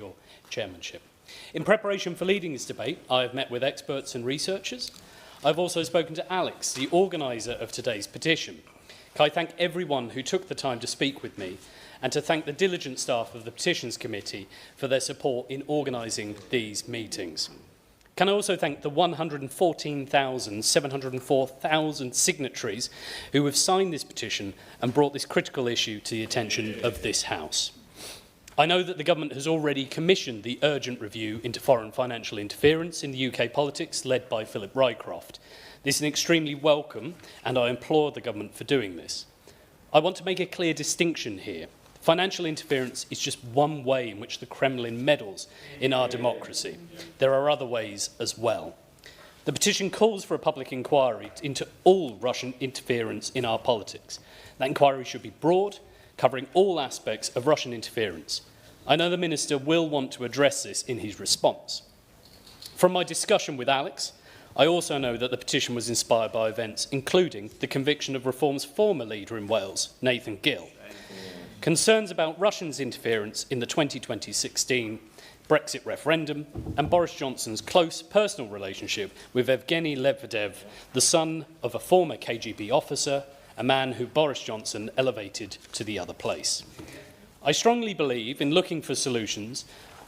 your chairmanship. In preparation for leading this debate, I have met with experts and researchers. I've also spoken to Alex, the organiser of today's petition. Can I thank everyone who took the time to speak with me, and to thank the diligent staff of the Petitions Committee for their support in organising these meetings. Can I also thank the 114,704,000 signatories who have signed this petition and brought this critical issue to the attention of this House. I know that the government has already commissioned the urgent review into foreign financial interference in the UK politics, led by Philip Rycroft. This is extremely welcome, and I applaud the government for doing this. I want to make a clear distinction here. Financial interference is just one way in which the Kremlin meddles in our democracy. There are other ways as well. The petition calls for a public inquiry into all Russian interference in our politics. That inquiry should be broad, covering all aspects of Russian interference. I know the Minister will want to address this in his response. From my discussion with Alex, I also know that the petition was inspired by events including the conviction of Reform's former leader in Wales, Nathan Gill. Concerns about Russia's interference in the 2016 Brexit referendum and Boris Johnson's close personal relationship with Evgeny Lebedev, the son of a former KGB officer, a man who Boris Johnson elevated to the other place. I strongly believe in looking for solutions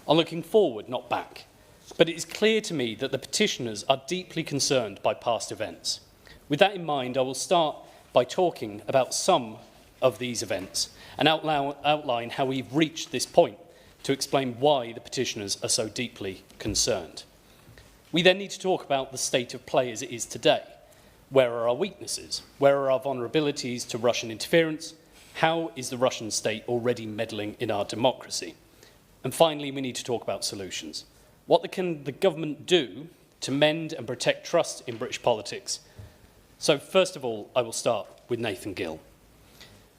on looking forward, not back. But it is clear to me that the petitioners are deeply concerned by past events. With that in mind, I will start by talking about some of these events and outline how we've reached this point to explain why the petitioners are so deeply concerned. We then need to talk about the state of play as it is today. Where are our weaknesses? Where are our vulnerabilities to Russian interference? How is the Russian state already meddling in our democracy? And finally, we need to talk about solutions. What can the government do to mend and protect trust in British politics? So first of all, I will start with Nathan Gill.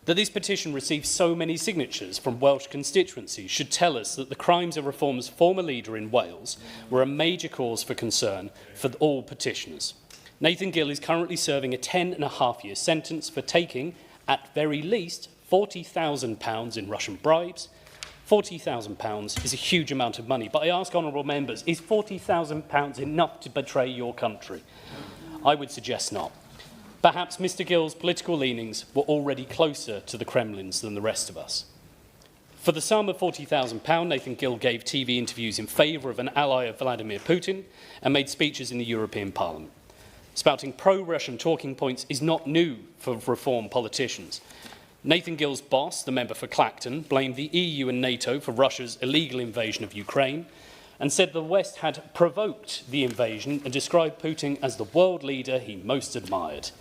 That this petition received so many signatures from Welsh constituencies should tell us that the crimes of Reform's former leader in Wales were a major cause for concern for all petitioners. Nathan Gill is currently serving a 10.5-year sentence for taking, at very least, £40,000 in Russian bribes. £40,000 is a huge amount of money, but I ask honourable members, is £40,000 enough to betray your country? I would suggest not. Perhaps Mr Gill's political leanings were already closer to the Kremlin's than the rest of us. For the sum of £40,000, Nathan Gill gave TV interviews in favour of an ally of Vladimir Putin and made speeches in the European Parliament. Spouting pro-Russian talking points is not new for Reform politicians. Nathan Gill's boss, the member for Clacton, blamed the EU and NATO for Russia's illegal invasion of Ukraine and said the West had provoked the invasion and described Putin as the world leader he most admired.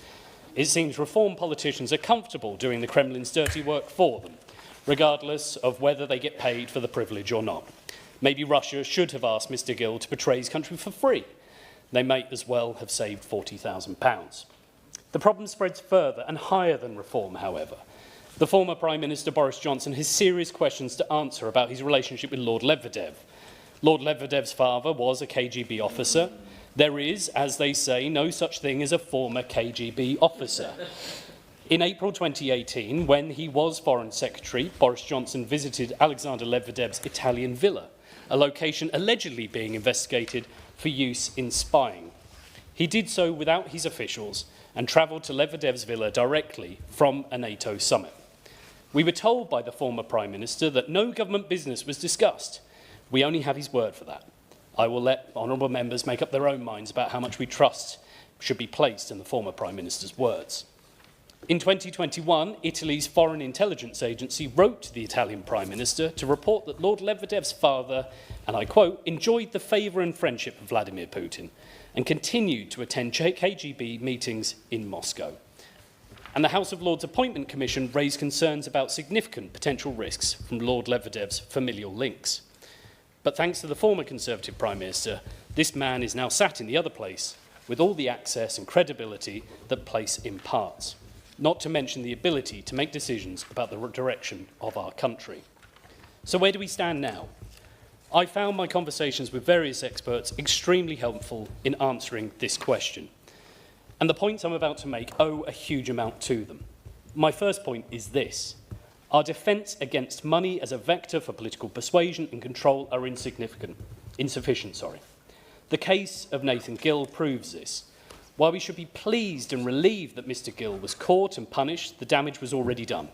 It seems Reform politicians are comfortable doing the Kremlin's dirty work for them, regardless of whether they get paid for the privilege or not. Maybe Russia should have asked Mr Gill to betray his country for free. They might as well have saved £40,000. The problem spreads further and higher than Reform, however. The former Prime Minister Boris Johnson has serious questions to answer about his relationship with Lord Lebedev. Lord Lebedev's father was a KGB officer. There is, as they say, no such thing as a former KGB officer. In April 2018, when he was Foreign Secretary, Boris Johnson visited Alexander Lebedev's Italian villa, a location allegedly being investigated for use in spying. He did so without his officials and travelled to Lebedev's villa directly from a NATO summit. We were told by the former Prime Minister that no government business was discussed. We only have his word for that. I will let honourable members make up their own minds about how much we trust should be placed in the former Prime Minister's words. In 2021, Italy's Foreign Intelligence Agency wrote to the Italian Prime Minister to report that Lord Lebedev's father, and I quote, enjoyed the favour and friendship of Vladimir Putin and continued to attend KGB meetings in Moscow. And the House of Lords Appointment Commission raised concerns about significant potential risks from Lord Lebedev's familial links. But thanks to the former Conservative Prime Minister, this man is now sat in the other place with all the access and credibility that place imparts, not to mention the ability to make decisions about the direction of our country. So where do we stand now? I found my conversations with various experts extremely helpful in answering this question. And the points I'm about to make owe a huge amount to them. My first point is this. Our defence against money as a vector for political persuasion and control are insufficient. The case of Nathan Gill proves this. While we should be pleased and relieved that Mr Gill was caught and punished, the damage was already done.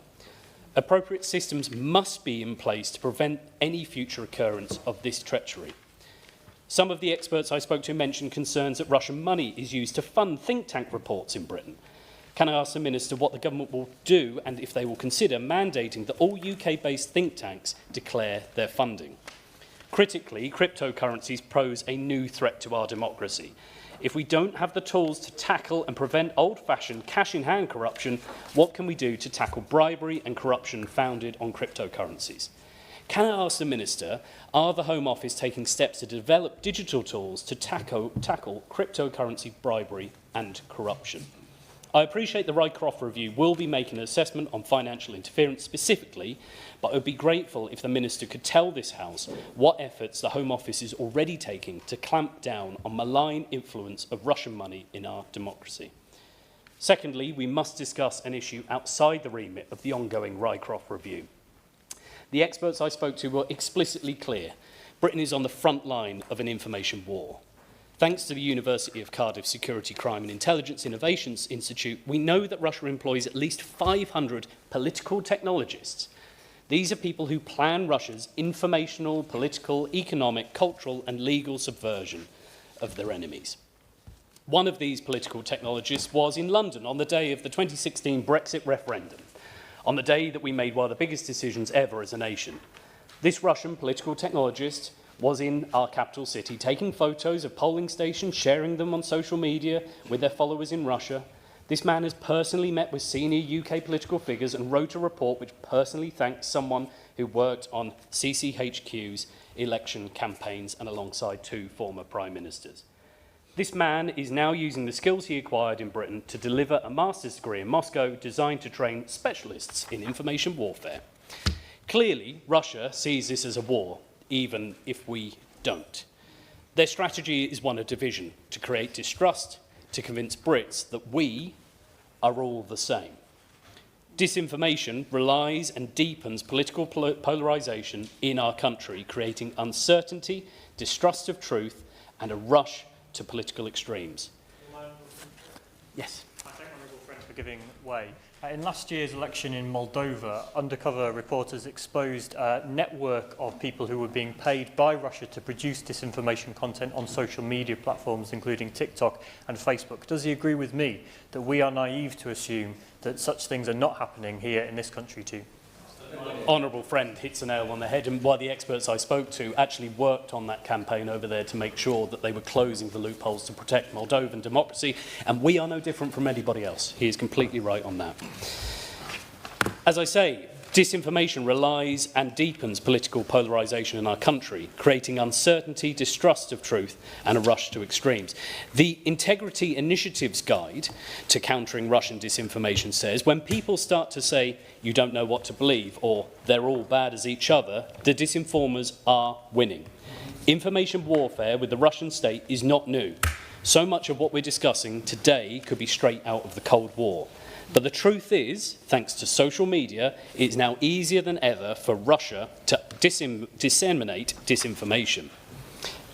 Appropriate systems must be in place to prevent any future occurrence of this treachery. Some of the experts I spoke to mentioned concerns that Russian money is used to fund think tank reports in Britain. Can I ask the Minister what the government will do and if they will consider mandating that all UK-based think tanks declare their funding? Critically, cryptocurrencies pose a new threat to our democracy. If we don't have the tools to tackle and prevent old-fashioned cash-in-hand corruption, what can we do to tackle bribery and corruption founded on cryptocurrencies? Can I ask the Minister, are the Home Office taking steps to develop digital tools to tackle cryptocurrency bribery and corruption? I appreciate the Rycroft Review will be making an assessment on financial interference specifically, but I would be grateful if the Minister could tell this House what efforts the Home Office is already taking to clamp down on malign influence of Russian money in our democracy. Secondly, we must discuss an issue outside the remit of the ongoing Rycroft Review. The experts I spoke to were explicitly clear. Britain is on the front line of an information war. Thanks to the University of Cardiff Security, Crime and Intelligence Innovations Institute, we know that Russia employs at least 500 political technologists. These are people who plan Russia's informational, political, economic, cultural and legal subversion of their enemies. One of these political technologists was in London on the day of the 2016 Brexit referendum, on the day that we made one of the biggest decisions ever as a nation. This Russian political technologist was in our capital city, taking photos of polling stations, sharing them on social media with their followers in Russia. This man has personally met with senior UK political figures and wrote a report which personally thanks someone who worked on CCHQ's election campaigns and alongside 2 former Prime Ministers. This man is now using the skills he acquired in Britain to deliver a master's degree in Moscow designed to train specialists in information warfare. Clearly, Russia sees this as a war, even if we don't. Their strategy is one of division, to create distrust, to convince Brits that we are all the same. Disinformation relies and deepens political polarisation in our country, creating uncertainty, distrust of truth, and a rush to political extremes. Yes. I thank my little friend for giving way. In last year's election in Moldova, undercover reporters exposed a network of people who were being paid by Russia to produce disinformation content on social media platforms, including TikTok and Facebook. Does he agree with me that we are naive to assume that such things are not happening here in this country too? Honourable friend hits the nail on the head, and one of the experts I spoke to actually worked on that campaign over there to make sure that they were closing the loopholes to protect Moldovan democracy, and we are no different from anybody else. He is completely right on that. As I say, disinformation relies and deepens political polarisation in our country, creating uncertainty, distrust of truth and a rush to extremes. The Integrity Initiative's Guide to Countering Russian Disinformation says, when people start to say, you don't know what to believe, or they're all bad as each other, the disinformers are winning. Information warfare with the Russian state is not new. So much of what we're discussing today could be straight out of the Cold War. But the truth is, thanks to social media, it's now easier than ever for Russia to disseminate disinformation.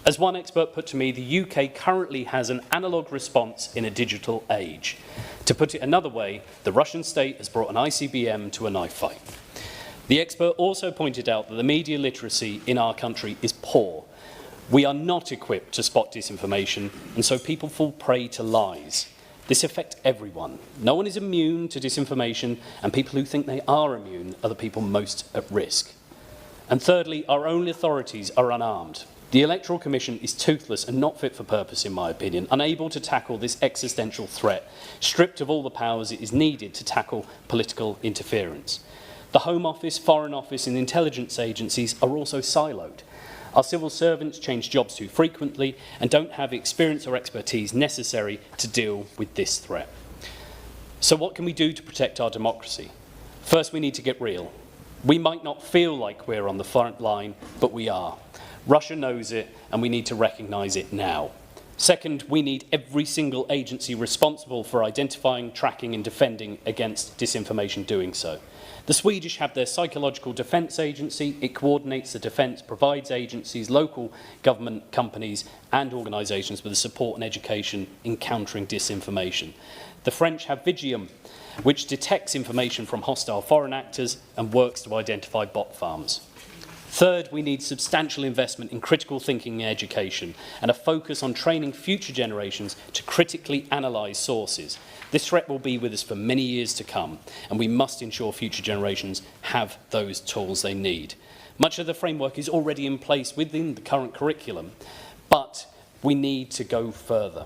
As one expert put to me, the UK currently has an analogue response in a digital age. To put it another way, the Russian state has brought an ICBM to a knife fight. The expert also pointed out that the media literacy in our country is poor. We are not equipped to spot disinformation, and so people fall prey to lies. This affects everyone. No one is immune to disinformation, and people who think they are immune are the people most at risk. And thirdly, our own authorities are unarmed. The Electoral Commission is toothless and not fit for purpose, in my opinion, unable to tackle this existential threat, stripped of all the powers it is needed to tackle political interference. The Home Office, Foreign Office and intelligence agencies are also siloed. Our civil servants change jobs too frequently and don't have experience or expertise necessary to deal with this threat. So what can we do to protect our democracy? First, we need to get real. We might not feel like we're on the front line, but we are. Russia knows it, and we need to recognise it now. Second, we need every single agency responsible for identifying, tracking and defending against disinformation doing so. The Swedish have their psychological defence agency. It coordinates the defence, provides agencies, local government companies and organisations with the support and education in countering disinformation. The French have Vigium, which detects information from hostile foreign actors and works to identify bot farms. Third, we need substantial investment in critical thinking and education and a focus on training future generations to critically analyse sources. This threat will be with us for many years to come, and we must ensure future generations have those tools they need. Much of the framework is already in place within the current curriculum, but we need to go further.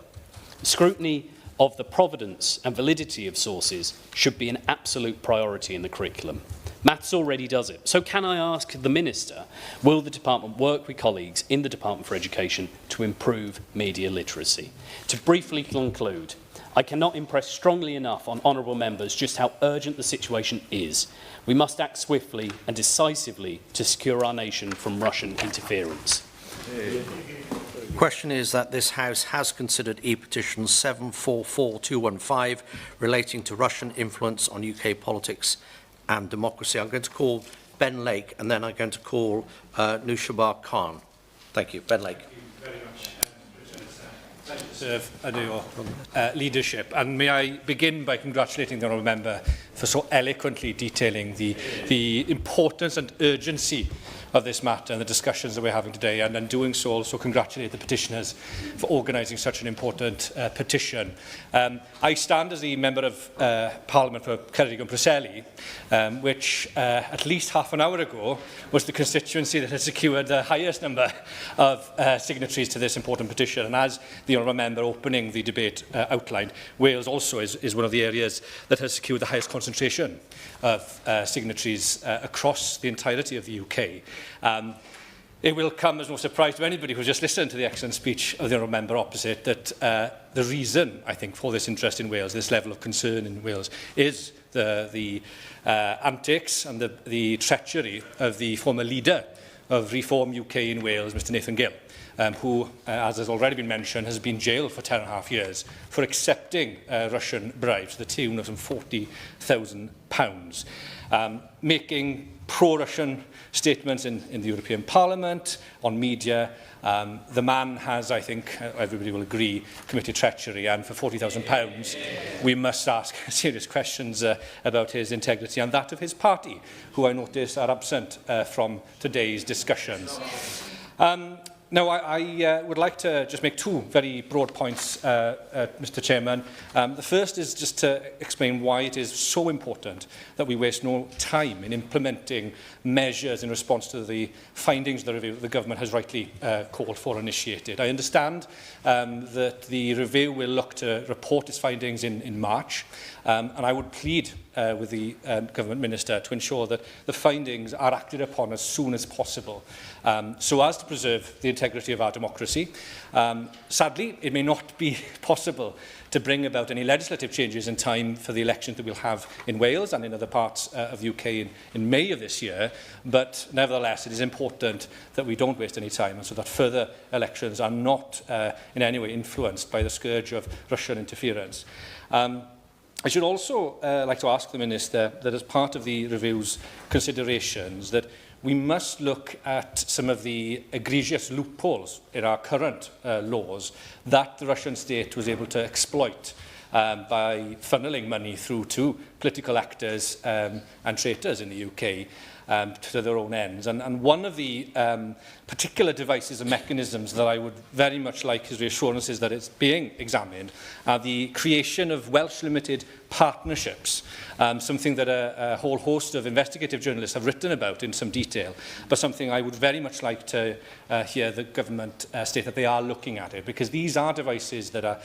Scrutiny of the provenance and validity of sources should be an absolute priority in the curriculum. Maths already does it. So can I ask the Minister, will the Department work with colleagues in the Department for Education to improve media literacy? To briefly conclude, I cannot impress strongly enough on honourable members just how urgent the situation is. We must act swiftly and decisively to secure our nation from Russian interference. The question is that this House has considered E-petition 744215 relating to Russian influence on UK politics and democracy. I'm going to call Ben Lake and then I'm going to call Nushabar Khan. Thank you. Ben Lake. Thank you very much, Thank you to serve under your leadership. And may I begin by congratulating the honourable member for so eloquently detailing the importance and urgency of this matter and the discussions that we're having today, and in doing so also congratulate the petitioners for organising such an important petition. I stand as the Member of Parliament for Ceredigion and Preseli, which at least half an hour ago was the constituency that has secured the highest number of signatories to this important petition. And as the honourable member opening the debate outlined, Wales also is one of the areas that has secured the highest concentration of signatories across the entirety of the UK. It will come as no surprise to anybody who just listened to the excellent speech of the honourable member opposite that the reason, I think, for this interest in Wales, this level of concern in Wales, is the antics and the treachery of the former leader of Reform UK in Wales, Mr Nathan Gill, who, as has already been mentioned, has been jailed for 10.5 years for accepting Russian bribes to the tune of some £40,000, making pro-Russian statements in the European Parliament, on media. The man has, I think, everybody will agree, committed treachery, and for £40,000 we must ask serious questions about his integrity and that of his party, who I notice are absent from today's discussions. Now, I would like to just make two very broad points, Mr Chairman. The first is just to explain why it is so important that we waste no time in implementing measures in response to the findings of the review that the government has rightly called for and initiated. I understand that the review will look to report its findings in March, and I would plead with the Government Minister to ensure that the findings are acted upon as soon as possible, so as to preserve the integrity of our democracy. Sadly, it may not be possible to bring about any legislative changes in time for the elections that we'll have in Wales and in other parts of the UK in May of this year, but nevertheless it is important that we don't waste any time, and so that further elections are not in any way influenced by the scourge of Russian interference. I should also like to ask the Minister that as part of the review's considerations that we must look at some of the egregious loopholes in our current laws that the Russian state was able to exploit by funneling money through to political actors and traitors in the UK to their own ends. And one of the particular devices and mechanisms that I would very much like his reassurances that it's being examined are the creation of Welsh limited partnerships, something that a whole host of investigative journalists have written about in some detail, but something I would very much like to hear the government state that they are looking at it, because these are devices that are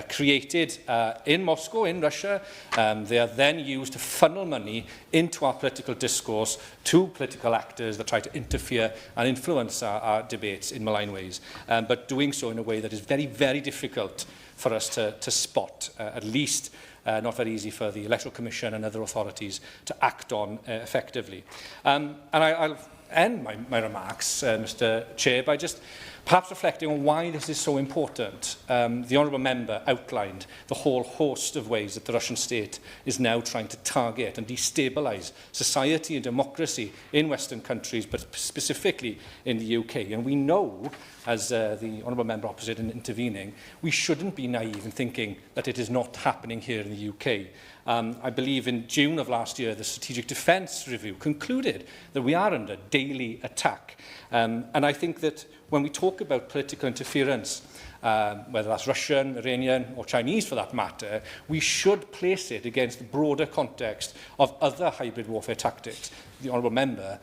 created in Moscow, in Russia. They are then used to funnel money into our political discourse to political actors that try to interfere and influence our debates in malign ways, but doing so in a way that is very, very difficult for us to spot, at least not very easy for the Electoral Commission and other authorities to act on effectively. And I'll end my remarks, Mr Chair, by just perhaps reflecting on why this is so important. The Honourable Member outlined the whole host of ways that the Russian state is now trying to target and destabilise society and democracy in Western countries, but specifically in the UK. And we know, as the Honourable Member opposite in intervening, we shouldn't be naive in thinking that it is not happening here in the UK. I believe in June of last year, the Strategic Defence Review concluded that we are under daily attack. And I think that when we talk about political interference, whether that's Russian, Iranian or Chinese for that matter, we should place it against the broader context of other hybrid warfare tactics. The Honourable Member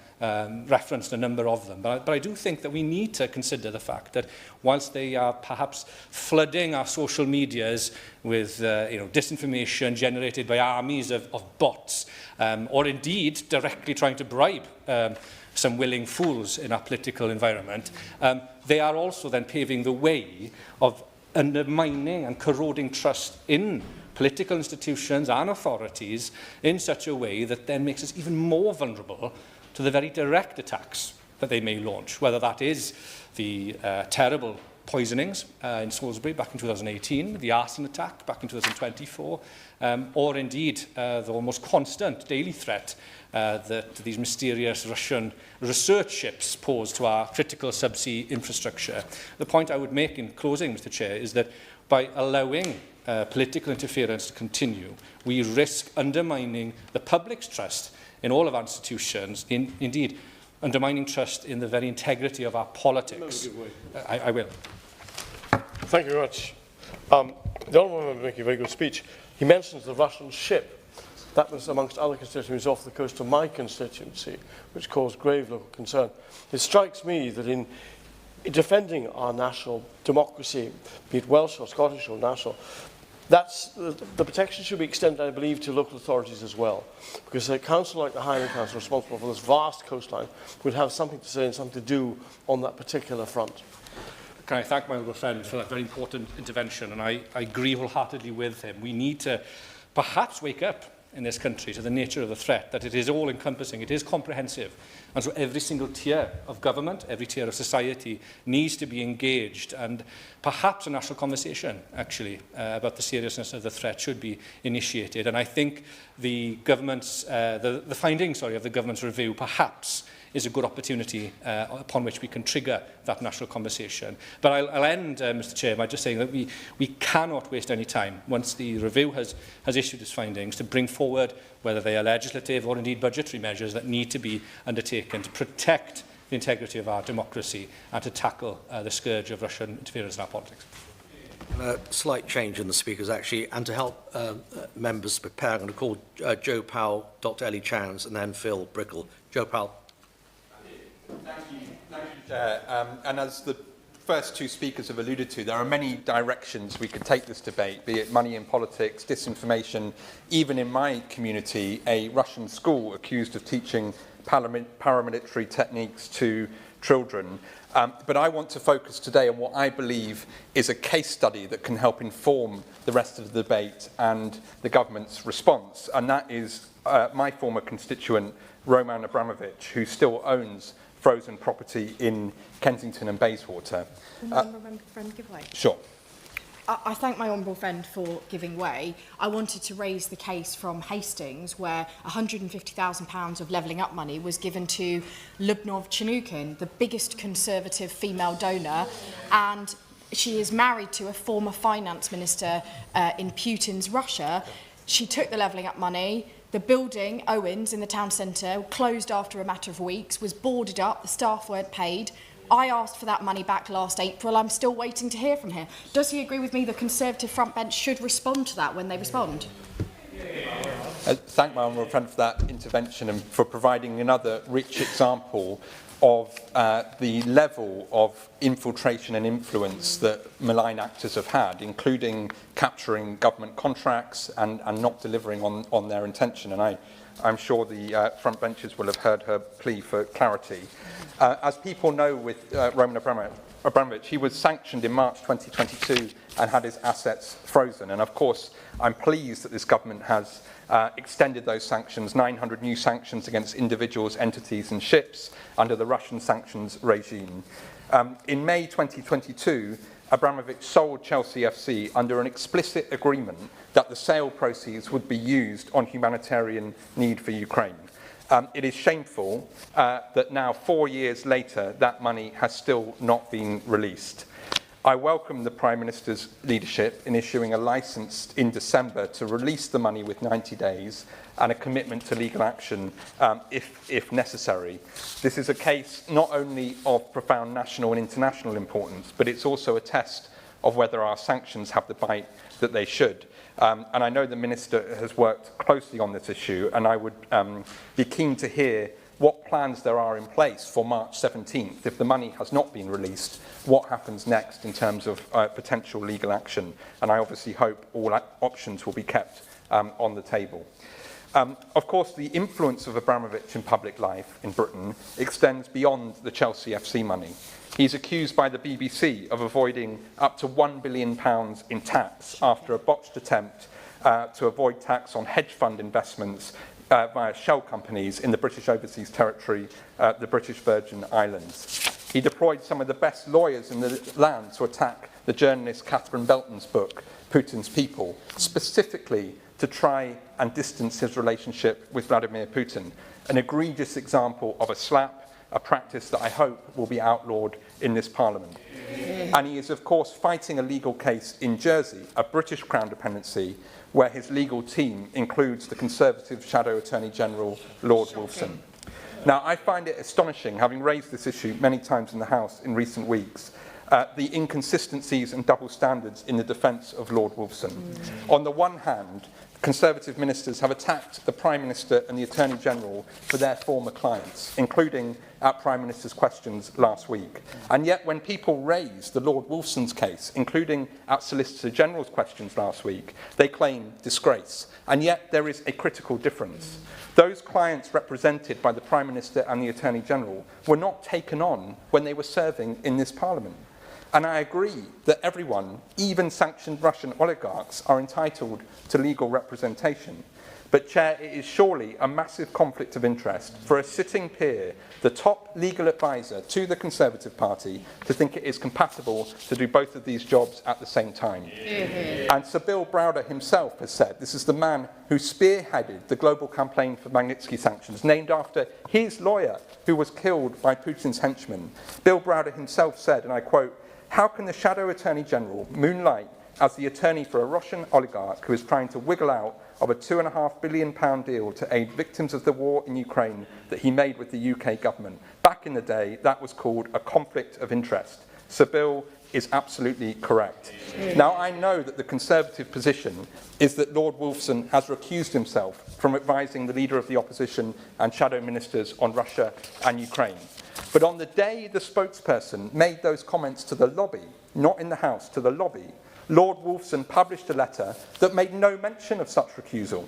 referenced a number of them, but I do think that we need to consider the fact that whilst they are perhaps flooding our social medias with disinformation generated by armies of bots, or indeed directly trying to bribe some willing fools in our political environment, they are also then paving the way of undermining and corroding trust in political institutions and authorities in such a way that then makes us even more vulnerable to the very direct attacks that they may launch, whether that is the terrible poisonings in Salisbury back in 2018, the arson attack back in 2024, or indeed the almost constant daily threat that these mysterious Russian research ships pose to our critical subsea infrastructure. The point I would make in closing, Mr Chair, is that by allowing political interference to continue, we risk undermining the public's trust in all of our institutions, indeed undermining trust in the very integrity of our politics. I will. Thank you very much. The Honourable Member making a very good speech. He mentions the Russian ship. That was, amongst other constituencies, off the coast of my constituency, which caused grave local concern. It strikes me that in defending our national democracy, be it Welsh or Scottish or national, the protection should be extended, I believe, to local authorities as well. Because a council like the Highland Council, responsible for this vast coastline, would have something to say and something to do on that particular front. Can I thank my honourable friend for that very important intervention, and I agree wholeheartedly with him. We need to perhaps wake up in this country to the nature of the threat, that it is all-encompassing, it is comprehensive. And so every single tier of government, every tier of society needs to be engaged, and perhaps a national conversation, actually, about the seriousness of the threat should be initiated. And I think the government's, the findings of the government's review perhaps is a good opportunity upon which we can trigger that national conversation. But I'll end, Mr Chair, by just saying that we cannot waste any time, once the review has issued its findings, to bring forward, whether they are legislative or indeed budgetary measures that need to be undertaken to protect the integrity of our democracy and to tackle the scourge of Russian interference in our politics. A slight change in the speakers, actually, and to help members prepare, I'm going to call Joe Powell, Dr Ellie Chans, and then Phil Brickle. Joe Powell. Thank you, Chair. And as the first two speakers have alluded to, there are many directions we could take this debate, be it money in politics, disinformation. Even in my community, a Russian school accused of teaching paramilitary techniques to children. But I want to focus today on what I believe is a case study that can help inform the rest of the debate and the government's response. And that is my former constituent, Roman Abramovich, who still owns frozen property in Kensington and Bayswater. Give way. Sure. I thank my honourable friend for giving way. I wanted to raise the case from Hastings, where £150,000 of levelling up money was given to Lyubnov Chanukin, the biggest Conservative female donor, and she is married to a former finance minister in Putin's Russia. She took the levelling up money. The building, Owens, in the town centre, closed after a matter of weeks, was boarded up, the staff weren't paid. I asked for that money back last April. I'm still waiting to hear from him. Does he agree with me the Conservative front bench should respond to that when they respond? Thank my honourable friend for that intervention and for providing another rich example of the level of infiltration and influence that malign actors have had, including capturing government contracts and not delivering on their intention. And I'm sure the front benches will have heard her plea for clarity. As people know with Roman Abramovich, he was sanctioned in March 2022 and had his assets frozen. And of course, I'm pleased that this government has extended those sanctions, 900 new sanctions against individuals, entities and ships under the Russian sanctions regime. In May 2022, Abramovich sold Chelsea FC under an explicit agreement that the sale proceeds would be used on humanitarian need for Ukraine. It is shameful that now, 4 years later, that money has still not been released. I welcome the Prime Minister's leadership in issuing a licence in December to release the money with 90 days and a commitment to legal action if necessary. This is a case not only of profound national and international importance, but it's also a test of whether our sanctions have the bite that they should. And I know the Minister has worked closely on this issue, and I would be keen to hear what plans there are in place for March 17th. If the money has not been released, what happens next in terms of potential legal action? And I obviously hope all options will be kept on the table. Of course, the influence of Abramovich in public life in Britain extends beyond the Chelsea FC money. He's accused by the BBC of avoiding up to £1 billion in tax after a botched attempt to avoid tax on hedge fund investments via shell companies in the British Overseas Territory, the British Virgin Islands. He deployed some of the best lawyers in the land to attack the journalist Catherine Belton's book, Putin's People, specifically to try and distance his relationship with Vladimir Putin, an egregious example of a slap, a practice that I hope will be outlawed in this Parliament. And he is, of course, fighting a legal case in Jersey, a British Crown dependency, where his legal team includes the Conservative Shadow Attorney General, Lord Wolfson. Now, I find it astonishing, having raised this issue many times in the House in recent weeks, the inconsistencies and double standards in the defence of Lord Wolfson. On the one hand, Conservative ministers have attacked the Prime Minister and the Attorney General for their former clients, including at Prime Minister's questions last week. And yet when people raise the Lord Wolfson's case, including at Solicitor General's questions last week, they claim disgrace. And yet there is a critical difference. Those clients represented by the Prime Minister and the Attorney General were not taken on when they were serving in this Parliament. And I agree that everyone, even sanctioned Russian oligarchs, are entitled to legal representation. But, Chair, it is surely a massive conflict of interest for a sitting peer, the top legal advisor to the Conservative Party, to think it is compatible to do both of these jobs at the same time. And Sir Bill Browder himself has said this is the man who spearheaded the global campaign for Magnitsky sanctions, named after his lawyer who was killed by Putin's henchmen. Bill Browder himself said, and I quote, "How can the Shadow Attorney General moonlight as the attorney for a Russian oligarch who is trying to wiggle out of a £2.5 billion deal to aid victims of the war in Ukraine that he made with the UK government? Back in the day, that was called a conflict of interest." Sir Bill is absolutely correct. Now, I know that the Conservative position is that Lord Wolfson has recused himself from advising the Leader of the Opposition and Shadow Ministers on Russia and Ukraine. But on the day the spokesperson made those comments to the lobby, not in the House, to the lobby, Lord Wolfson published a letter that made no mention of such recusal.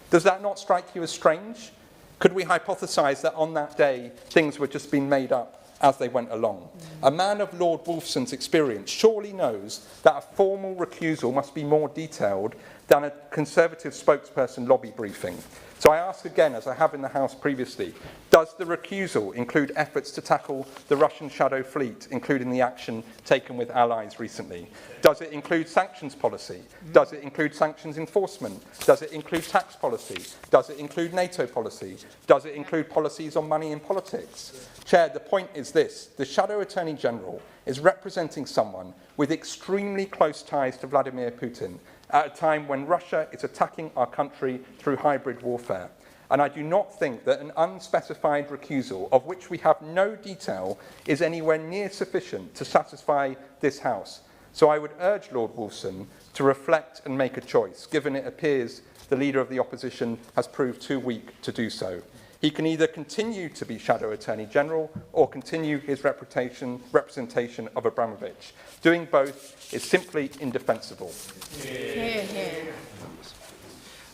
Does that not strike you as strange? Could we hypothesise that on that day things were just being made up as they went along? A man of Lord Wolfson's experience surely knows that a formal recusal must be more detailed than a Conservative spokesperson lobby briefing. So I ask again, as I have in the House previously, does the recusal include efforts to tackle the Russian shadow fleet, including the action taken with allies recently? Does it include sanctions policy? Does it include sanctions enforcement? Does it include tax policy? Does it include NATO policy? Does it include policies on money in politics? Chair, the point is this: the Shadow Attorney General is representing someone with extremely close ties to Vladimir Putin at a time when Russia is attacking our country through hybrid warfare. And I do not think that an unspecified recusal, of which we have no detail, is anywhere near sufficient to satisfy this House. So I would urge Lord Wolfson to reflect and make a choice, given it appears the Leader of the Opposition has proved too weak to do so. He can either continue to be Shadow Attorney General or continue his representation of Abramovich. Doing both is simply indefensible.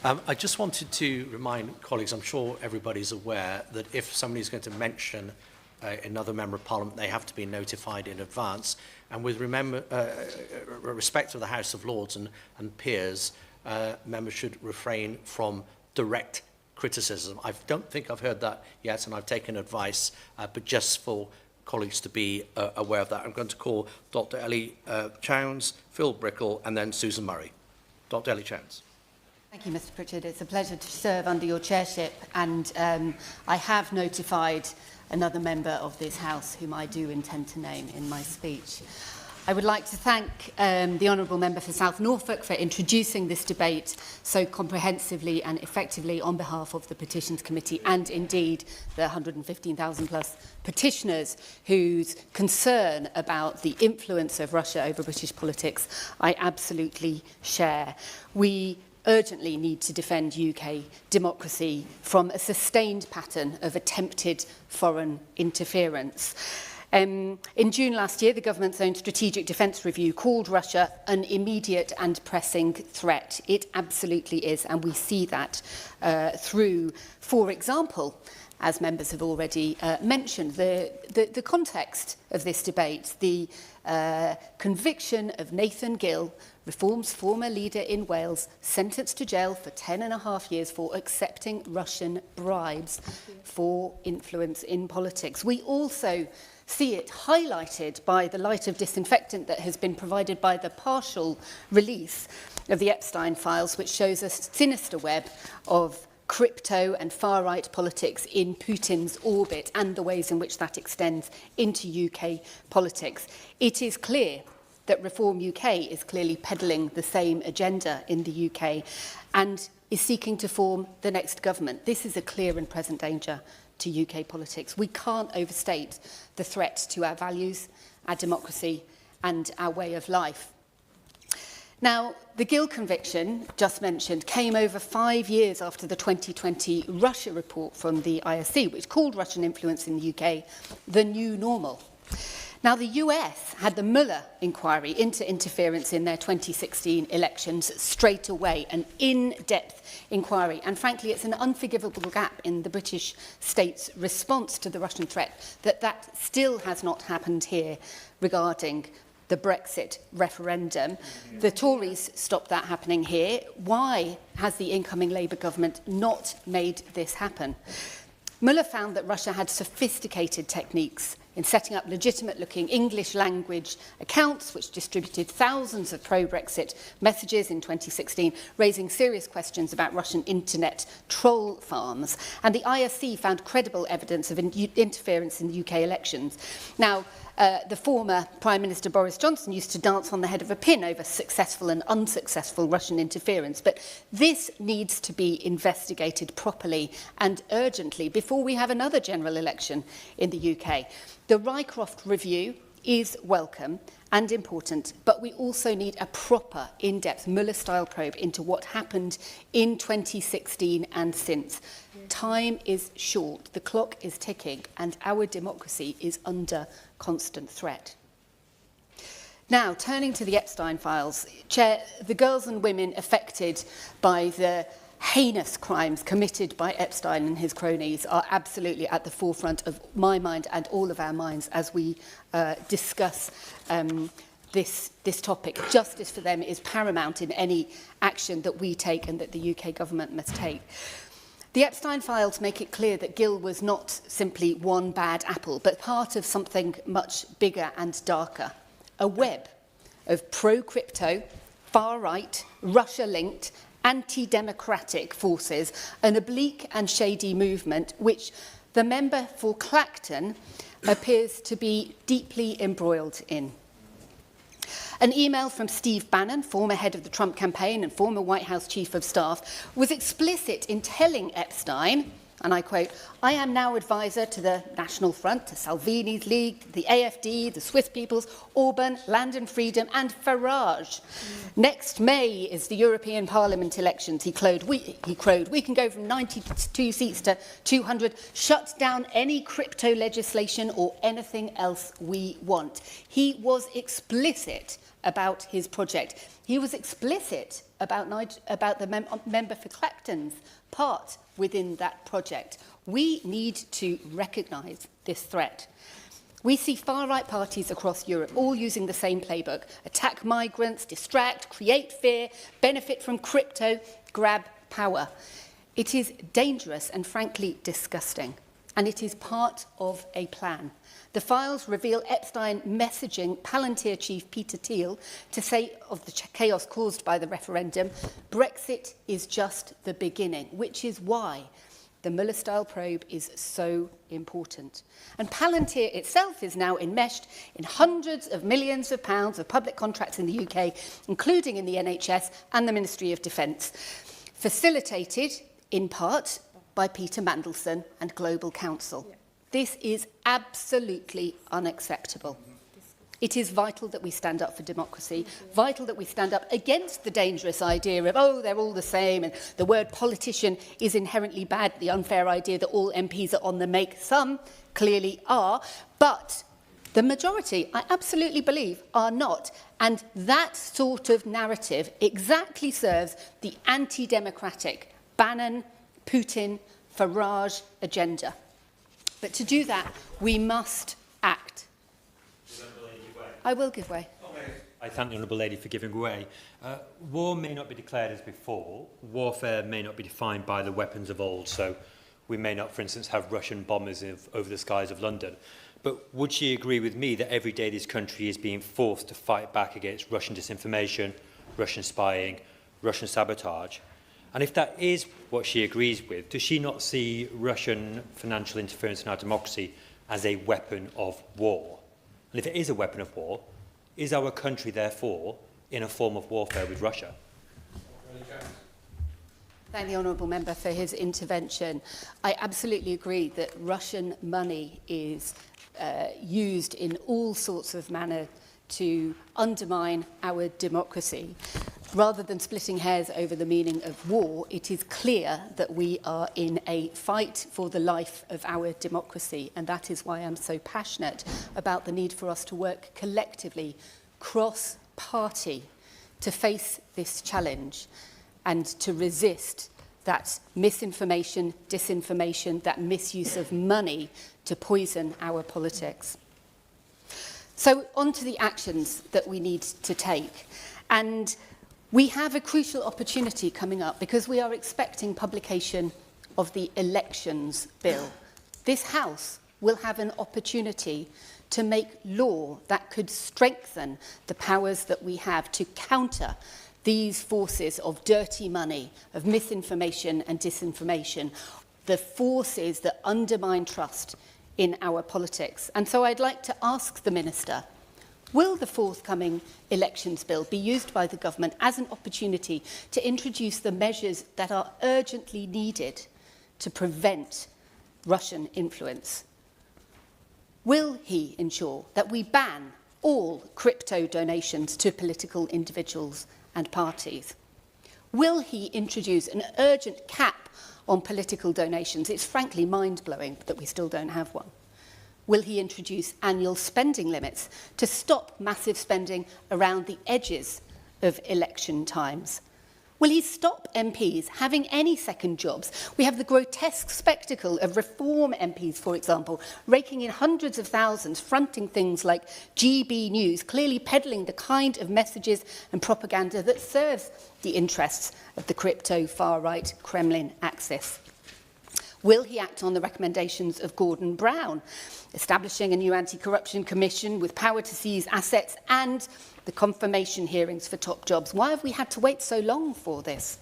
I just wanted to remind colleagues, I'm sure everybody's aware, that if somebody's going to mention another Member of Parliament, they have to be notified in advance. And with respect to the House of Lords and peers, members should refrain from direct criticism. I don't think I've heard that yet, and I've taken advice, but just for colleagues to be aware of that. I'm going to call Dr. Ellie Chowns, Phil Brickell, and then Susan Murray. Dr. Ellie Chowns. Thank you, Mr. Pritchard. It's a pleasure to serve under your chairship, and I have notified another member of this House whom I do intend to name in my speech. I would like to thank the Honourable Member for South Norfolk for introducing this debate so comprehensively and effectively on behalf of the Petitions Committee and indeed the 115,000 plus petitioners whose concern about the influence of Russia over British politics I absolutely share. We urgently need to defend UK democracy from a sustained pattern of attempted foreign interference. In June last year, the government's own strategic defence review called Russia an immediate and pressing threat. It absolutely is, and we see that through, for example, as members have already mentioned, the context of this debate, the conviction of Nathan Gill, Reform's former leader in Wales, sentenced to jail for 10.5 years for accepting Russian bribes for influence in politics. We also see it highlighted by the light of disinfectant that has been provided by the partial release of the Epstein files, which shows a sinister web of crypto and far-right politics in Putin's orbit and the ways in which that extends into UK politics. It is clear that Reform UK is clearly peddling the same agenda in the UK and is seeking to form the next government. This is a clear and present danger to UK politics. We can't overstate the threat to our values, our democracy and our way of life. Now, the Gill conviction, just mentioned, came over 5 years after the 2020 Russia report from the ISC, which called Russian influence in the UK the new normal. Now, the US had the Mueller inquiry into interference in their 2016 elections straight away, an in-depth inquiry. And frankly, it's an unforgivable gap in the British state's response to the Russian threat that still has not happened here regarding the Brexit referendum. The Tories stopped that happening here. Why has the incoming Labour government not made this happen? Mueller found that Russia had sophisticated techniques in setting up legitimate-looking English language accounts which distributed thousands of pro-Brexit messages in 2016, raising serious questions about Russian internet troll farms. And the ISC found credible evidence of interference in the UK elections. Now, the former Prime Minister Boris Johnson used to dance on the head of a pin over successful and unsuccessful Russian interference, but this needs to be investigated properly and urgently before we have another general election in the UK. The Rycroft review is welcome and important, but we also need a proper, in-depth Mueller-style probe into what happened in 2016 and since. Time is short, the clock is ticking, and our democracy is under constant threat. Now, turning to the Epstein files, Chair, the girls and women affected by the heinous crimes committed by Epstein and his cronies are absolutely at the forefront of my mind and all of our minds as we discuss this topic. Justice for them is paramount in any action that we take and that the UK government must take. The Epstein files make it clear that Gill was not simply one bad apple, but part of something much bigger and darker. A web of pro-crypto, far-right, Russia-linked, anti-democratic forces, an oblique and shady movement which the member for Clacton appears to be deeply embroiled in. An email from Steve Bannon, former head of the Trump campaign and former White House chief of staff, was explicit in telling Epstein, and I quote, "I am now advisor to the National Front, to Salvini's League, the AFD, the Swiss Peoples, Orban, Land and Freedom, and Farage. Next May is the European Parliament elections," he crowed, "we can go from 92 seats to 200, shut down any crypto legislation or anything else we want." He was explicit about his project. He was explicit about the member for Clacton's part within that project. We need to recognise this threat. We see far-right parties across Europe all using the same playbook: attack migrants, distract, create fear, benefit from crypto, grab power. It is dangerous and frankly disgusting, and it is part of a plan. The files reveal Epstein messaging Palantir chief Peter Thiel to say of the chaos caused by the referendum, Brexit is just the beginning, which is why the Mueller-style probe is so important. And Palantir itself is now enmeshed in hundreds of millions of pounds of public contracts in the UK, including in the NHS and the Ministry of Defence, facilitated in part by Peter Mandelson and Global Counsel. This is absolutely unacceptable. It is vital that we stand up for democracy, vital that we stand up against the dangerous idea of, oh, they're all the same, and the word politician is inherently bad, the unfair idea that all MPs are on the make. Some clearly are, but the majority, I absolutely believe, are not. And that sort of narrative exactly serves the anti-democratic Bannon, Putin, Farage agenda. But to do that, we must act. I will give way. I thank the Honourable Lady for giving way. War may not be declared as before. Warfare may not be defined by the weapons of old. So we may not, for instance, have Russian bombers over the skies of London. But would she agree with me that every day this country is being forced to fight back against Russian disinformation, Russian spying, Russian sabotage? And if that is what she agrees with, does she not see Russian financial interference in our democracy as a weapon of war? And if it is a weapon of war, is our country, therefore, in a form of warfare with Russia? Thank the honourable member for his intervention. I absolutely agree that Russian money is used in all sorts of manner to undermine our democracy. Rather than splitting hairs over the meaning of war, it is clear that we are in a fight for the life of our democracy, and that is why I'm so passionate about the need for us to work collectively, cross-party, to face this challenge and to resist that misinformation, disinformation, that misuse of money to poison our politics. So on to the actions that we need to take. And we have a crucial opportunity coming up because we are expecting publication of the Elections Bill. This House will have an opportunity to make law that could strengthen the powers that we have to counter these forces of dirty money, of misinformation and disinformation, the forces that undermine trust in our politics. And so I'd like to ask the Minister, will the forthcoming Elections Bill be used by the government as an opportunity to introduce the measures that are urgently needed to prevent Russian influence? Will he ensure that we ban all crypto donations to political individuals and parties? Will he introduce an urgent cap on political donations? It's frankly mind-blowing that we still don't have one. Will he introduce annual spending limits to stop massive spending around the edges of election times? Will he stop MPs having any second jobs? We have the grotesque spectacle of Reform MPs, for example, raking in hundreds of thousands, fronting things like GB News, clearly peddling the kind of messages and propaganda that serves the interests of the crypto far-right Kremlin axis. Will he act on the recommendations of Gordon Brown, establishing a new anti-corruption commission with power to seize assets and the confirmation hearings for top jobs? Why have we had to wait so long for this?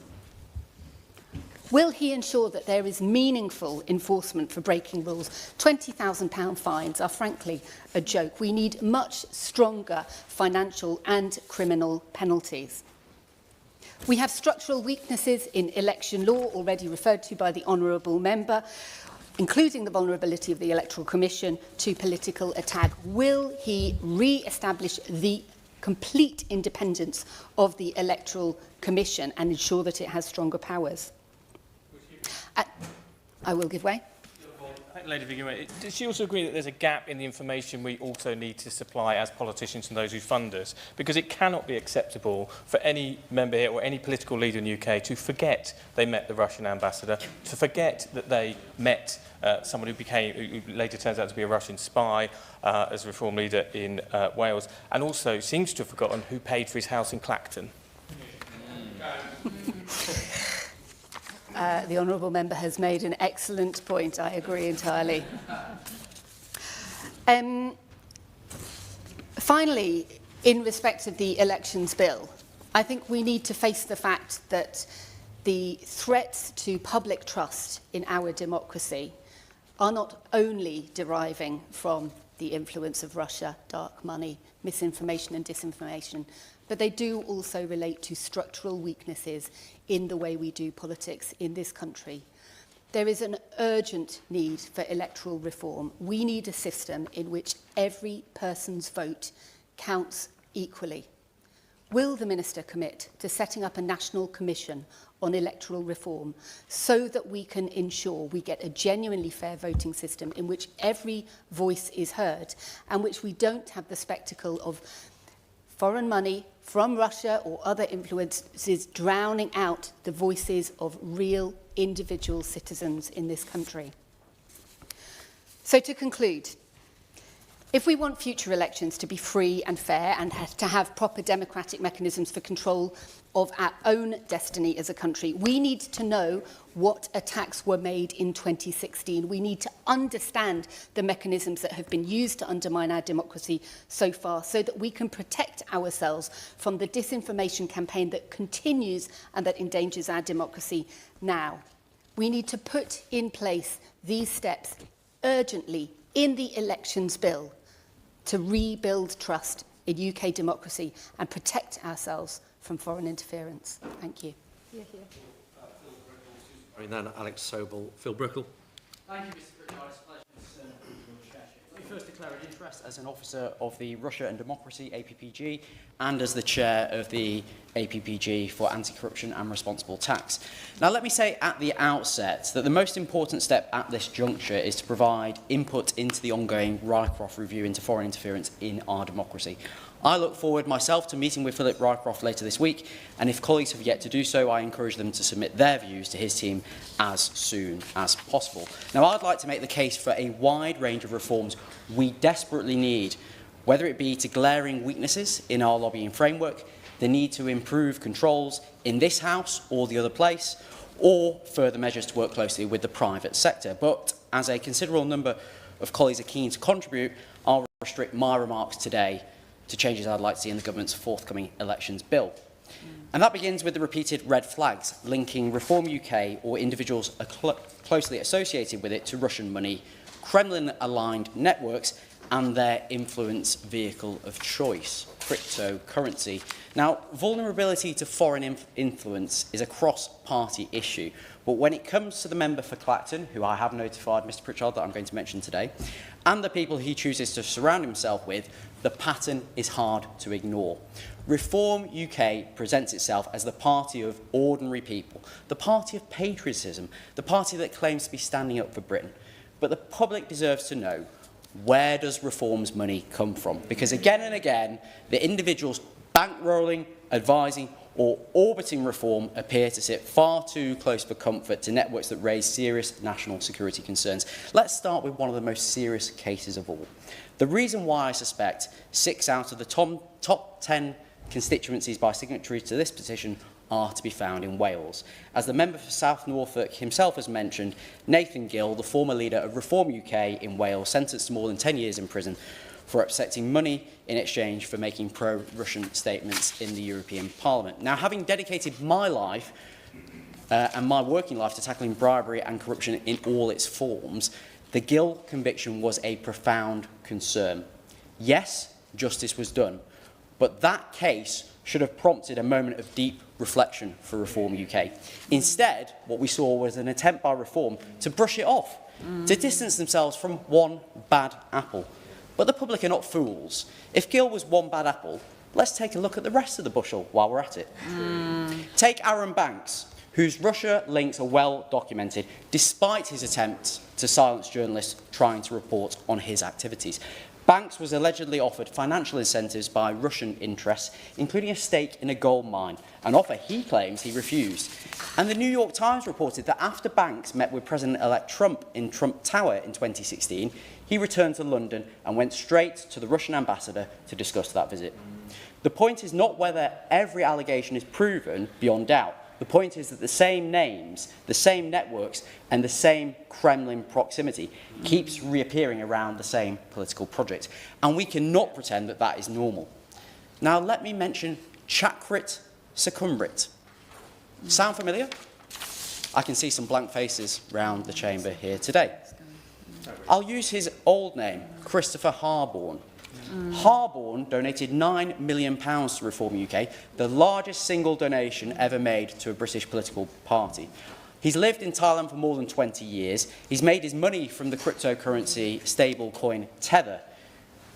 Will he ensure that there is meaningful enforcement for breaking rules? £20,000 fines are frankly a joke. We need much stronger financial and criminal penalties. We have structural weaknesses in election law, already referred to by the honourable member, including the vulnerability of the Electoral Commission to political attack. Will he re-establish the complete independence of the Electoral Commission and ensure that it has stronger powers? I will give way. thank the lady for giving way. Does she also agree that there's a gap in the information we also need to supply as politicians and those who fund us? Because it cannot be acceptable for any member here or any political leader in the UK to forget they met the Russian ambassador, to forget that they met someone who later turns out to be a Russian spy as a reform leader in Wales, and also seems to have forgotten who paid for his house in Clacton. The honourable member has made an excellent point. I agree entirely. Finally, in respect of the elections bill, I think we need to face the fact that the threats to public trust in our democracy are not only deriving from the influence of Russia, dark money, misinformation and disinformation, but they do also relate to structural weaknesses in the way we do politics in this country. There is an urgent need for electoral reform. We need a system in which every person's vote counts equally. Will the Minister commit to setting up a national commission on electoral reform so that we can ensure we get a genuinely fair voting system in which every voice is heard and which we don't have the spectacle of foreign money from Russia or other influences drowning out the voices of real individual citizens in this country? So to conclude, if we want future elections to be free and fair and to have proper democratic mechanisms for control of our own destiny as a country, we need to know what attacks were made in 2016. We need to understand the mechanisms that have been used to undermine our democracy so far so that we can protect ourselves from the disinformation campaign that continues and that endangers our democracy now. We need to put in place these steps urgently in the elections bill to rebuild trust in UK democracy and protect ourselves from foreign interference. Thank you. And then Alex Sobel, Phil Brickell. Thank you, Mr. Pritchard. It's a pleasure to serve your chairship. Let me first declare an interest as an officer of the Russia and Democracy, APPG, and as the chair of the APPG for Anti-Corruption and Responsible Tax. Now, let me say at the outset that the most important step at this juncture is to provide input into the ongoing Rycroft review into foreign interference in our democracy. I look forward myself to meeting with Philip Rycroft later this week, and if colleagues have yet to do so, I encourage them to submit their views to his team as soon as possible. Now, I'd like to make the case for a wide range of reforms we desperately need, whether it be to glaring weaknesses in our lobbying framework, the need to improve controls in this House or the other place, or further measures to work closely with the private sector. But as a considerable number of colleagues are keen to contribute, I'll restrict my remarks today to changes I'd like to see in the government's forthcoming elections bill. And that begins with the repeated red flags linking Reform UK or individuals closely associated with it to Russian money, Kremlin-aligned networks and their influence vehicle of choice, cryptocurrency. Now, vulnerability to foreign influence is a cross-party issue, but when it comes to the member for Clacton, who I have notified Mr Pritchard that I'm going to mention today, and the people he chooses to surround himself with, the pattern is hard to ignore. Reform UK presents itself as the party of ordinary people, the party of patriotism, the party that claims to be standing up for Britain. But the public deserves to know, where does Reform's money come from? Because again and again, the individuals bankrolling, advising or orbiting Reform appear to sit far too close for comfort to networks that raise serious national security concerns. Let's start with one of the most serious cases of all. The reason why I suspect 6 out of the top 10 constituencies by signatories to this petition are to be found in Wales. As the member for South Norfolk himself has mentioned, Nathan Gill, the former leader of Reform UK in Wales, sentenced to more than 10 years in prison for accepting money in exchange for making pro-Russian statements in the European Parliament. Now, having dedicated my life and my working life to tackling bribery and corruption in all its forms, the Gill conviction was a profound concern. Yes, justice was done, but that case should have prompted a moment of deep reflection for Reform UK. Instead, what we saw was an attempt by Reform to brush it off, to distance themselves from one bad apple. But the public are not fools. If Gill was one bad apple, let's take a look at the rest of the bushel while we're at it. Take Aaron Banks, whose Russia links are well documented, despite his attempts to silence journalists trying to report on his activities. Banks was allegedly offered financial incentives by Russian interests, including a stake in a gold mine, an offer he claims he refused. And the New York Times reported that after Banks met with President-elect Trump in Trump Tower in 2016, he returned to London and went straight to the Russian ambassador to discuss that visit. The point is not whether every allegation is proven beyond doubt. The point is that the same names, the same networks, and the same Kremlin proximity keeps reappearing around the same political project. And we cannot pretend that that is normal. Now, let me mention Chakrit Sukhumrit. Sound familiar? I can see some blank faces round the chamber here today. I'll use his old name, Christopher Harborne. Harborne donated £9 million to Reform UK, the largest single donation ever made to a British political party. He's lived in Thailand for more than 20 years. He's made his money from the cryptocurrency stablecoin Tether.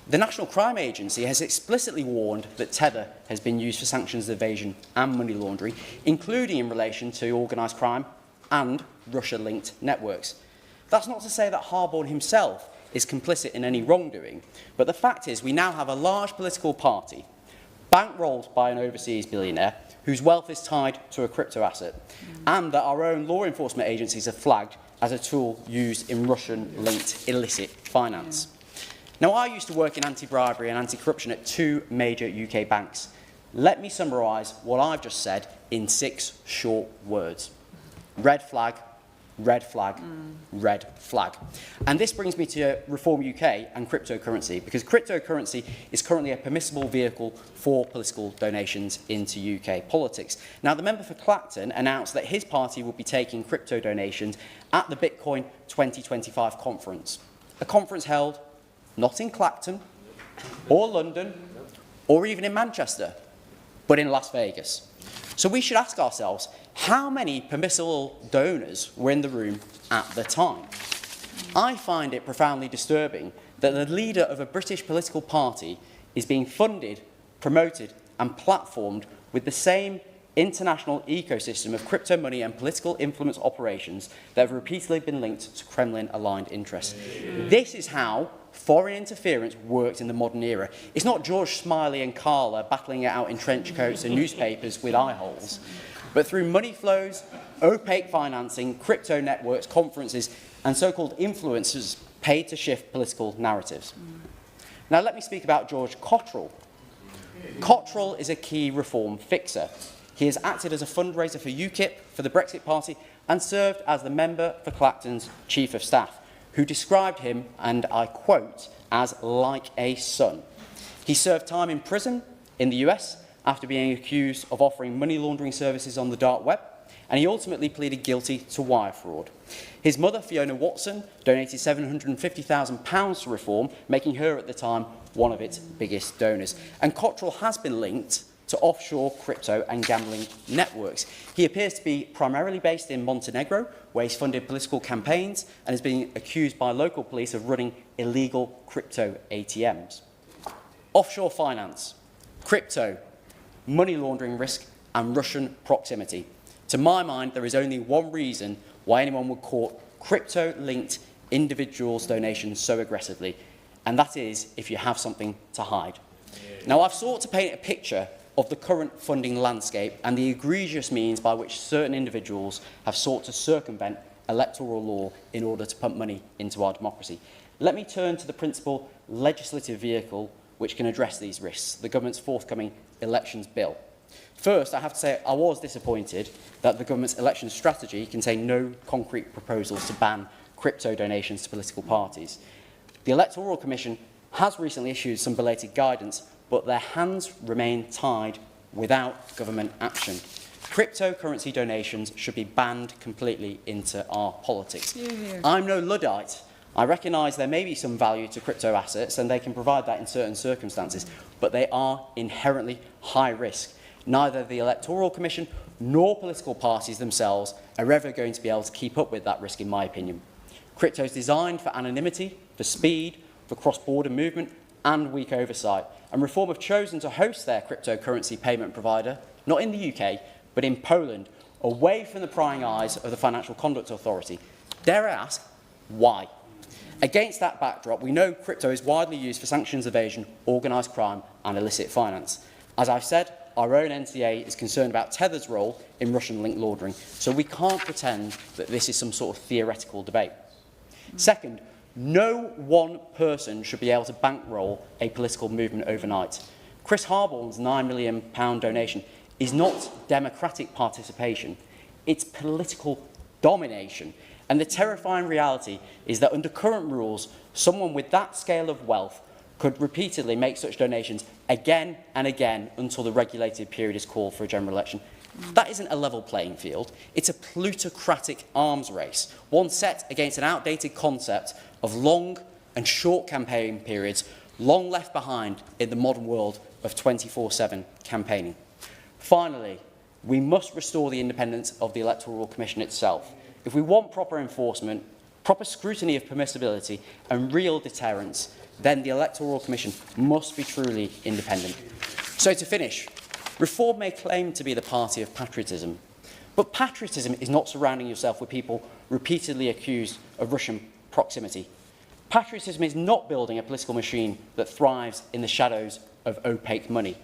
The National Crime Agency has explicitly warned that Tether has been used for sanctions evasion and money laundering, including in relation to organised crime and Russia-linked networks. That's not to say that Harborne himself is complicit in any wrongdoing, but the fact is we now have a large political party, bankrolled by an overseas billionaire, whose wealth is tied to a crypto asset, and that our own law enforcement agencies have flagged as a tool used in Russian-linked illicit finance. Now, I used to work in anti-bribery and anti-corruption at 2 major UK banks. Let me summarise what I've just said in 6 short words. Red flag, red flag, red flag. And this brings me to Reform UK and cryptocurrency, because cryptocurrency is currently a permissible vehicle for political donations into UK politics. Now, the member for Clacton announced that his party will be taking crypto donations at the Bitcoin 2025 conference, a conference held not in Clacton or London or even in Manchester, but in Las Vegas. So we should ask ourselves, how many permissible donors were in the room at the time? I find it profoundly disturbing that the leader of a British political party is being funded, promoted and platformed with the same international ecosystem of crypto money and political influence operations that have repeatedly been linked to Kremlin-aligned interests. This is how foreign interference works in the modern era. It's not George Smiley and Carla battling it out in trench coats and newspapers with eye holes, but through money flows, opaque financing, crypto networks, conferences, and so-called influencers paid to shift political narratives. Now let me speak about George Cottrell. Cottrell is a key reform fixer. He has acted as a fundraiser for UKIP, for the Brexit Party, and served as the member for Clacton's Chief of Staff, who described him, and I quote, as like a son. He served time in prison in the US after being accused of offering money laundering services on the dark web, and he ultimately pleaded guilty to wire fraud. His mother, Fiona Watson, donated £750,000 to Reform, making her at the time one of its biggest donors. And Cottrell has been linked to offshore crypto and gambling networks. He appears to be primarily based in Montenegro, where he's funded political campaigns and is being accused by local police of running illegal crypto ATMs. Offshore finance, crypto, money laundering risk, and Russian proximity. To my mind, there is only one reason why anyone would court crypto-linked individuals' donations so aggressively, and that is if you have something to hide. Now, I've sought to paint a picture of the current funding landscape and the egregious means by which certain individuals have sought to circumvent electoral law in order to pump money into our democracy. Let me turn to the principal legislative vehicle which can address these risks, the government's forthcoming elections bill. First, I have to say I was disappointed that the government's election strategy contained no concrete proposals to ban crypto donations to political parties. The Electoral Commission has recently issued some belated guidance, but their hands remain tied without government action. Cryptocurrency donations should be banned completely into our politics. I'm no Luddite. I recognise there may be some value to crypto assets and they can provide that in certain circumstances, but they are inherently high risk. Neither the Electoral Commission nor political parties themselves are ever going to be able to keep up with that risk, in my opinion. Crypto is designed for anonymity, for speed, for cross-border movement and weak oversight. And Reform have chosen to host their cryptocurrency payment provider, not in the UK, but in Poland, away from the prying eyes of the Financial Conduct Authority. Dare I ask, why? Against that backdrop, we know crypto is widely used for sanctions evasion, organised crime and illicit finance. As I've said, our own NCA is concerned about Tether's role in Russian link laundering, so we can't pretend that this is some sort of theoretical debate. Second, no one person should be able to bankroll a political movement overnight. Chris Harborne's £9 million donation is not democratic participation, it's political domination. And the terrifying reality is that under current rules, someone with that scale of wealth could repeatedly make such donations again and again until the regulated period is called for a general election. That isn't a level playing field. It's a plutocratic arms race, one set against an outdated concept of long and short campaign periods, long left behind in the modern world of 24/7 campaigning. Finally, we must restore the independence of the Electoral Commission itself. If we want proper enforcement, proper scrutiny of permissibility and real deterrence, then the Electoral Commission must be truly independent. So to finish, Reform may claim to be the party of patriotism, but patriotism is not surrounding yourself with people repeatedly accused of Russian proximity. Patriotism is not building a political machine that thrives in the shadows of opaque money.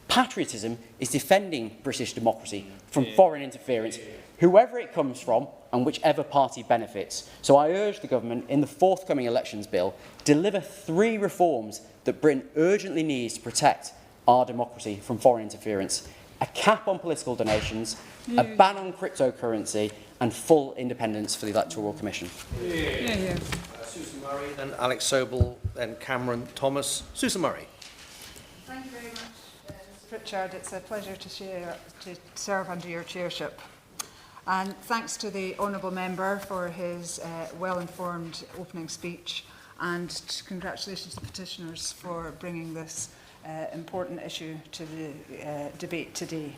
Patriotism is defending British democracy from foreign interference, whoever it comes from and whichever party benefits. So I urge the government in the forthcoming elections bill, deliver 3 reforms that Britain urgently needs to protect our democracy from foreign interference: a cap on political donations, a ban on cryptocurrency and full independence for the Electoral Commission. Susan Murray, then Alex Sobel, then Cameron Thomas. Susan Murray. Thank you very much, Mr. Pritchard. It's a pleasure to serve under your chairship. And thanks to the Honourable Member for his well-informed opening speech, and congratulations to petitioners for bringing this important issue to the debate today.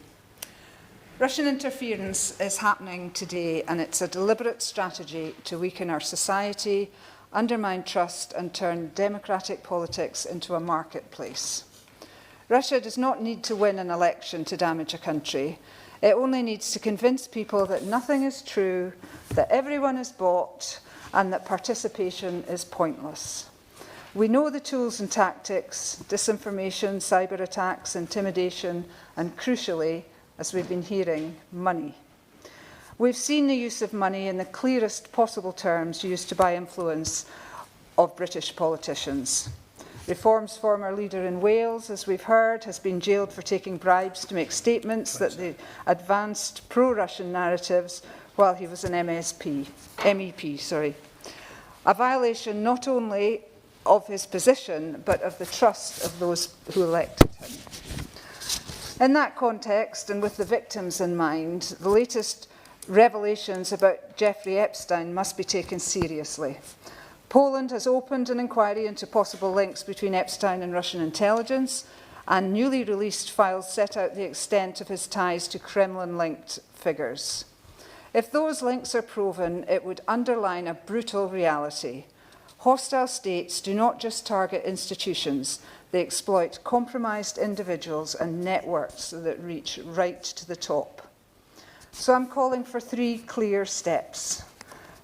Russian interference is happening today, and it's a deliberate strategy to weaken our society, undermine trust and turn democratic politics into a marketplace. Russia does not need to win an election to damage a country. It only needs to convince people that nothing is true, that everyone is bought, and that participation is pointless. We know the tools and tactics: disinformation, cyber attacks, intimidation, and crucially, as we've been hearing, money. We've seen the use of money in the clearest possible terms used to buy influence of British politicians. Reform's former leader in Wales, as we've heard, has been jailed for taking bribes to make statements that they advanced pro-Russian narratives while he was an MEP. A violation not only of his position, but of the trust of those who elected him. In that context, and with the victims in mind, the latest revelations about Jeffrey Epstein must be taken seriously. Poland has opened an inquiry into possible links between Epstein and Russian intelligence, and newly released files set out the extent of his ties to Kremlin-linked figures. If those links are proven, it would underline a brutal reality. Hostile states do not just target institutions, they exploit compromised individuals and networks that reach right to the top. So I'm calling for 3 clear steps.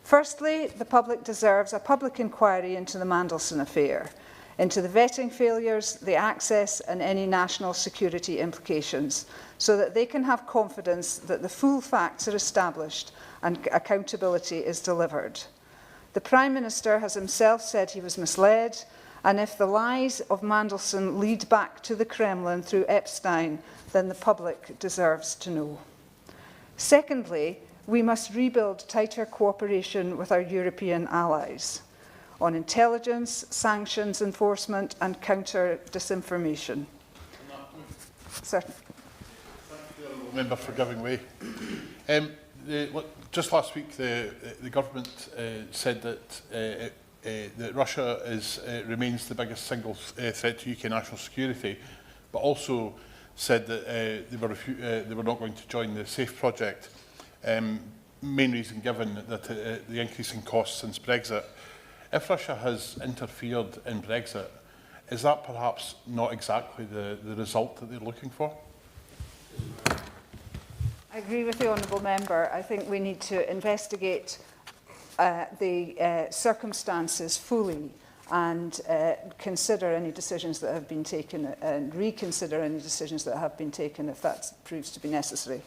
Firstly, the public deserves a public inquiry into the Mandelson affair, into the vetting failures, the access and any national security implications, so that they can have confidence that the full facts are established and accountability is delivered. The Prime Minister has himself said he was misled, and if the lies of Mandelson lead back to the Kremlin through Epstein, then the public deserves to know. Secondly, we must rebuild tighter cooperation with our European allies on intelligence, sanctions enforcement and counter disinformation. Certainly. Thank you, Member, for giving way. Just last week, the government said that that Russia remains the biggest single threat to UK national security, but also said that they were not going to join the SAFE project. Main reason given that the increase in costs since Brexit. If Russia has interfered in Brexit, is that perhaps not exactly the result that they're looking for? I agree with the honourable member. I think we need to investigate the circumstances fully and consider any decisions that have been taken and reconsider any decisions that have been taken if that proves to be necessary.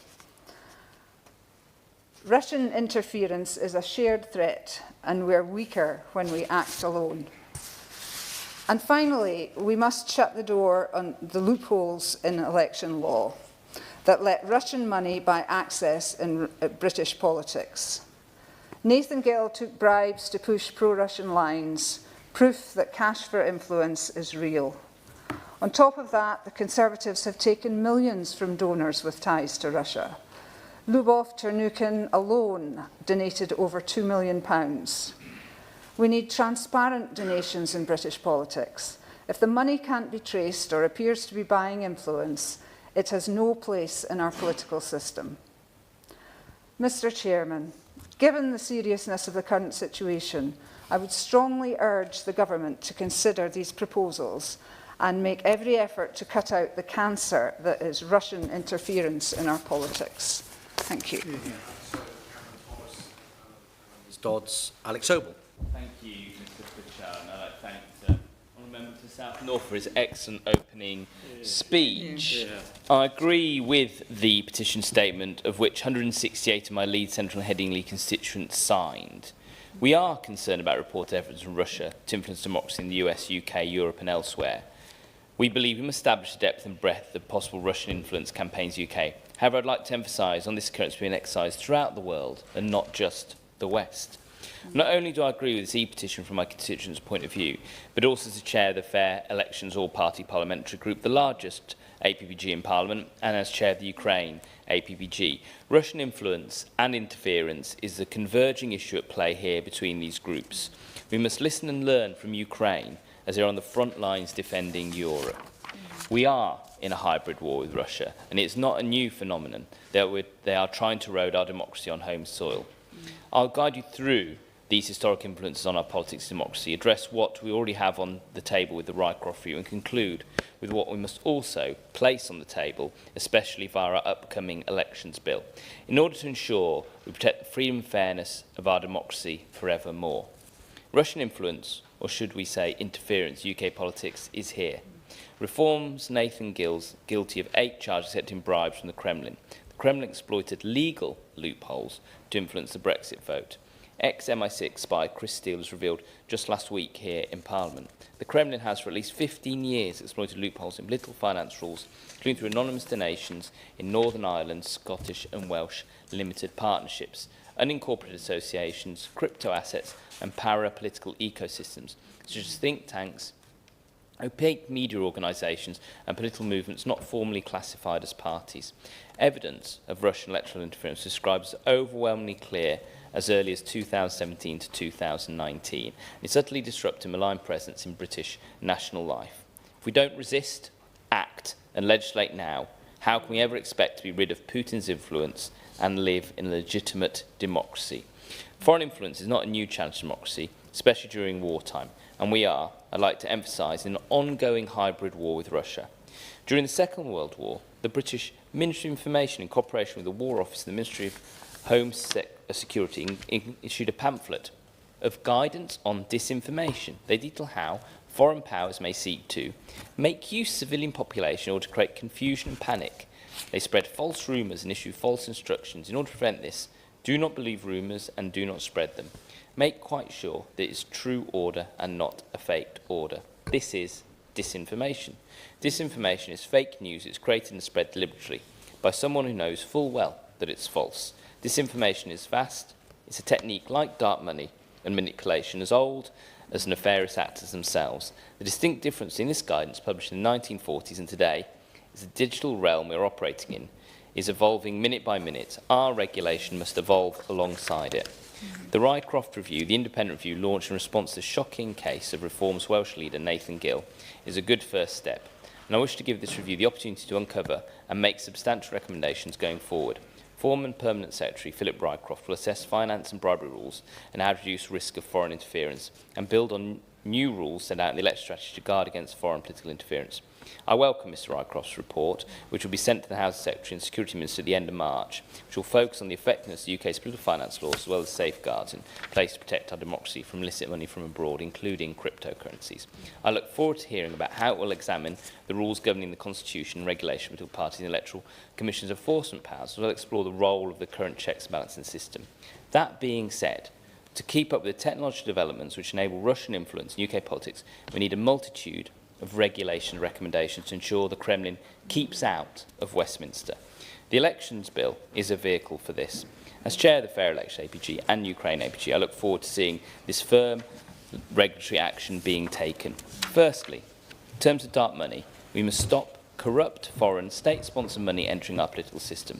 Russian interference is a shared threat and we're weaker when we act alone. And finally, we must shut the door on the loopholes in election law that let Russian money buy access in British politics. Nathan Gill took bribes to push pro-Russian lines, proof that cash for influence is real. On top of that, the Conservatives have taken millions from donors with ties to Russia. Lubov Chernukin alone donated over £2 million. We need transparent donations in British politics. If the money can't be traced or appears to be buying influence, it has no place in our political system. Mr. Chairman, given the seriousness of the current situation, I would strongly urge the government to consider these proposals and make every effort to cut out the cancer that is Russian interference in our politics. Thank you. Ms Dodds, Alex Sobel. Thank you, Mr. Pritchard. And I'd like to thank the Honourable Member for South North for his excellent opening speech. I agree with the petition statement, of which 168 of my Leeds Central and Headingley constituents signed. We are concerned about reported efforts from Russia to influence democracy in the US, UK, Europe and elsewhere. We believe we must establish the depth and breadth of possible Russian influence campaigns in the UK. However, I'd like to emphasise on this occurrence being exercised throughout the world and not just the West. Not only do I agree with this e-petition from my constituents' point of view, but also as chair of the Fair Elections All-Party Parliamentary Group, the largest APPG in Parliament, and as chair of the Ukraine APPG. Russian influence and interference is the converging issue at play here between these groups. We must listen and learn from Ukraine as they are on the front lines defending Europe. We are in a hybrid war with Russia, and it's not a new phenomenon that they are trying to erode our democracy on home soil. I'll guide you through these historic influences on our politics and democracy, address what we already have on the table with the Rycroft Review, and conclude with what we must also place on the table, especially via our upcoming elections bill, in order to ensure we protect the freedom and fairness of our democracy forevermore. Russian influence, or should we say interference, in UK politics is here. Reforms Nathan Gill's guilty of 8 charges accepting bribes from the Kremlin. The Kremlin exploited legal loopholes to influence the Brexit vote. Ex-MI6 spy Chris Steele was revealed just last week here in Parliament. The Kremlin has for at least 15 years exploited loopholes in political finance rules, including through anonymous donations in Northern Ireland, Scottish and Welsh limited partnerships, unincorporated associations, crypto assets and para-political ecosystems, such as think tanks, opaque media organisations and political movements not formally classified as parties. Evidence of Russian electoral interference describes as overwhelmingly clear as early as 2017 to 2019. It's utterly disrupting malign presence in British national life. If we don't resist, act and legislate now, how can we ever expect to be rid of Putin's influence and live in a legitimate democracy? Foreign influence is not a new challenge to democracy, especially during wartime, and we are, I'd like to emphasise, in an ongoing hybrid war with Russia. During the Second World War, the British Ministry of Information, in cooperation with the War Office and the Ministry of Home Security, issued a pamphlet of guidance on disinformation. They detail how foreign powers may seek to make use of civilian population in order to create confusion and panic. They spread false rumours and issue false instructions. In order to prevent this, do not believe rumours and do not spread them. Make quite sure that it is true order and not a faked order. This is disinformation. Disinformation is fake news. It's created and spread deliberately by someone who knows full well that it's false. Disinformation is vast. It's a technique like dark money and manipulation, as old as nefarious actors themselves. The distinct difference in this guidance, published in the 1940s and today, is the digital realm we're operating in is evolving minute by minute. Our regulation must evolve alongside it. The Rycroft Review, the independent review launched in response to the shocking case of Reform's Welsh leader Nathan Gill, is a good first step, and I wish to give this review the opportunity to uncover and make substantial recommendations going forward. Former and Permanent Secretary Philip Rycroft will assess finance and bribery rules and how to reduce risk of foreign interference and build on new rules set out in the election strategy to guard against foreign political interference. I welcome Mr Rycroft's report, which will be sent to the House Secretary and Security Minister at the end of March, which will focus on the effectiveness of the UK's political finance laws as well as safeguards in place to protect our democracy from illicit money from abroad, including cryptocurrencies. I look forward to hearing about how it will examine the rules governing the constitution and regulation of political parties and electoral commission's enforcement powers, as well as explore the role of the current checks and balancing system. That being said, to keep up with the technological developments which enable Russian influence in UK politics, we need a multitude of regulation recommendations to ensure the Kremlin keeps out of Westminster. The Elections Bill is a vehicle for this. As Chair of the Fair Election APG and Ukraine APG, I look forward to seeing this firm regulatory action being taken. Firstly, in terms of dark money, we must stop corrupt foreign state-sponsored money entering our political system.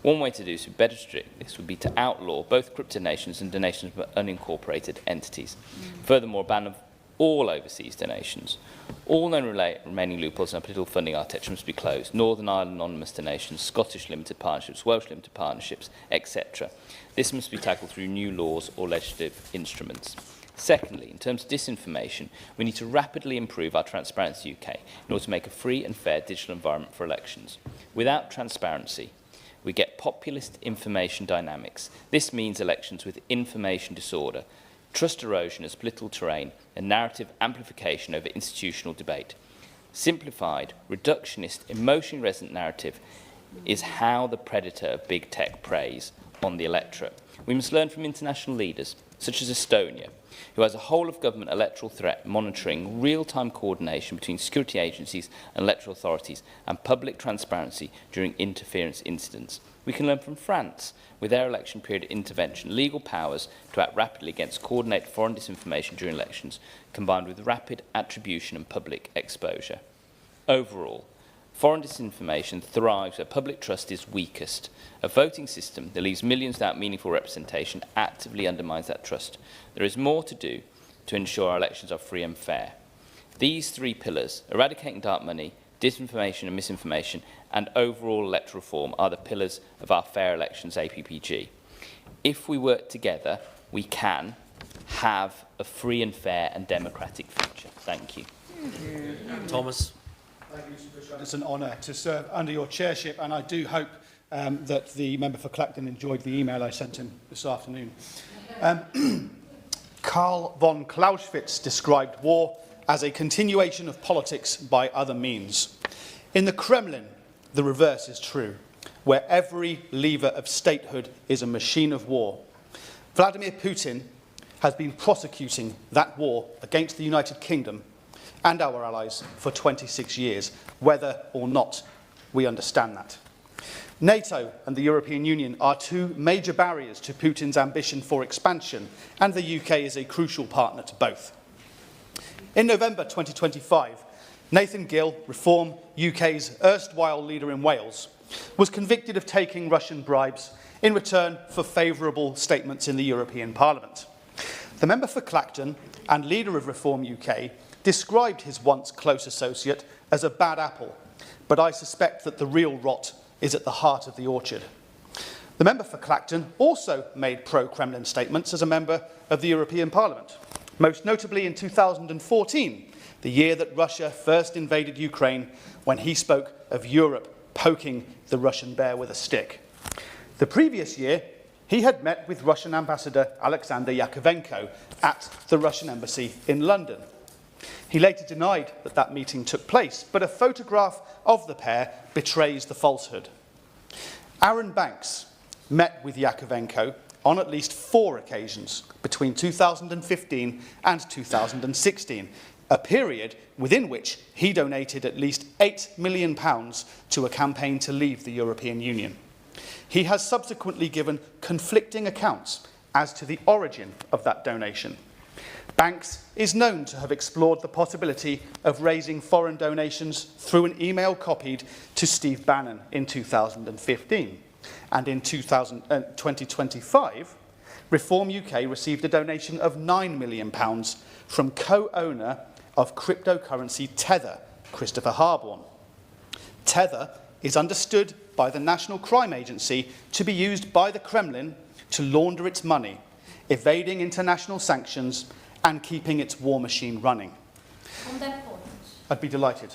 One way to do this, better strict this, would be to outlaw both crypto-donations and donations from unincorporated entities. Furthermore, a ban of all overseas donations. All known remaining loopholes in our political funding architecture must be closed. Northern Ireland anonymous donations, Scottish limited partnerships, Welsh limited partnerships, etc. This must be tackled through new laws or legislative instruments. Secondly, in terms of disinformation, we need to rapidly improve our Transparency UK in order to make a free and fair digital environment for elections. Without transparency, we get populist information dynamics. This means elections with information disorder, trust erosion as political terrain, and narrative amplification over institutional debate. Simplified, reductionist, emotionally resonant narrative is how the predator of big tech preys on the electorate. We must learn from international leaders, such as Estonia, who has a whole-of-government electoral threat monitoring real-time coordination between security agencies and electoral authorities and public transparency during interference incidents. We can learn from France, with their election period intervention, legal powers to act rapidly against coordinated foreign disinformation during elections, combined with rapid attribution and public exposure. Overall, foreign disinformation thrives where public trust is weakest. A voting system that leaves millions without meaningful representation actively undermines that trust. There is more to do to ensure our elections are free and fair. These three pillars, eradicating dark money, disinformation and misinformation, and overall electoral reform, are the pillars of our Fair Elections APPG. If we work together, we can have a free and fair and democratic future. Thank you. Thomas. Thank you, Mr. Bishop. It's an honour to serve under your chairship, and I do hope that the member for Clacton enjoyed the email I sent him this afternoon. Karl von Clausewitz described war as a continuation of politics by other means. In the Kremlin, the reverse is true, where every lever of statehood is a machine of war. Vladimir Putin has been prosecuting that war against the United Kingdom and our allies for 26 years, whether or not we understand that. NATO and the European Union are two major barriers to Putin's ambition for expansion, and the UK is a crucial partner to both. In November 2025, Nathan Gill, Reform UK's erstwhile leader in Wales, was convicted of taking Russian bribes in return for favourable statements in the European Parliament. The member for Clacton and leader of Reform UK described his once close associate as a bad apple, but I suspect that the real rot is at the heart of the orchard. The member for Clacton also made pro-Kremlin statements as a member of the European Parliament, most notably in 2014, the year that Russia first invaded Ukraine, when he spoke of Europe poking the Russian bear with a stick. The previous year, he had met with Russian Ambassador Alexander Yakovenko at the Russian embassy in London. He later denied that that meeting took place, but a photograph of the pair betrays the falsehood. Aaron Banks met with Yakovenko on at least 4 occasions between 2015 and 2016, a period within which he donated at least £8 million to a campaign to leave the European Union. He has subsequently given conflicting accounts as to the origin of that donation. Banks is known to have explored the possibility of raising foreign donations through an email copied to Steve Bannon in 2015. And in 2025, Reform UK received a donation of £9 million from co-owner of cryptocurrency Tether, Christopher Harborne. Tether is understood by the National Crime Agency to be used by the Kremlin to launder its money, evading international sanctions and keeping its war machine running? On that point, I'd be delighted.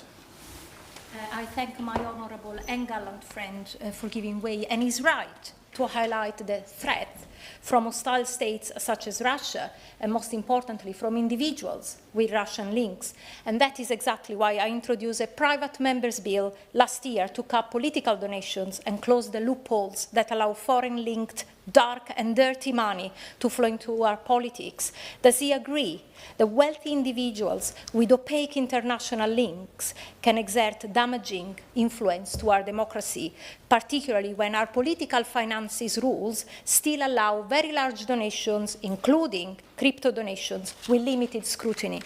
I thank my honourable and gallant friend for giving way, and he's right to highlight the threat from hostile states such as Russia, and most importantly from individuals with Russian links. And that is exactly why I introduced a private members' bill last year to cap political donations and close the loopholes that allow foreign-linked, dark and dirty money to flow into our politics. Does he agree that wealthy individuals with opaque international links can exert damaging influence to our democracy, particularly when our political finances rules still allow very large donations, including crypto donations, with limited scrutiny?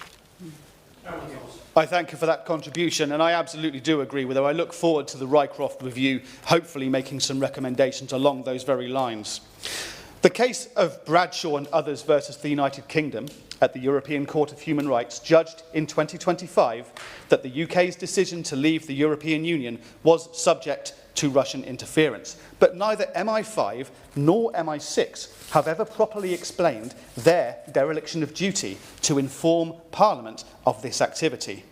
I thank you for that contribution, and I absolutely do agree with her. I look forward to the Rycroft review, hopefully making some recommendations along those very lines. The case of Bradshaw and others versus the United Kingdom at the European Court of Human Rights judged in 2025 that the UK's decision to leave the European Union was subject to Russian interference. But neither MI5 nor MI6 have ever properly explained their dereliction of duty to inform Parliament of this activity.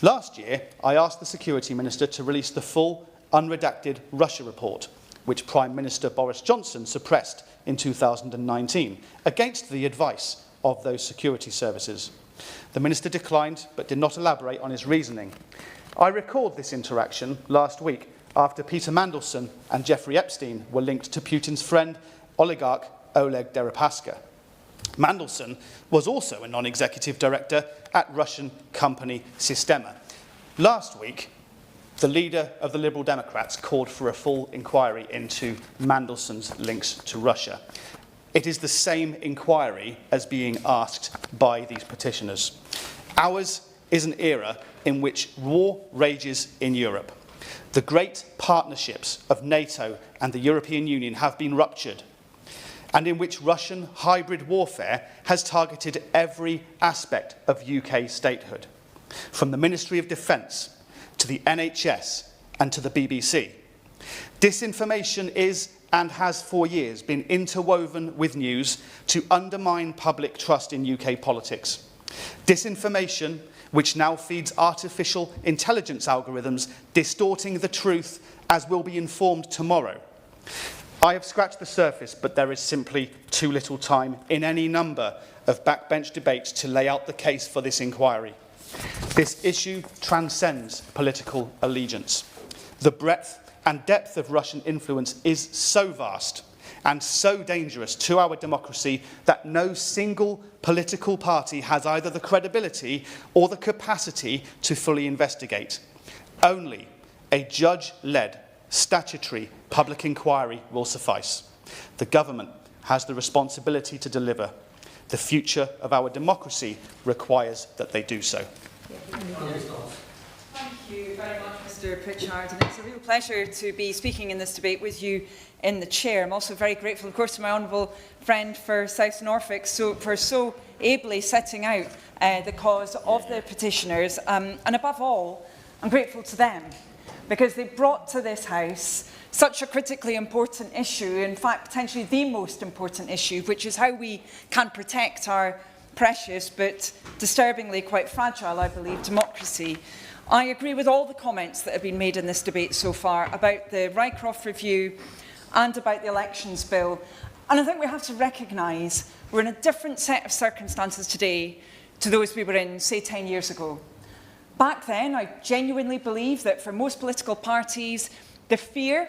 Last year, I asked the Security Minister to release the full, unredacted Russia report, which Prime Minister Boris Johnson suppressed in 2019, against the advice of those security services. The Minister declined, but did not elaborate on his reasoning. I recalled this interaction last week after Peter Mandelson and Jeffrey Epstein were linked to Putin's friend, oligarch Oleg Deripaska. Mandelson was also a non-executive director at Russian company Sistema. Last week, the leader of the Liberal Democrats called for a full inquiry into Mandelson's links to Russia. It is the same inquiry as being asked by these petitioners. Ours is an era in which war rages in Europe. The great partnerships of NATO and the European Union have been ruptured, and in which Russian hybrid warfare has targeted every aspect of UK statehood, from the Ministry of Defence to the NHS and to the BBC. Disinformation is and has for years been interwoven with news to undermine public trust in UK politics. Disinformation, which now feeds artificial intelligence algorithms, distorting the truth as will be informed tomorrow. I have scratched the surface, but there is simply too little time in any number of backbench debates to lay out the case for this inquiry. This issue transcends political allegiance. The breadth and depth of Russian influence is so vast and so dangerous to our democracy that no single political party has either the credibility or the capacity to fully investigate. Only a judge-led statutory public inquiry will suffice. The government has the responsibility to deliver. The future of our democracy requires that they do so. Thank you very much, Mr. Pritchard, and it's a real pleasure to be speaking in this debate with you in the chair. I'm also very grateful, of course, to my honourable friend for South Norfolk for so ably setting out the cause of the petitioners, and above all, I'm grateful to them because they brought to this House such a critically important issue, in fact, potentially the most important issue, which is how we can protect our precious but disturbingly quite fragile, I believe, democracy. I agree with all the comments that have been made in this debate so far about the Rycroft review and about the elections bill. And I think we have to recognise we're in a different set of circumstances today to those we were in, say, 10 years ago. Back then, I genuinely believe that for most political parties, the fear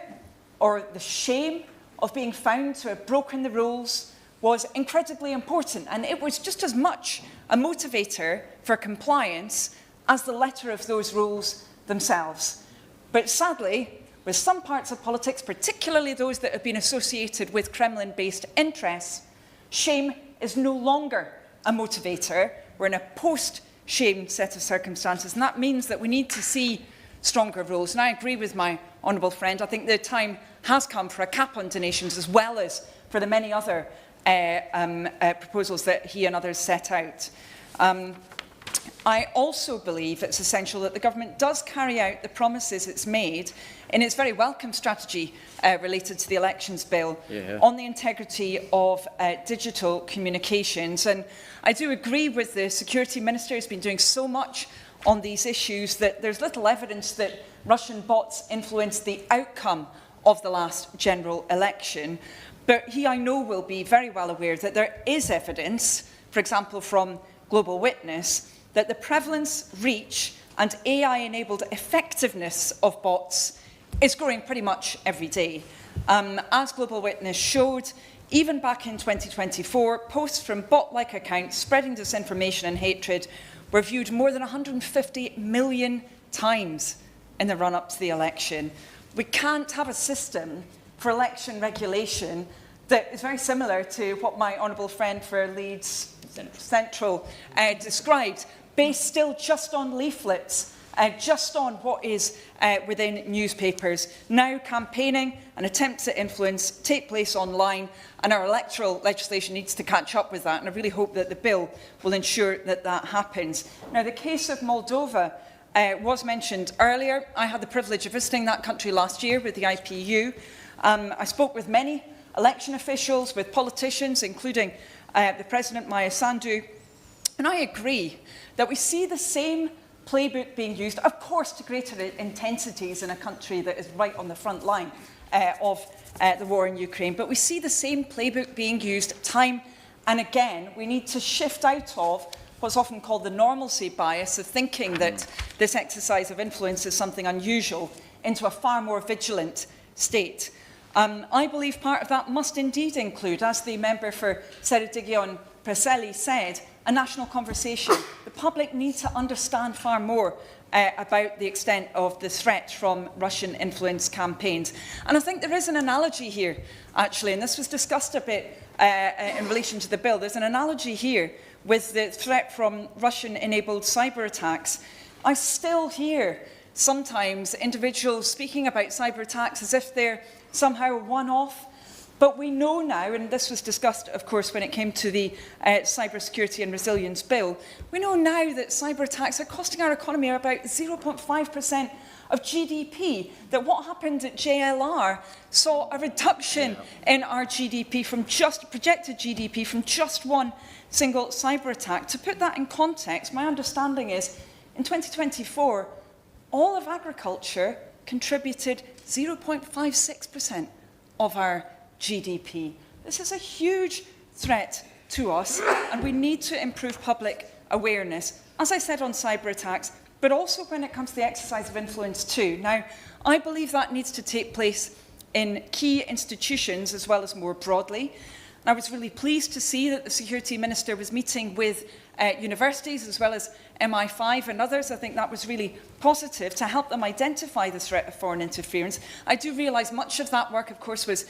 or the shame of being found to have broken the rules was incredibly important, and it was just as much a motivator for compliance as the letter of those rules themselves. But sadly, with some parts of politics, particularly those that have been associated with Kremlin-based interests, shame is no longer a motivator. We're in a post-shame set of circumstances, and that means that we need to see stronger rules. And I agree with my honourable friend. I think the time has come for a cap on donations, as well as for the many other proposals that he and others set out. I also believe it's essential that the government does carry out the promises it's made in its very welcome strategy related to the elections bill on the integrity of digital communications. And I do agree with the Security Minister, who's been doing so much on these issues, that there's little evidence that Russian bots influenced the outcome of the last general election. But he, I know, will be very well aware that there is evidence, for example from Global Witness, that the prevalence, reach and AI-enabled effectiveness of bots is growing pretty much every day. As Global Witness showed, even back in 2024, posts from bot-like accounts spreading disinformation and hatred were viewed more than 150 million times in the run-up to the election. We can't have a system for election regulation that is very similar to what my honourable friend for Leeds Central described, based still just on leaflets, just on what is within newspapers. Now campaigning and attempts at influence take place online, and our electoral legislation needs to catch up with that, and I really hope that the bill will ensure that that happens. Now, the case of Moldova was mentioned earlier. I had the privilege of visiting that country last year with the IPU. I spoke with many election officials, with politicians, including the President Maya Sandu, and I agree that we see the same playbook being used, of course to greater intensities in a country that is right on the front line of the war in Ukraine, but we see the same playbook being used time and again. We need to shift out of what's often called the normalcy bias of thinking that this exercise of influence is something unusual into a far more vigilant state. I believe part of that must indeed include, as the member for Ceredigion Preseli said, a national conversation. The public need to understand far more about the extent of the threat from Russian influence campaigns. And I think there is an analogy here, actually, and this was discussed a bit in relation to the bill. There's an analogy here with the threat from Russian-enabled cyber attacks. I still hear sometimes individuals speaking about cyber attacks as if they're somehow one-off. But we know now, and this was discussed, of course, when it came to the Cybersecurity and Resilience Bill, we know now that cyber attacks are costing our economy about 0.5% of GDP, that what happened at JLR saw a reduction in our GDP from projected GDP from just one single cyber attack. To put that in context, my understanding is in 2024, all of agriculture contributed 0.56% of our GDP. This is a huge threat to us, and we need to improve public awareness, as I said, on cyber attacks, but also when it comes to the exercise of influence too. Now, I believe that needs to take place in key institutions as well as more broadly. I was really pleased to see that the Security Minister was meeting with universities as well as MI5 and others. I think that was really positive to help them identify the threat of foreign interference. I do realise much of that work, of course, was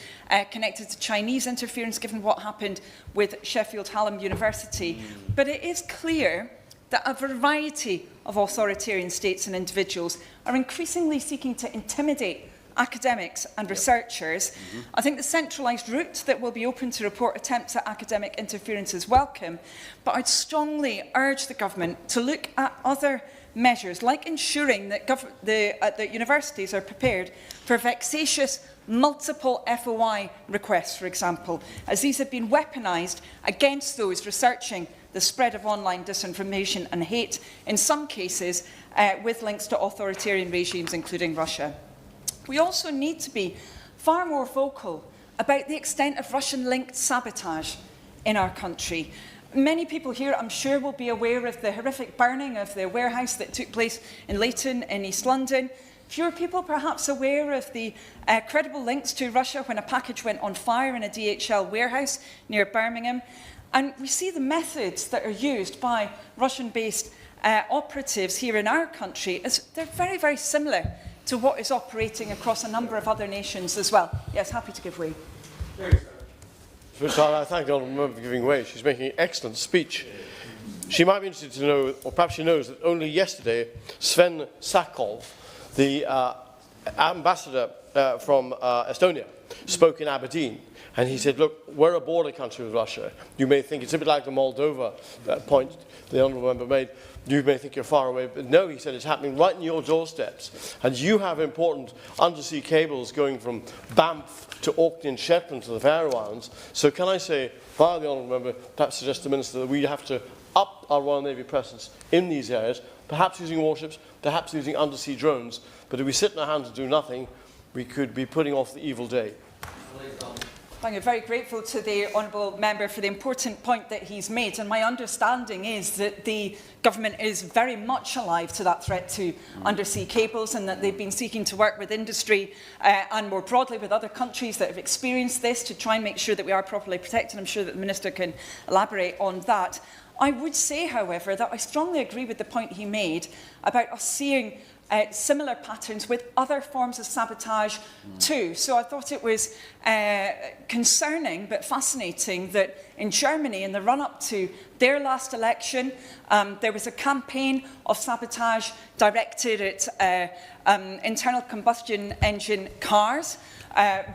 connected to Chinese interference, given what happened with Sheffield Hallam University. But it is clear that a variety of authoritarian states and individuals are increasingly seeking to intimidate academics and researchers. I think the centralised route that will be open to report attempts at academic interference is welcome, but I'd strongly urge the government to look at other measures, like ensuring that that universities are prepared for vexatious multiple FOI requests, for example, as these have been weaponised against those researching the spread of online disinformation and hate, in some cases with links to authoritarian regimes, including Russia. We also need to be far more vocal about the extent of Russian-linked sabotage in our country. Many people here, I'm sure, will be aware of the horrific burning of the warehouse that took place in Leighton in East London. Fewer people perhaps aware of the credible links to Russia when a package went on fire in a DHL warehouse near Birmingham. And we see the methods that are used by Russian-based operatives here in our country as they're very, very similar to what is operating across a number of other nations as well. Yes, happy to give way. First of all, I thank the honourable member for giving way. She's making an excellent speech. She might be interested to know, or perhaps she knows, that only yesterday, Sven Sakov, the ambassador from Estonia, spoke in Aberdeen. And he said, look, we're a border country with Russia. You may think it's a bit like the Moldova point the honourable member made. You may think you're far away, but no, he said it's happening right in your doorsteps. And you have important undersea cables going from Banff to Orkney and Shetland to the Faroe Islands. So can I say, via the Honourable Member, perhaps suggest to the Minister that we have to up our Royal Navy presence in these areas, perhaps using warships, perhaps using undersea drones. But if we sit in our hands and do nothing, we could be putting off the evil day. I'm very grateful to the Honourable Member for the important point that he's made, and my understanding is that the government is very much alive to that threat to undersea cables, and that they've been seeking to work with industry and more broadly with other countries that have experienced this to try and make sure that we are properly protected. I'm sure that the Minister can elaborate on that. I would say, however, that I strongly agree with the point he made about us seeing similar patterns with other forms of sabotage too. So I thought it was concerning but fascinating that in Germany, in the run-up to their last election, there was a campaign of sabotage directed at internal combustion engine cars.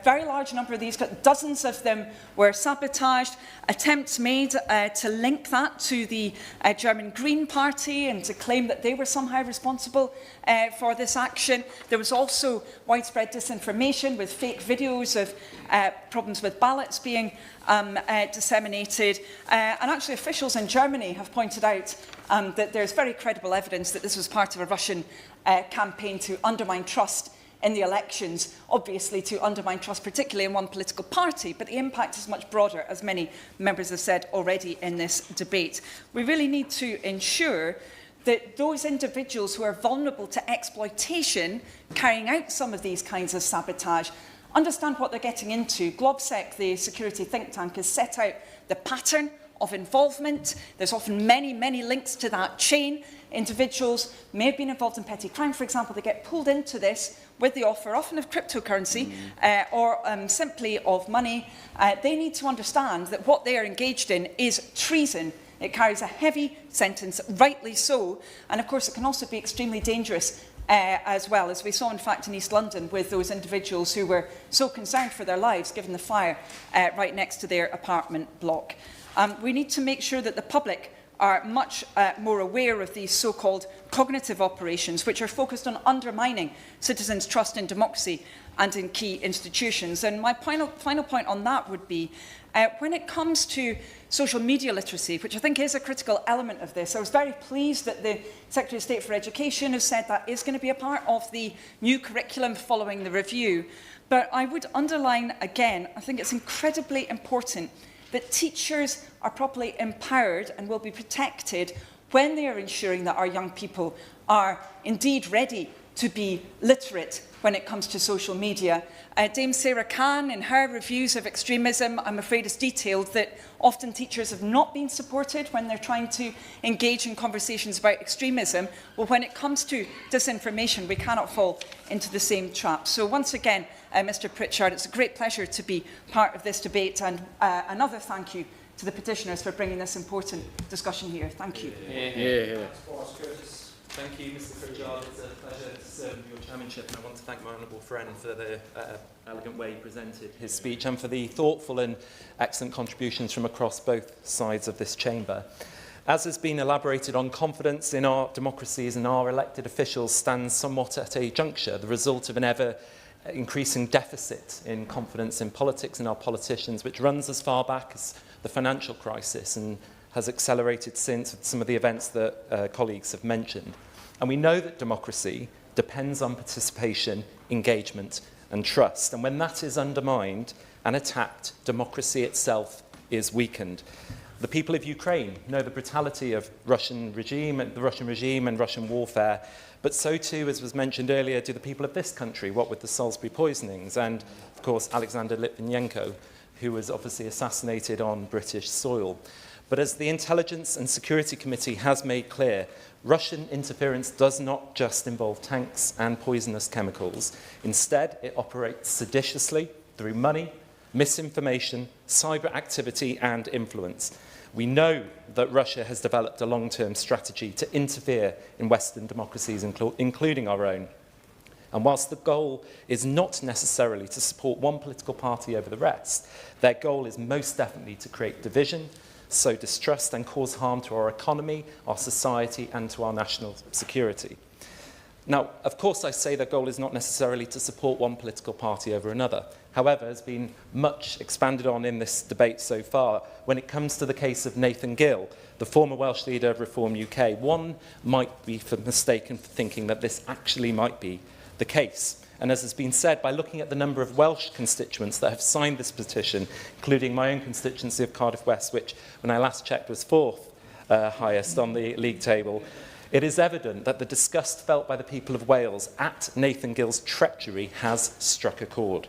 Very large number of these, dozens of them were sabotaged. Attempts made to link that to the German Green Party and to claim that they were somehow responsible for this action. There was also widespread disinformation with fake videos of problems with ballots being disseminated. And actually officials in Germany have pointed out that there's very credible evidence that this was part of a Russian campaign to undermine trust in the elections, obviously to undermine trust, particularly in one political party, but the impact is much broader, as many members have said already in this debate. We really need to ensure that those individuals who are vulnerable to exploitation, carrying out some of these kinds of sabotage, understand what they're getting into. GlobSec, the security think tank, has set out the pattern of involvement. There's often many, many links to that chain. Individuals may have been involved in petty crime, for example. They get pulled into this with the offer, often of cryptocurrency or simply of money. They need to understand that what they are engaged in is treason. It carries a heavy sentence, rightly so. And of course, it can also be extremely dangerous as well, as we saw in fact in East London with those individuals who were so concerned for their lives given the fire right next to their apartment block. We need to make sure that the public are much more aware of these so-called cognitive operations, which are focused on undermining citizens' trust in democracy and in key institutions. And my final point on that would be, when it comes to social media literacy, which I think is a critical element of this, I was very pleased that the Secretary of State for Education has said that is going to be a part of the new curriculum following the review. But I would underline again, I think it's incredibly important that teachers are properly empowered and will be protected when they are ensuring that our young people are indeed ready to be literate when it comes to social media. Dame Sarah Khan, in her reviews of extremism, I'm afraid has detailed that often teachers have not been supported when they're trying to engage in conversations about extremism. Well, when it comes to disinformation, we cannot fall into the same trap. So once again, Mr Pritchard, it's a great pleasure to be part of this debate, and another thank you to the petitioners for bringing this important discussion here. Thank you. Thank you, Mr Pritchard. It's a pleasure to serve your chairmanship, and I want to thank my honourable friend for the elegant way he presented his speech and for the thoughtful and excellent contributions from across both sides of this chamber. As has been elaborated on, confidence in our democracies and our elected officials stands somewhat at a juncture, the result of an ever-increasing deficit in confidence in politics and our politicians, which runs as far back as the financial crisis and has accelerated since with some of the events that colleagues have mentioned. And we know that democracy depends on participation, engagement and trust. And when that is undermined and attacked, democracy itself is weakened. The people of Ukraine know the brutality of the Russian regime and Russian warfare, but so too, as was mentioned earlier, do the people of this country, what with the Salisbury poisonings and, of course, Alexander Litvinenko, who was obviously assassinated on British soil. But as the Intelligence and Security Committee has made clear, Russian interference does not just involve tanks and poisonous chemicals. Instead, it operates seditiously through money, misinformation, cyber activity and influence. We know that Russia has developed a long-term strategy to interfere in Western democracies, including our own. And whilst the goal is not necessarily to support one political party over the rest, their goal is most definitely to create division, sow distrust and cause harm to our economy, our society and to our national security. Now, of course, I say the goal is not necessarily to support one political party over another. However, there's been much expanded on in this debate so far. When it comes to the case of Nathan Gill, the former Welsh leader of Reform UK, one might be mistaken for thinking that this actually might be the case. And as has been said, by looking at the number of Welsh constituents that have signed this petition, including my own constituency of Cardiff West, which when I last checked was fourth highest on the league table, it is evident that the disgust felt by the people of Wales at Nathan Gill's treachery has struck a chord.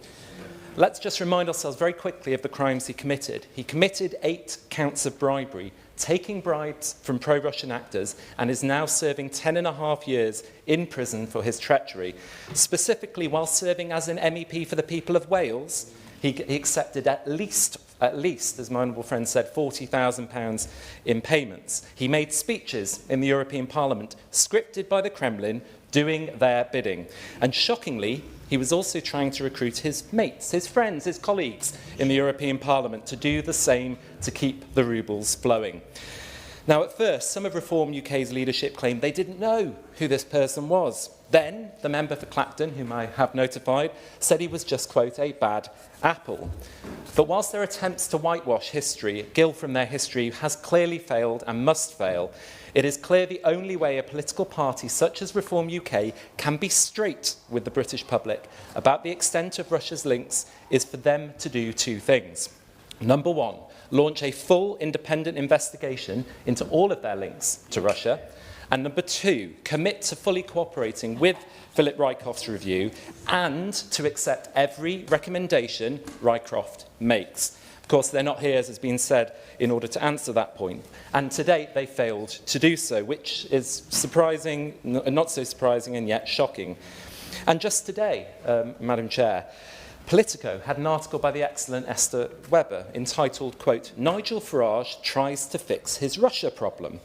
Let's just remind ourselves very quickly of the crimes he committed. He committed 8 counts of bribery, taking bribes from pro-Russian actors, and is now serving 10.5 years in prison for his treachery. Specifically, while serving as an MEP for the people of Wales, he accepted at least, as my honourable friend said, £40,000 in payments. He made speeches in the European Parliament, scripted by the Kremlin, doing their bidding. And shockingly, he was also trying to recruit his mates, his friends, his colleagues in the European Parliament to do the same to keep the rubles flowing. Now, at first, some of Reform UK's leadership claimed they didn't know who this person was. Then, the member for Clacton, whom I have notified, said he was just, quote, a bad apple. But whilst their attempts to whitewash history, Gill from their history, has clearly failed and must fail, it is clear the only way a political party such as Reform UK can be straight with the British public about the extent of Russia's links is for them to do 2 things. Number 1, launch a full independent investigation into all of their links to Russia. And number 2, commit to fully cooperating with Philip Rycroft's review and to accept every recommendation Rycroft makes. Of course, they're not here, as has been said, in order to answer that point. And to date, they failed to do so, which is surprising, not so surprising, and yet shocking. And just today, Madam Chair, Politico had an article by the excellent Esther Webber entitled, quote, Nigel Farage tries to fix his Russia problem.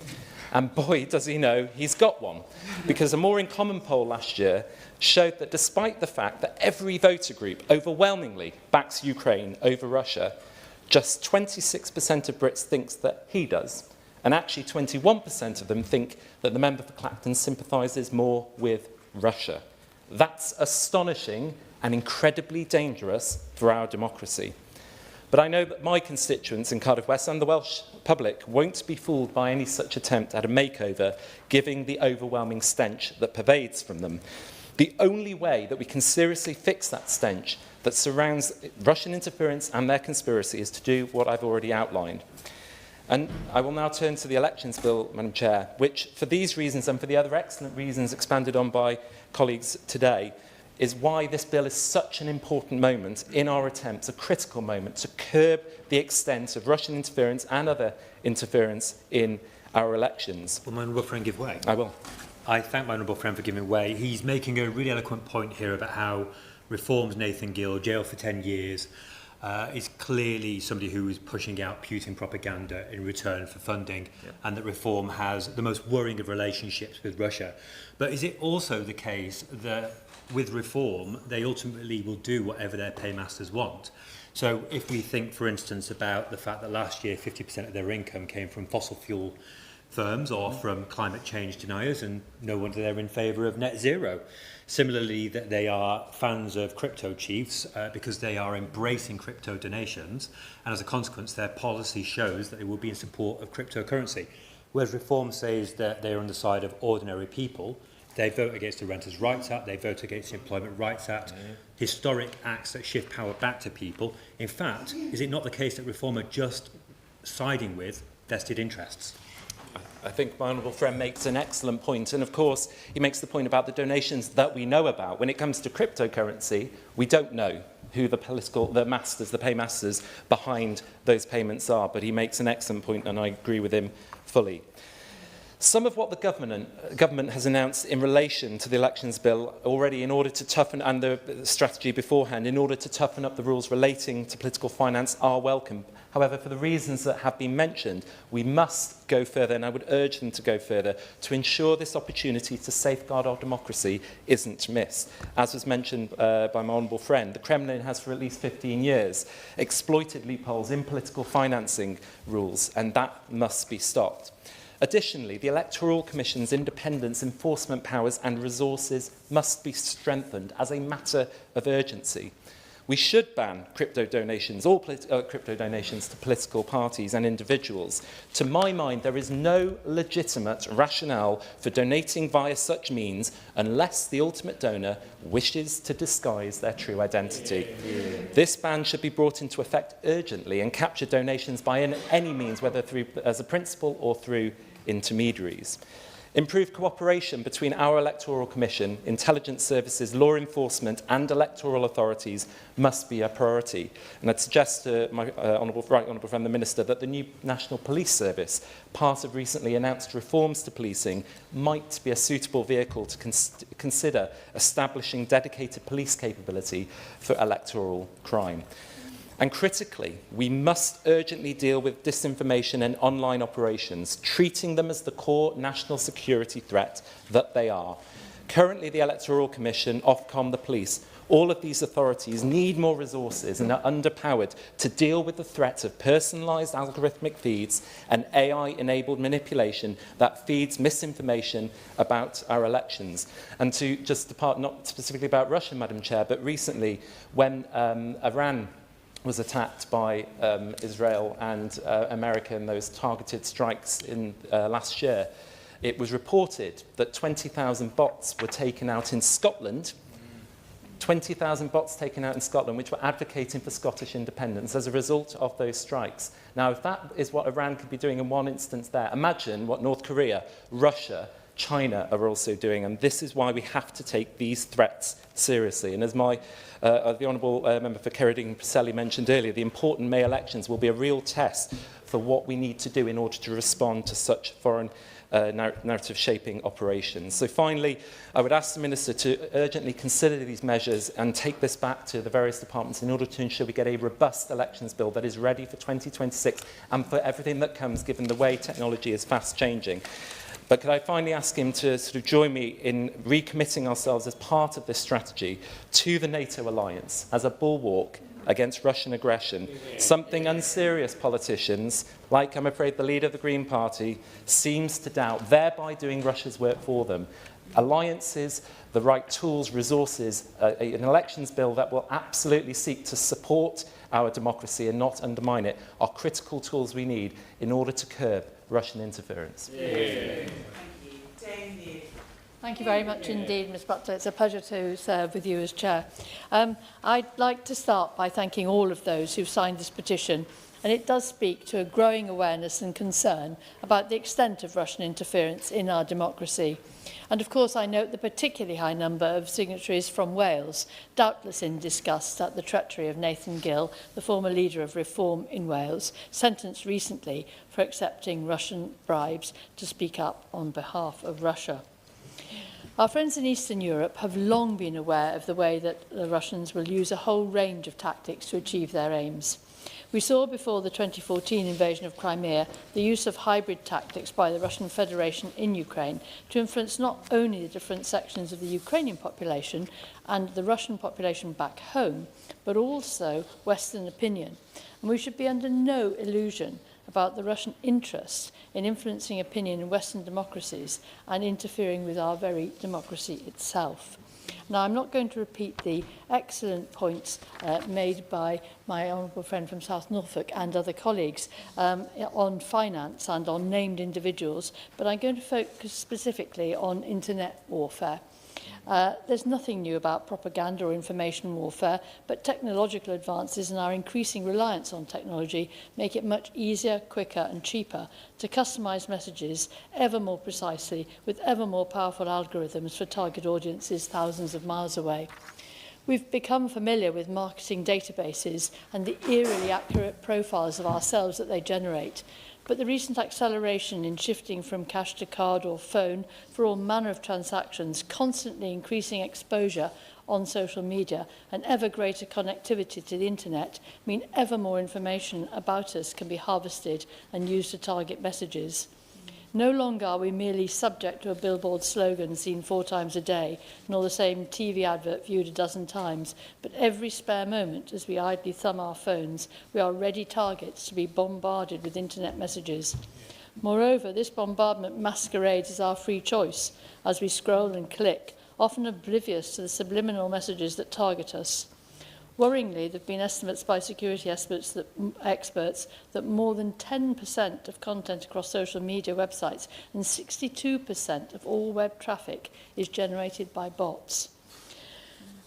And boy, does he know he's got one. Because a More in Common poll last year showed that despite the fact that every voter group overwhelmingly backs Ukraine over Russia, just 26% of Brits thinks that he does. And actually 21% of them think that the member for Clacton sympathises more with Russia. That's astonishing and incredibly dangerous for our democracy. But I know that my constituents in Cardiff West and the Welsh public won't be fooled by any such attempt at a makeover, given the overwhelming stench that pervades from them. The only way that we can seriously fix that stench that surrounds Russian interference and their conspiracy is to do what I've already outlined. And I will now turn to the Elections Bill, Madam Chair, which, for these reasons and for the other excellent reasons expanded on by colleagues today, is why this bill is such an important moment in our attempts, a critical moment, to curb the extent of Russian interference and other interference in our elections. Will my honourable friend give way? I will. I thank my honourable friend for giving way. He's making a really eloquent point here about how Reform's Nathan Gill, jail for 10 years, is clearly somebody who is pushing out Putin propaganda in return for funding, and that Reform has the most worrying of relationships with Russia. But is it also the case that with Reform, they ultimately will do whatever their paymasters want? So if we think, for instance, about the fact that last year 50% of their income came from fossil fuel firms or from climate change deniers, and no wonder they're in favour of net zero. Similarly, that they are fans of crypto chiefs because they are embracing crypto donations, and as a consequence, their policy shows that they will be in support of cryptocurrency. Whereas Reform says that they are on the side of ordinary people, they vote against the Renters' Rights Act, they vote against the Employment Rights Act, historic acts that shift power back to people. In fact, is it not the case that Reform are just siding with vested interests? I think my honourable friend makes an excellent point, and of course he makes the point about the donations that we know about. When it comes to cryptocurrency, we don't know who the paymasters behind those payments are, but he makes an excellent point and I agree with him fully. Some of what the government has announced in relation to the elections bill already in order to toughen, and the strategy beforehand, in order to toughen up the rules relating to political finance are welcome. However, for the reasons that have been mentioned, we must go further, and I would urge them to go further, to ensure this opportunity to safeguard our democracy isn't missed. As was mentioned by my honourable friend, the Kremlin has for at least 15 years exploited loopholes in political financing rules, and that must be stopped. Additionally, the Electoral Commission's independence, enforcement powers and resources must be strengthened as a matter of urgency. We should ban crypto donations, all crypto donations to political parties and individuals. To my mind, there is no legitimate rationale for donating via such means unless the ultimate donor wishes to disguise their true identity. This ban should be brought into effect urgently and capture donations by any means, whether through as a principal or through intermediaries. Improved cooperation between our Electoral Commission, intelligence services, law enforcement and electoral authorities must be a priority. And I'd suggest to my honourable friend the Minister that the new National Police Service, part of recently announced reforms to policing, might be a suitable vehicle to consider establishing dedicated police capability for electoral crime. And critically, we must urgently deal with disinformation and online operations, treating them as the core national security threat that they are. Currently, the Electoral Commission, Ofcom, the police, all of these authorities need more resources and are underpowered to deal with the threat of personalised algorithmic feeds and AI-enabled manipulation that feeds misinformation about our elections. And to just depart, not specifically about Russia, Madam Chair, but recently when Iran was attacked by Israel and America in those targeted strikes in last year, it was reported that 20,000 bots were taken out in Scotland, 20,000 bots taken out in Scotland, which were advocating for Scottish independence as a result of those strikes. Now, if that is what Iran could be doing in one instance there, imagine what North Korea, Russia, China are also doing, and this is why we have to take these threats seriously. And as the Honourable Member for Ceredigion-Preseli mentioned earlier, the important May elections will be a real test for what we need to do in order to respond to such foreign narrative-shaping operations. So finally, I would ask the Minister to urgently consider these measures and take this back to the various departments in order to ensure we get a robust elections bill that is ready for 2026 and for everything that comes, given the way technology is fast changing. But could I finally ask him to sort of join me in recommitting ourselves as part of this strategy to the NATO alliance as a bulwark against Russian aggression, something unserious politicians, like I'm afraid the leader of the Green Party, seems to doubt, thereby doing Russia's work for them. Alliances, the right tools, resources, an elections bill that will absolutely seek to support our democracy and not undermine it are critical tools we need in order to curb Russian interference. Thank you very much indeed, Ms Butler. It's a pleasure to serve with you as Chair. I'd like to start by thanking all of those who've signed this petition, and it does speak to a growing awareness and concern about the extent of Russian interference in our democracy. And of course, I note the particularly high number of signatories from Wales, doubtless in disgust at the treachery of Nathan Gill, the former leader of Reform in Wales, sentenced recently for accepting Russian bribes to speak up on behalf of Russia. Our friends in Eastern Europe have long been aware of the way that the Russians will use a whole range of tactics to achieve their aims. We saw before the 2014 invasion of Crimea the use of hybrid tactics by the Russian Federation in Ukraine to influence not only the different sections of the Ukrainian population and the Russian population back home, but also Western opinion. And we should be under no illusion about the Russian interest in influencing opinion in Western democracies and interfering with our very democracy itself. Now, I'm not going to repeat the excellent points made by my honourable friend from South Norfolk and other colleagues on finance and on named individuals, but I'm going to focus specifically on internet warfare. There's nothing new about propaganda or information warfare, but technological advances and our increasing reliance on technology make it much easier, quicker and cheaper to customise messages ever more precisely with ever more powerful algorithms for target audiences thousands of miles away. We've become familiar with marketing databases and the eerily accurate profiles of ourselves that they generate. but the recent acceleration in shifting from cash to card or phone for all manner of transactions, constantly increasing exposure on social media and ever greater connectivity to the internet mean ever more information about us can be harvested and used to target messages. No longer are we merely subject to a billboard slogan seen 4 times a day, nor the same TV advert viewed a dozen times, but every spare moment as we idly thumb our phones, we are ready targets to be bombarded with internet messages. Moreover, this bombardment masquerades as our free choice as we scroll and click, often oblivious to the subliminal messages that target us. Worryingly, there have been estimates by security experts that more than 10% of content across social media websites and 62% of all web traffic is generated by bots.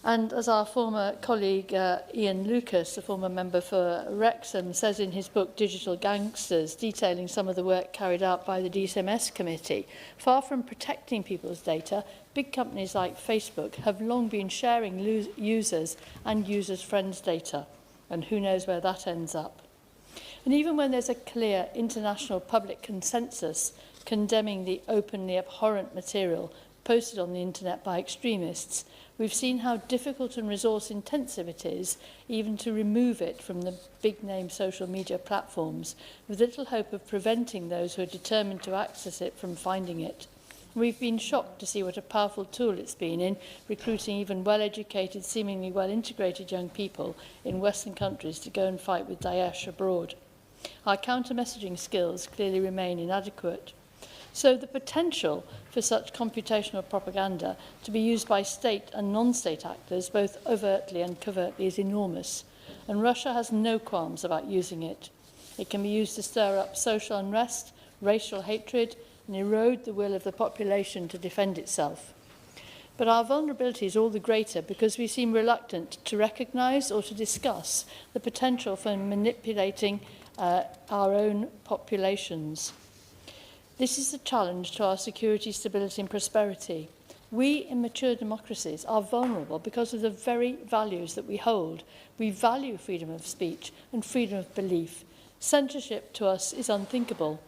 And as our former colleague Ian Lucas, a former member for Wrexham, says in his book Digital Gangsters, detailing some of the work carried out by the DCMS committee, far from protecting people's data, big companies like Facebook have long been sharing users and users' friends' data, and who knows where that ends up. And even when there's a clear international public consensus condemning the openly abhorrent material posted on the internet by extremists, we've seen how difficult and resource-intensive it is even to remove it from the big-name social media platforms, with little hope of preventing those who are determined to access it from finding it. We've been shocked to see what a powerful tool it's been in recruiting even well-educated, seemingly well-integrated young people in Western countries to go and fight with Daesh abroad. Our counter-messaging skills clearly remain inadequate. So the potential for such computational propaganda to be used by state and non-state actors, both overtly and covertly, is enormous. And Russia has no qualms about using it. It can be used to stir up social unrest, racial hatred, and erode the will of the population to defend itself. But our vulnerability is all the greater because we seem reluctant to recognise or to discuss the potential for manipulating our own populations. This is a challenge to our security, stability and prosperity. We in mature democracies are vulnerable because of the very values that we hold. We value freedom of speech and freedom of belief. Censorship to us is unthinkable.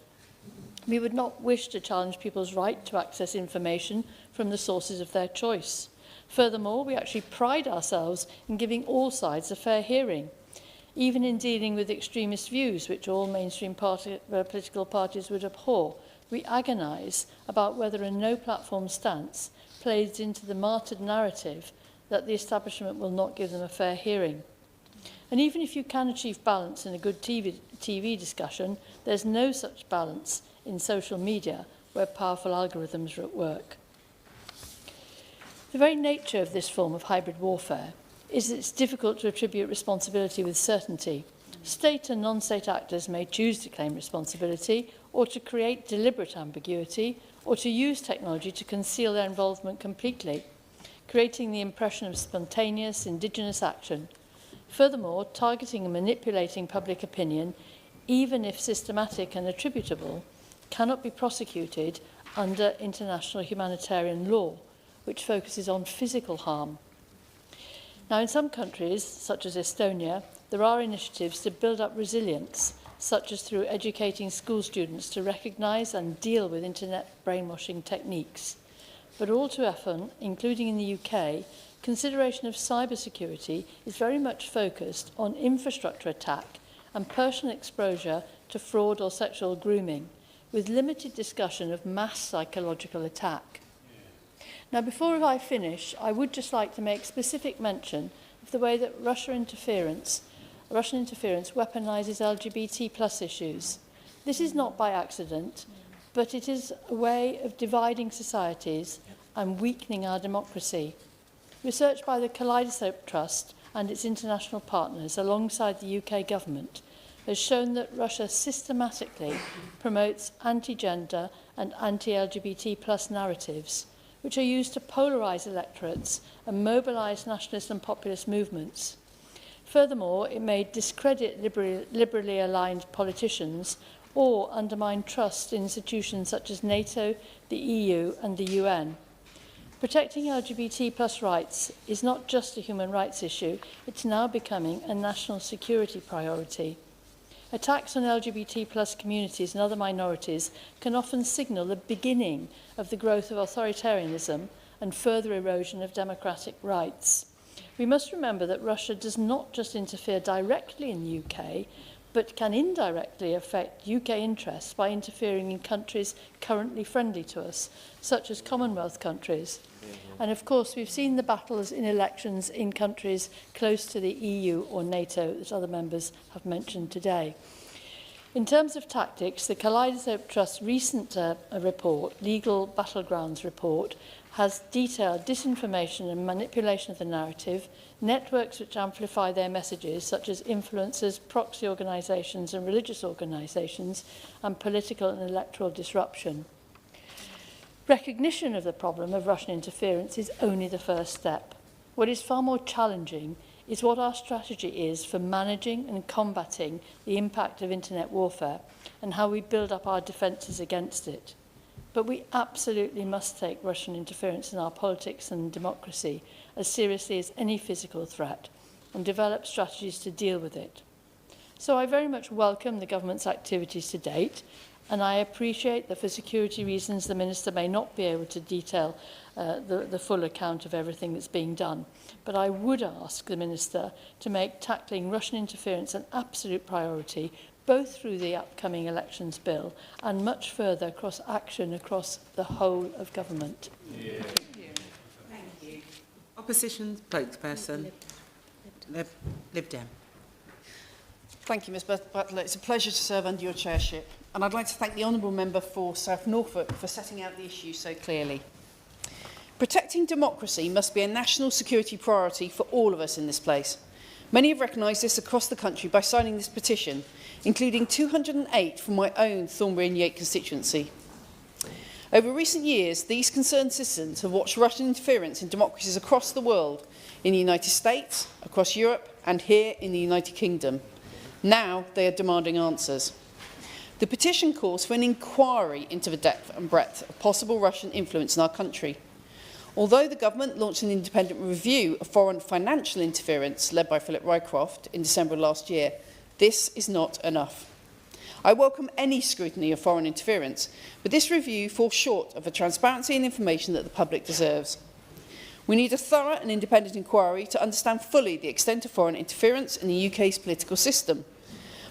We would not wish to challenge people's right to access information from the sources of their choice. Furthermore, we actually pride ourselves in giving all sides a fair hearing, even in dealing with extremist views, which all mainstream political parties would abhor. We agonise about whether a no-platform stance plays into the martyred narrative that the establishment will not give them a fair hearing. And even if you can achieve balance in a good TV discussion, there's no such balance in social media where powerful algorithms are at work. The very nature of this form of hybrid warfare is that it's difficult to attribute responsibility with certainty. State and non-state actors may choose to claim responsibility or to create deliberate ambiguity or to use technology to conceal their involvement completely, creating the impression of spontaneous, indigenous action. Furthermore, targeting and manipulating public opinion, even if systematic and attributable, cannot be prosecuted under international humanitarian law, which focuses on physical harm. Now, in some countries, such as Estonia, there are initiatives to build up resilience, such as through educating school students to recognise and deal with internet brainwashing techniques. But all too often, including in the UK, consideration of cybersecurity is very much focused on infrastructure attack and personal exposure to fraud or sexual grooming, with limited discussion of mass psychological attack. Now, before I finish, I would just like to make specific mention of the way that Russian interference weaponises LGBT+ issues. This is not by accident, but it is a way of dividing societies and weakening our democracy. Research by the Kaleidoscope Trust and its international partners, alongside the UK government, has shown that Russia systematically promotes anti-gender and anti-LGBT+ narratives, which are used to polarise electorates and mobilise nationalist and populist movements. Furthermore, it may discredit liberally aligned politicians or undermine trust in institutions such as NATO, the EU and the UN. Protecting LGBT+ rights is not just a human rights issue, it's now becoming a national security priority. Attacks on LGBT+ communities and other minorities can often signal the beginning of the growth of authoritarianism and further erosion of democratic rights. We must remember that Russia does not just interfere directly in the UK, but can indirectly affect UK interests by interfering in countries currently friendly to us, such as Commonwealth countries. And of course, we've seen the battles in elections in countries close to the EU or NATO that other members have mentioned today. In terms of tactics, the Kaleidoscope Trust's recent report, Legal Battlegrounds report, has detailed disinformation and manipulation of the narrative, networks which amplify their messages, such as influencers, proxy organisations and religious organisations, and political and electoral disruption. Recognition of the problem of Russian interference is only the first step. What is far more challenging is what our strategy is for managing and combating the impact of internet warfare and how we build up our defences against it. But we absolutely must take Russian interference in our politics and democracy as seriously as any physical threat and develop strategies to deal with it. So I very much welcome the government's activities to date, and I appreciate that for security reasons the Minister may not be able to detail the full account of everything that's being done. But I would ask the Minister to make tackling Russian interference an absolute priority, both through the upcoming elections bill and much further across action across the whole of government. Yeah. Thank you. Opposition spokesperson, Lib Dem. Thank you, Ms Butler. It's a pleasure to serve under your chairship, and I'd like to thank the honourable member for South Norfolk for setting out the issue so clearly. Protecting democracy must be a national security priority for all of us in this place. Many have recognised this across the country by signing this petition, including 208 from my own Thornbury and Yate constituency. Over recent years, these concerned citizens have watched Russian interference in democracies across the world, in the United States, across Europe, and here in the United Kingdom. Now they are demanding answers. The petition calls for an inquiry into the depth and breadth of possible Russian influence in our country. Although the government launched an independent review of foreign financial interference led by Philip Rycroft in December last year, this is not enough. I welcome any scrutiny of foreign interference, but this review falls short of the transparency and information that the public deserves. We need a thorough and independent inquiry to understand fully the extent of foreign interference in the UK's political system.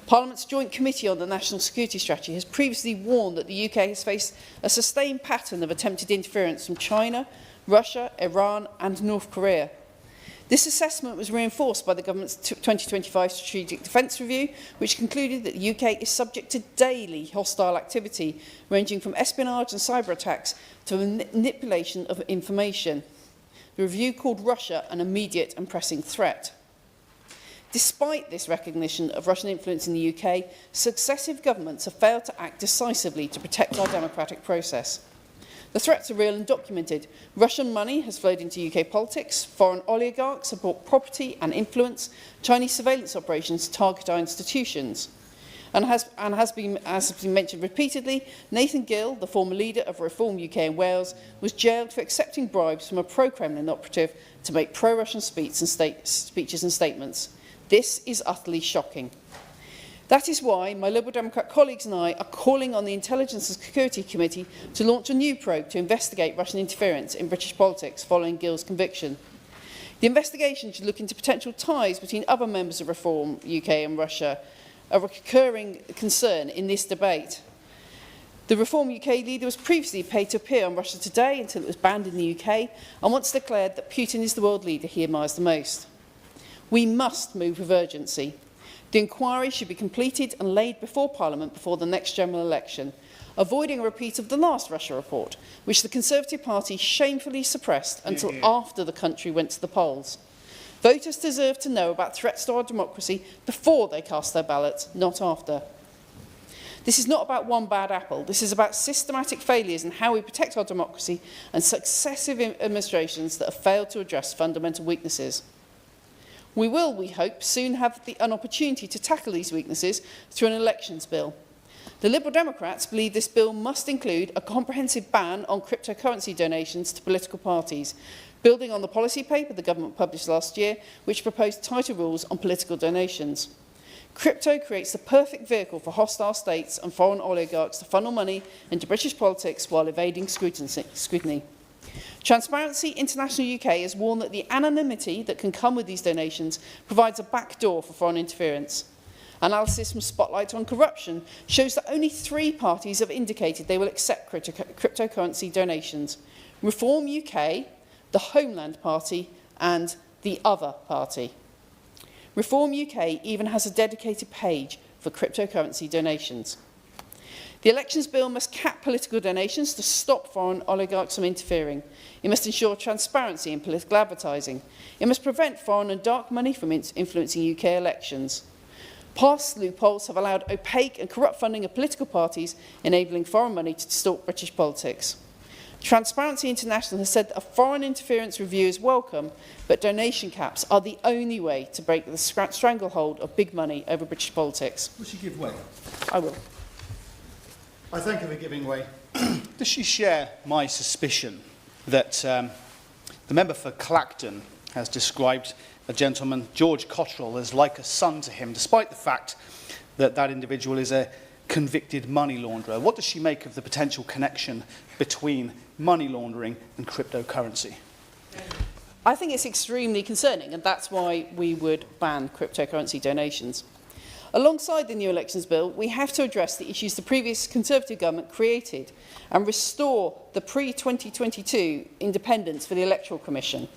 Parliament's Joint Committee on the National Security Strategy has previously warned that the UK has faced a sustained pattern of attempted interference from China, Russia, Iran and North Korea. This assessment was reinforced by the government's 2025 Strategic Defence Review, which concluded that the UK is subject to daily hostile activity, ranging from espionage and cyber attacks to manipulation of information. The review called Russia an immediate and pressing threat. Despite this recognition of Russian influence in the UK, successive governments have failed to act decisively to protect our democratic process. The threats are real and documented. Russian money has flowed into UK politics, foreign oligarchs have bought property and influence, Chinese surveillance operations target our institutions. And has been mentioned repeatedly, Nathan Gill, the former leader of Reform UK in Wales, was jailed for accepting bribes from a pro-Kremlin operative to make pro-Russian speeches and statements. This is utterly shocking. That is why my Liberal Democrat colleagues and I are calling on the Intelligence and Security Committee to launch a new probe to investigate Russian interference in British politics following Gill's conviction. The investigation should look into potential ties between other members of Reform UK and Russia, a recurring concern in this debate. The Reform UK leader was previously paid to appear on Russia Today until it was banned in the UK, and once declared that Putin is the world leader he admires the most. We must move with urgency. The inquiry should be completed and laid before Parliament before the next general election, avoiding a repeat of the last Russia report, which the Conservative Party shamefully suppressed until after the country went to the polls. Voters deserve to know about threats to our democracy before they cast their ballots, not after. This is not about one bad apple. This is about systematic failures in how we protect our democracy and successive administrations that have failed to address fundamental weaknesses. We will, we hope, soon have an opportunity to tackle these weaknesses through an elections bill. The Liberal Democrats believe this bill must include a comprehensive ban on cryptocurrency donations to political parties, building on the policy paper the government published last year, which proposed tighter rules on political donations. Crypto creates the perfect vehicle for hostile states and foreign oligarchs to funnel money into British politics while evading scrutiny. Transparency International UK has warned that the anonymity that can come with these donations provides a backdoor for foreign interference. Analysis from Spotlight on Corruption shows that only 3 parties have indicated they will accept cryptocurrency donations: Reform UK, the Homeland Party and the Other Party. Reform UK even has a dedicated page for cryptocurrency donations. The Elections Bill must cap political donations to stop foreign oligarchs from interfering. It must ensure transparency in political advertising. It must prevent foreign and dark money from influencing UK elections. Past loopholes have allowed opaque and corrupt funding of political parties, enabling foreign money to distort British politics. Transparency International has said that a foreign interference review is welcome, but donation caps are the only way to break the stranglehold of big money over British politics. Will she give way? I will. I thank her for giving way. Does she share my suspicion that the member for Clacton has described a gentleman, George Cottrell, as like a son to him, despite the fact that that individual is a convicted money launderer? What does she make of the potential connection between money laundering and cryptocurrency? I think it's extremely concerning, and that's why we would ban cryptocurrency donations. Alongside the new Elections Bill, we have to address the issues the previous Conservative government created and restore the pre-2022 independence for the Electoral Commission,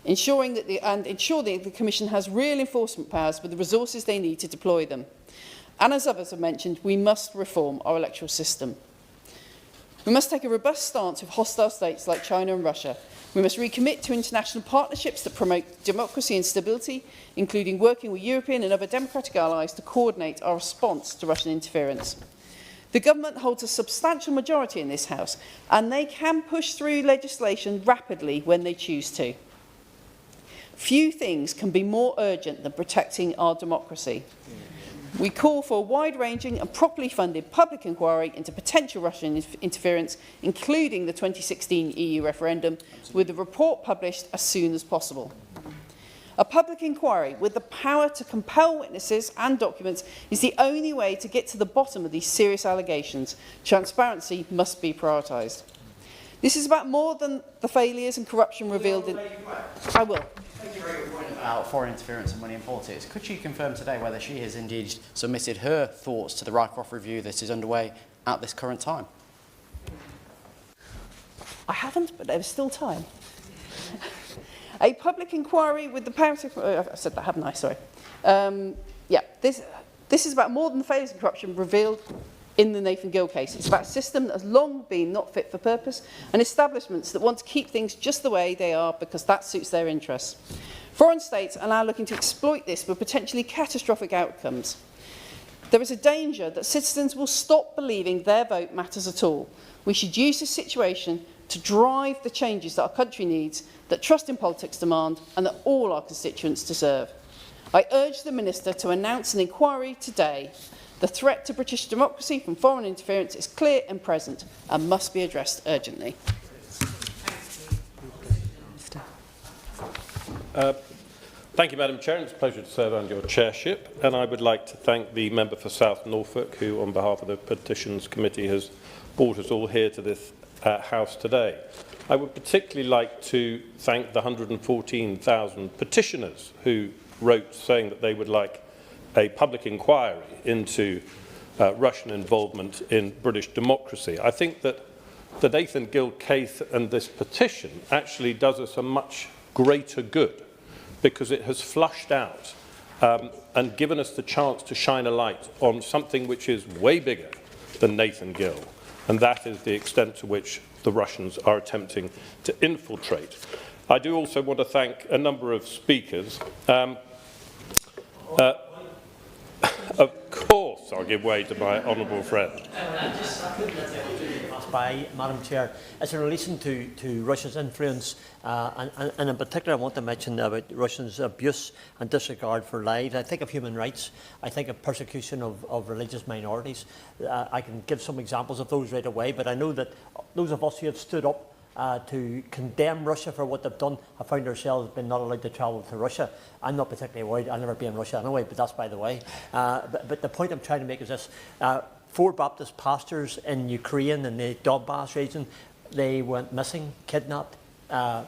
ensure that the Commission has real enforcement powers with the resources they need to deploy them. And as others have mentioned, we must reform our electoral system. We must take a robust stance with hostile states like China and Russia. We must recommit to international partnerships that promote democracy and stability, including working with European and other democratic allies to coordinate our response to Russian interference. The government holds a substantial majority in this House, and they can push through legislation rapidly when they choose to. Few things can be more urgent than protecting our democracy. We call for a wide-ranging and properly funded public inquiry into potential Russian interference, including the 2016 EU referendum, with a report published as soon as possible. A public inquiry with the power to compel witnesses and documents is the only way to get to the bottom of these serious allegations. Transparency must be prioritised. This is about more than the failures and corruption revealed in... I will. Thank you for your point about foreign interference and money in politics. Could she confirm today whether she has indeed submitted her thoughts to the Rycroft review that is underway at this current time? I haven't, but there's still time. A public inquiry with the power to... I said that, haven't I? Sorry. This is about more than the failures and corruption revealed in the Nathan Gill case. It's about a system that has long been not fit for purpose and establishments that want to keep things just the way they are because that suits their interests. Foreign states are now looking to exploit this with potentially catastrophic outcomes. There is a danger that citizens will stop believing their vote matters at all. We should use this situation to drive the changes that our country needs, that trust in politics demand, and that all our constituents deserve. I urge the Minister to announce an inquiry today. The threat to British democracy from foreign interference is clear and present and must be addressed urgently. Thank you, Madam Chair. It's a pleasure to serve under your chairship, and I would like to thank the member for South Norfolk, who, on behalf of the Petitions Committee, has brought us all here to this House today. I would particularly like to thank the 114,000 petitioners who wrote saying that they would like a public inquiry into Russian involvement in British democracy. I think that the Nathan Gill case and this petition actually does us a much greater good, because it has flushed out and given us the chance to shine a light on something which is way bigger than Nathan Gill, and that is the extent to which the Russians are attempting to infiltrate. I do also want to thank a number of speakers. Of course, I'll give way to my honourable friend. By Madam Chair, as in relation to Russia's influence, and in particular I want to mention about Russia's abuse and disregard for lives. I think of human rights, I think of persecution of religious minorities. I can give some examples of those right away, but I know that those of us who have stood up to condemn Russia for what they've done, have found ourselves being not allowed to travel to Russia. I'm not particularly worried. I'll never be in Russia anyway, but that's by the way. But the point I'm trying to make is this. 4 Baptist pastors in Ukraine, in the Donbass region, they went missing, kidnapped,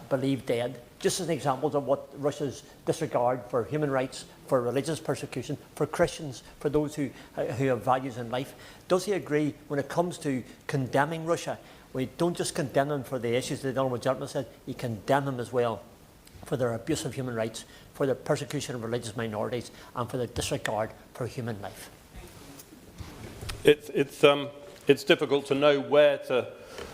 believed dead. Just as examples of what Russia's disregard for human rights, for religious persecution, for Christians, for those who have values in life. Does he agree when it comes to condemning Russia? We don't just condemn them for the issues that the Honourable Gentleman said, we condemn them as well for their abuse of human rights, for their persecution of religious minorities, and for their disregard for human life. It's difficult to know where to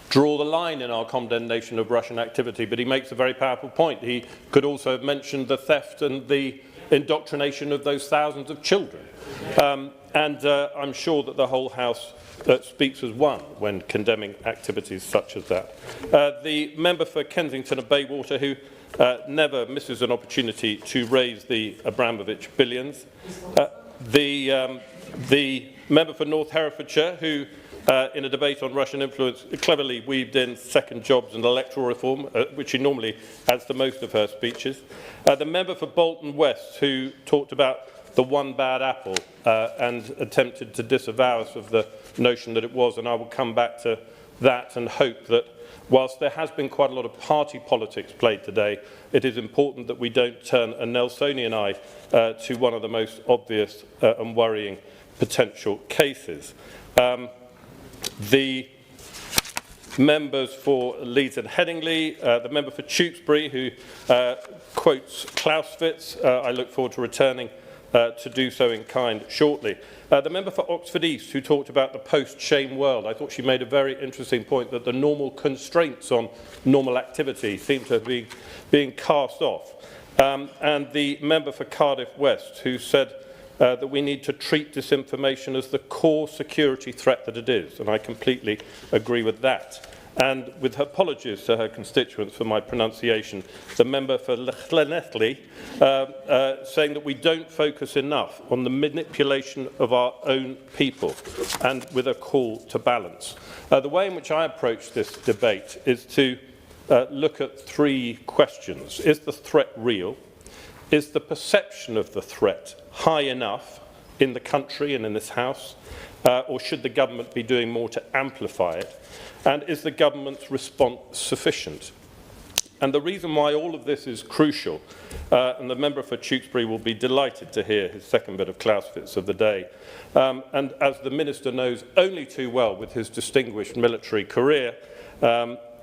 draw the line in our condemnation of Russian activity, but he makes a very powerful point. He could also have mentioned the theft and the indoctrination of those thousands of children. I'm sure that the whole House speaks as one when condemning activities such as that. The member for Kensington and Bayswater, who never misses an opportunity to raise the Abramovich billions. The member for North Herefordshire, who in a debate on Russian influence cleverly weaved in second jobs and electoral reform, which she normally adds to most of her speeches. The member for Bolton West, who talked about the one bad apple and attempted to disavow us of the notion that it was, and I will come back to that and hope that whilst there has been quite a lot of party politics played today, it is important that we don't turn a Nelsonian eye to one of the most obvious and worrying potential cases. The members for Leeds and Headingley, the member for Tewkesbury, who quotes Clausewitz, I look forward to returning to do so in kind shortly. The member for Oxford East, who talked about the post-shame world, I thought she made a very interesting point that the normal constraints on normal activity seem to be being cast off. And the member for Cardiff West, who said that we need to treat disinformation as the core security threat that it is, and I completely agree with that. And with her apologies to her constituents for my pronunciation, the member for Llanelli saying that we don't focus enough on the manipulation of our own people, and with a call to balance. The way in which I approach this debate is to look at 3 questions. Is the threat real? Is the perception of the threat high enough in the country and in this House? Or should the government be doing more to amplify it? And is the government's response sufficient? And the reason why all of this is crucial, and the member for Tewkesbury will be delighted to hear his second bit of Clausewitz of the day, and as the Minister knows only too well with his distinguished military career,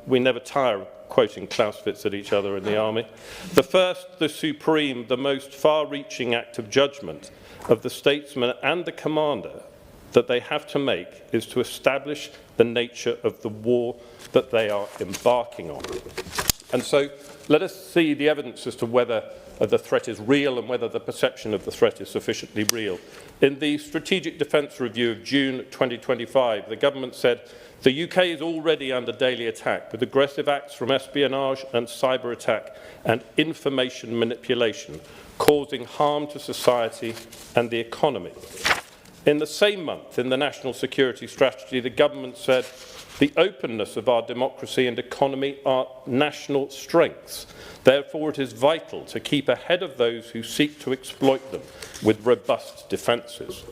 we never tire of quoting Clausewitz at each other in the army. The first, the supreme, the most far-reaching act of judgment of the statesman and the commander that they have to make is to establish the nature of the war that they are embarking on. And so let us see the evidence as to whether the threat is real and whether the perception of the threat is sufficiently real. In the Strategic Defence Review of June 2025, the government said the UK is already under daily attack with aggressive acts from espionage and cyber attack and information manipulation, causing harm to society and the economy. In the same month, in the National Security Strategy, the government said the openness of our democracy and economy are national strengths. Therefore, it is vital to keep ahead of those who seek to exploit them with robust defences.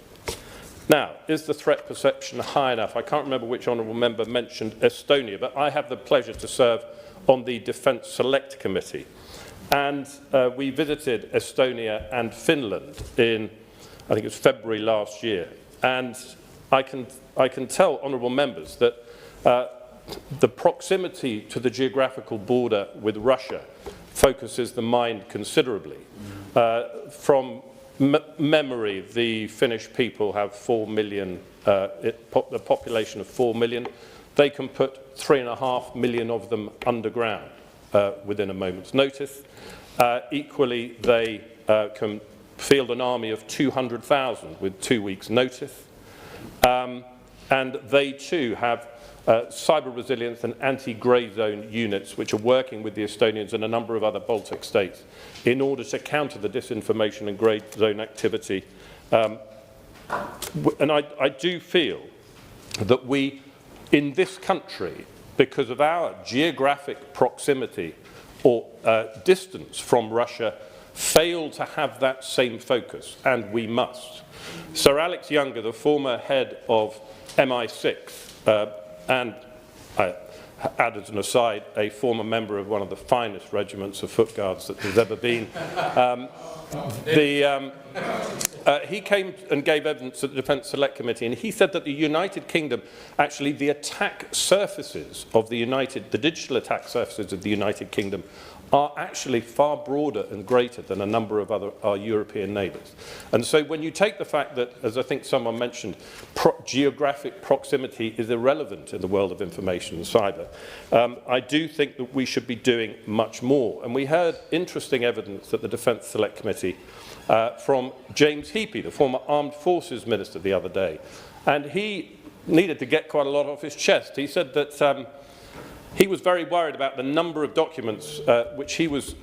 Now, is the threat perception high enough? I can't remember which honourable member mentioned Estonia, but I have the pleasure to serve on the Defence Select Committee. And we visited Estonia and Finland in, I think it was February last year. And I can tell honourable members that the proximity to the geographical border with Russia focuses the mind considerably. From memory, the Finnish people have 4 million, the population of 4 million. They can put 3.5 million of them underground within a moment's notice. Equally, they can field an army of 200,000 with 2 weeks' notice. And they too have cyber resilience and anti-grey zone units which are working with the Estonians and a number of other Baltic states in order to counter the disinformation and grey zone activity. And I do feel that we, in this country, because of our geographic proximity or distance from Russia, fail to have that same focus, and we must. Sir Alex Younger, the former head of MI6, and I add as an aside, a former member of one of the finest regiments of foot guards that there's ever been, he came and gave evidence at the Defence Select Committee, and he said that the United Kingdom, actually the attack surfaces of the digital attack surfaces of the United Kingdom are actually far broader and greater than a number of our European neighbours. And so when you take the fact that, as I think someone mentioned, geographic proximity is irrelevant in the world of information and cyber, I do think that we should be doing much more. And we heard interesting evidence at the Defence Select Committee from James Heapy, the former Armed Forces Minister, the other day. And he needed to get quite a lot off his chest. He said that he was very worried about the number of documents which he was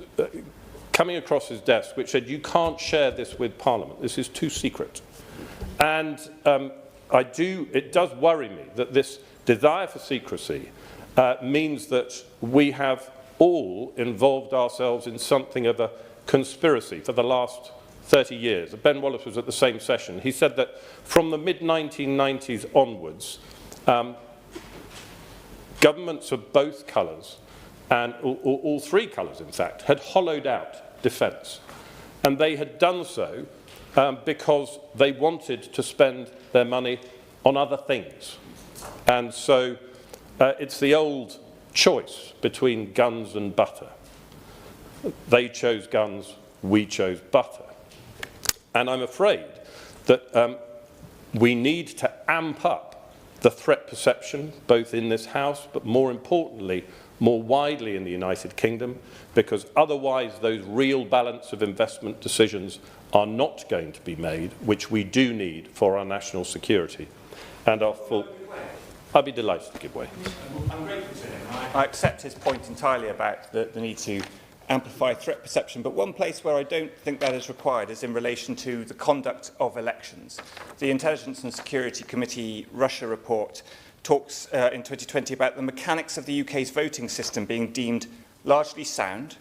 coming across his desk, which said, you can't share this with Parliament. This is too secret. And it does worry me that this desire for secrecy means that we have all involved ourselves in something of a conspiracy for the last 30 years. Ben Wallace was at the same session. He said that from the mid-1990s onwards, governments of both colours, and all three colours in fact, had hollowed out defence. And they had done so because they wanted to spend their money on other things. And so it's the old choice between guns and butter. They chose guns, we chose butter. And I'm afraid that we need to amp up the threat perception, both in this House, but more importantly, more widely in the United Kingdom, because otherwise those real balance of investment decisions are not going to be made, which we do need for our national security and our full... I'd be delighted to give way. I'm grateful to him. I accept his point entirely about the need to amplify threat perception, but one place where I don't think that is required is in relation to the conduct of elections. The Intelligence and Security Committee Russia report talks in 2020 about the mechanics of the UK's voting system being deemed largely sound,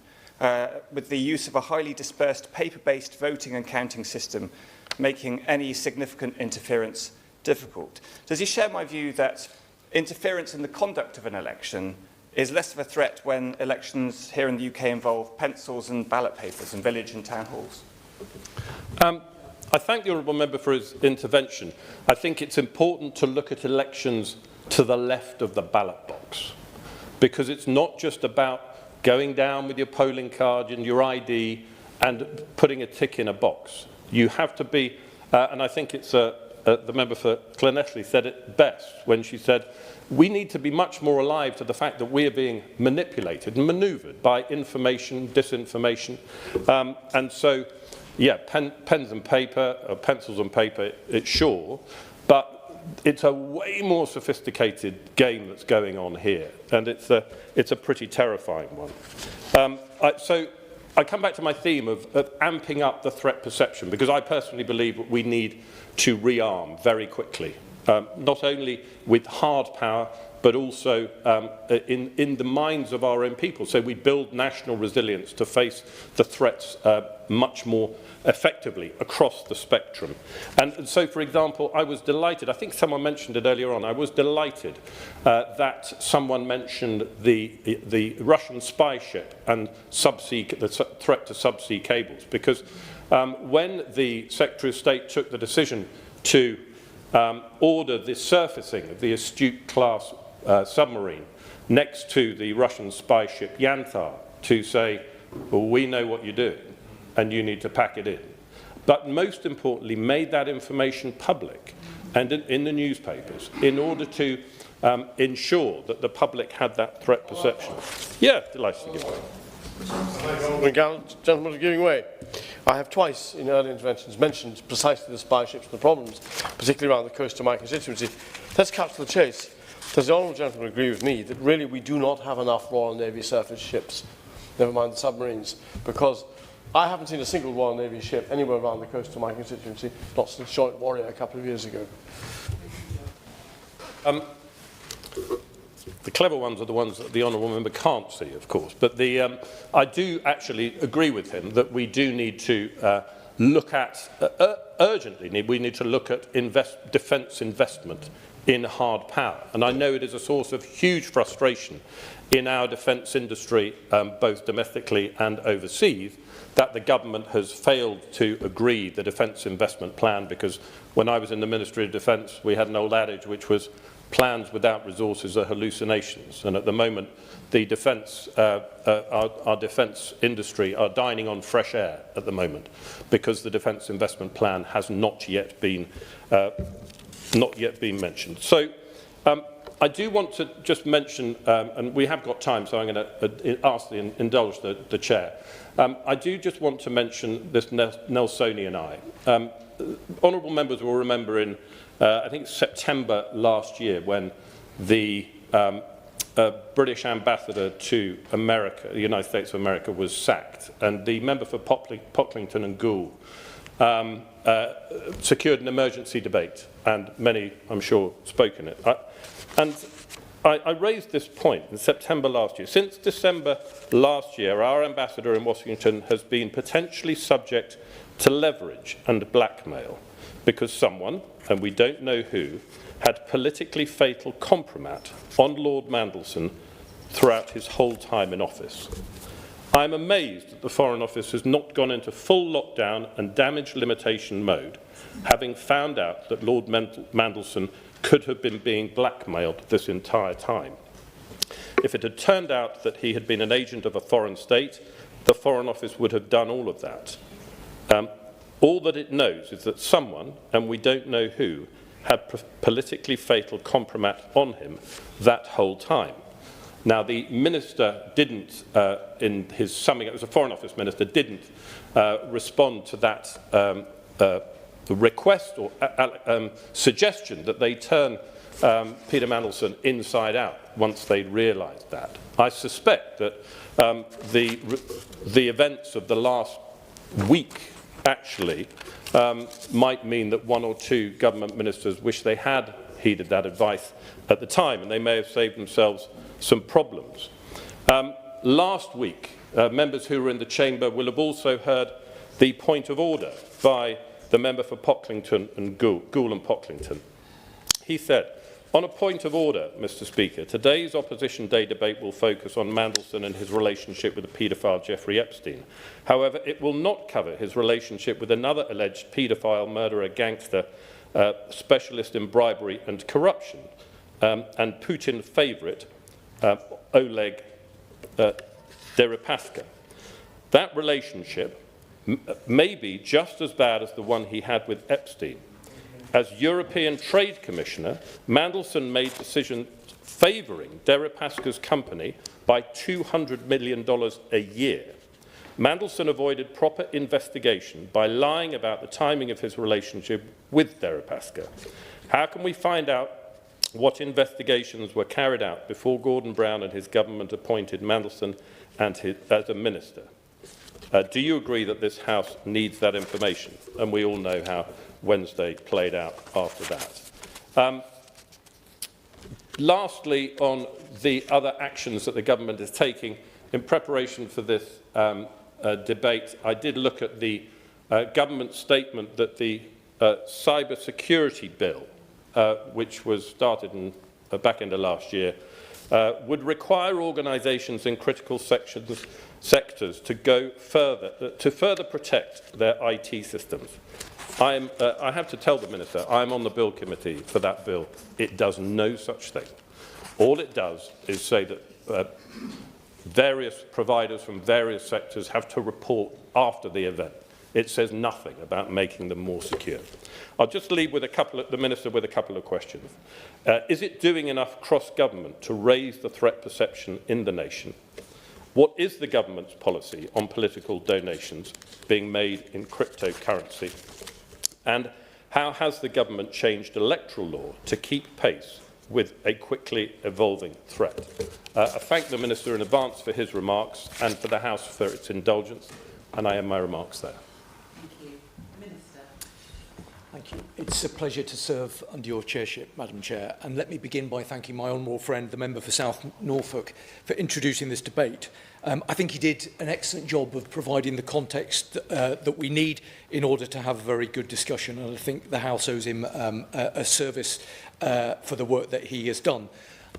with the use of a highly dispersed paper-based voting and counting system making any significant interference difficult. Does he share my view that interference in the conduct of an election is less of a threat when elections here in the UK involve pencils and ballot papers in village and town halls? I thank the honourable member for his intervention. I think it's important to look at elections to the left of the ballot box, because it's not just about going down with your polling card and your ID and putting a tick in a box. You have to be, and I think it's the member for Llanelli said it best when she said, we need to be much more alive to the fact that we are being manipulated and manoeuvred by information, disinformation. And so, yeah, pens and paper, pencils and paper, it's sure, but it's a way more sophisticated game that's going on here, and it's a pretty terrifying one. So I come back to my theme of amping up the threat perception, because I personally believe that we need to rearm very quickly. Not only with hard power, but also in the minds of our own people. So we build national resilience to face the threats much more effectively across the spectrum. And so, for example, I was delighted, I think someone mentioned it earlier on, I was delighted that someone mentioned the Russian spy ship and the threat to subsea cables, because when the Secretary of State took the decision to order the surfacing of the Astute-class submarine next to the Russian spy ship Yantar to say, well, we know what you're doing and you need to pack it in. But most importantly, made that information public and in the newspapers in order to ensure that the public had that threat perception. Yeah, delighted to give way. Gentlemen are giving way. I have twice in earlier interventions mentioned precisely the spy ships and the problems, particularly around the coast of my constituency. Let's cut to the chase. Does the honourable gentleman agree with me that really we do not have enough Royal Navy surface ships, never mind the submarines? Because I haven't seen a single Royal Navy ship anywhere around the coast of my constituency, not since Joint Warrior a couple of years ago. The clever ones are the ones that the honourable member can't see, of course. But I do actually agree with him that we do need to look at, urgently, we need to look at defence investment in hard power. And I know it is a source of huge frustration in our defence industry, both domestically and overseas, that the government has failed to agree the defence investment plan, because when I was in the Ministry of Defence, we had an old adage which was, plans without resources are hallucinations. And at the moment, the defence, our defence industry are dining on fresh air at the moment, because the defence investment plan has not yet been mentioned. So I do want to just mention, and we have got time, so I'm going to indulge the chair. I do just want to mention this Nelsonian eye. Honourable members will remember in, I think, September last year, when the British ambassador to America, the United States of America, was sacked, and the member for Pocklington and Goole secured an emergency debate, and many, I'm sure, spoke in it. I raised this point in September last year. Since December last year, our ambassador in Washington has been potentially subject to leverage and blackmail because someone, and we don't know who, had politically fatal compromat on Lord Mandelson throughout his whole time in office. I'm amazed that the Foreign Office has not gone into full lockdown and damage limitation mode, having found out that Lord Mandelson could have been being blackmailed this entire time. If it had turned out that he had been an agent of a foreign state, the Foreign Office would have done all of that. All that it knows is that someone, and we don't know who, had politically fatal compromat on him that whole time. Now, the minister didn't, in his summing, it was a Foreign Office minister, didn't respond to that request or suggestion that they turn Peter Mandelson inside out once they realised that. I suspect that the events of the last week actually might mean that one or two government ministers wish they had heeded that advice at the time, and they may have saved themselves some problems. Last week, members who were in the chamber will have also heard the point of order by the member for Pocklington and Goole and Pocklington. He said, on a point of order, Mr. Speaker, today's Opposition Day debate will focus on Mandelson and his relationship with the paedophile Jeffrey Epstein. However, it will not cover his relationship with another alleged paedophile, murderer, gangster, specialist in bribery and corruption, and Putin favourite, Oleg Deripaska. That relationship may be just as bad as the one he had with Epstein. As European Trade Commissioner, Mandelson made decisions favouring Deripaska's company by $200 million a year. Mandelson avoided proper investigation by lying about the timing of his relationship with Deripaska. How can we find out what investigations were carried out before Gordon Brown and his government appointed Mandelson as a minister? Do you agree that this House needs that information? And we all know how Wednesday played out after that. Lastly, on the other actions that the government is taking in preparation for this debate, I did look at the government statement that the cyber security bill, which was started in the back end of last year, would require organisations in critical sectors to go further, to further protect their IT systems. I have to tell the Minister, I'm on the Bill Committee for that bill. It does no such thing. All it does is say that various providers from various sectors have to report after the event. It says nothing about making them more secure. I'll just leave with the Minister with a couple of questions. Is it doing enough cross-government to raise the threat perception in the nation? What is the government's policy on political donations being made in cryptocurrency? And how has the government changed electoral law to keep pace with a quickly evolving threat? I thank the Minister in advance for his remarks and for the House for its indulgence, and I end my remarks there. Thank you. Minister. Thank you. It's a pleasure to serve under your chairship, Madam Chair. And let me begin by thanking my honourable friend, the member for South Norfolk, for introducing this debate. I think he did an excellent job of providing the context that we need in order to have a very good discussion. And I think the House owes him a service for the work that he has done.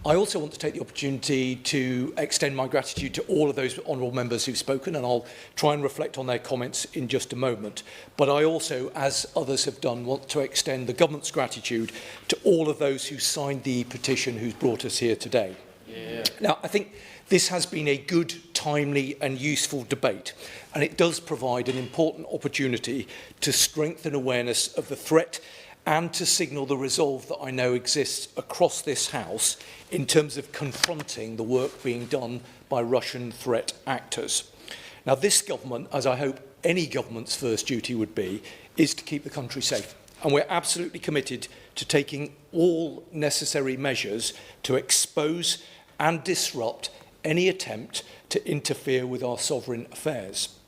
I also want to take the opportunity to extend my gratitude to all of those honourable members who've spoken, and I'll try and reflect on their comments in just a moment. But I also, as others have done, want to extend the government's gratitude to all of those who signed the petition who's brought us here today. Yeah. Now, I think this has been a good, timely and useful debate, and it does provide an important opportunity to strengthen awareness of the threat and to signal the resolve that I know exists across this House in terms of confronting the work being done by Russian threat actors. Now, this government, as I hope any government's first duty would be, is to keep the country safe. And we're absolutely committed to taking all necessary measures to expose and disrupt any attempt to interfere with our sovereign affairs.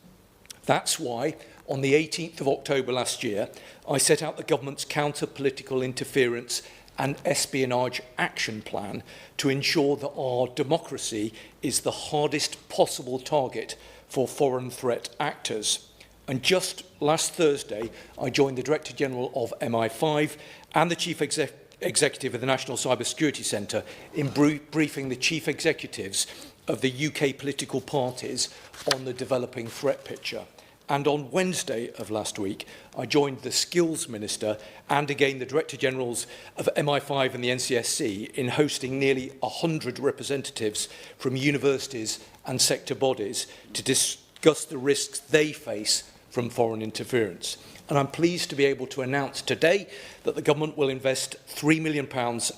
That's why, on the 18th of October last year, I set out the government's counter-political interference and espionage action plan to ensure that our democracy is the hardest possible target for foreign threat actors. And just last Thursday, I joined the Director General of MI5 and the Chief Executive of the National Cyber Security Centre in briefing the Chief Executives of the UK political parties on the developing threat picture. And on Wednesday of last week, I joined the Skills Minister and again the Director Generals of MI5 and the NCSC in hosting nearly 100 representatives from universities and sector bodies to discuss the risks they face from foreign interference. And I'm pleased to be able to announce today that the government will invest £3 million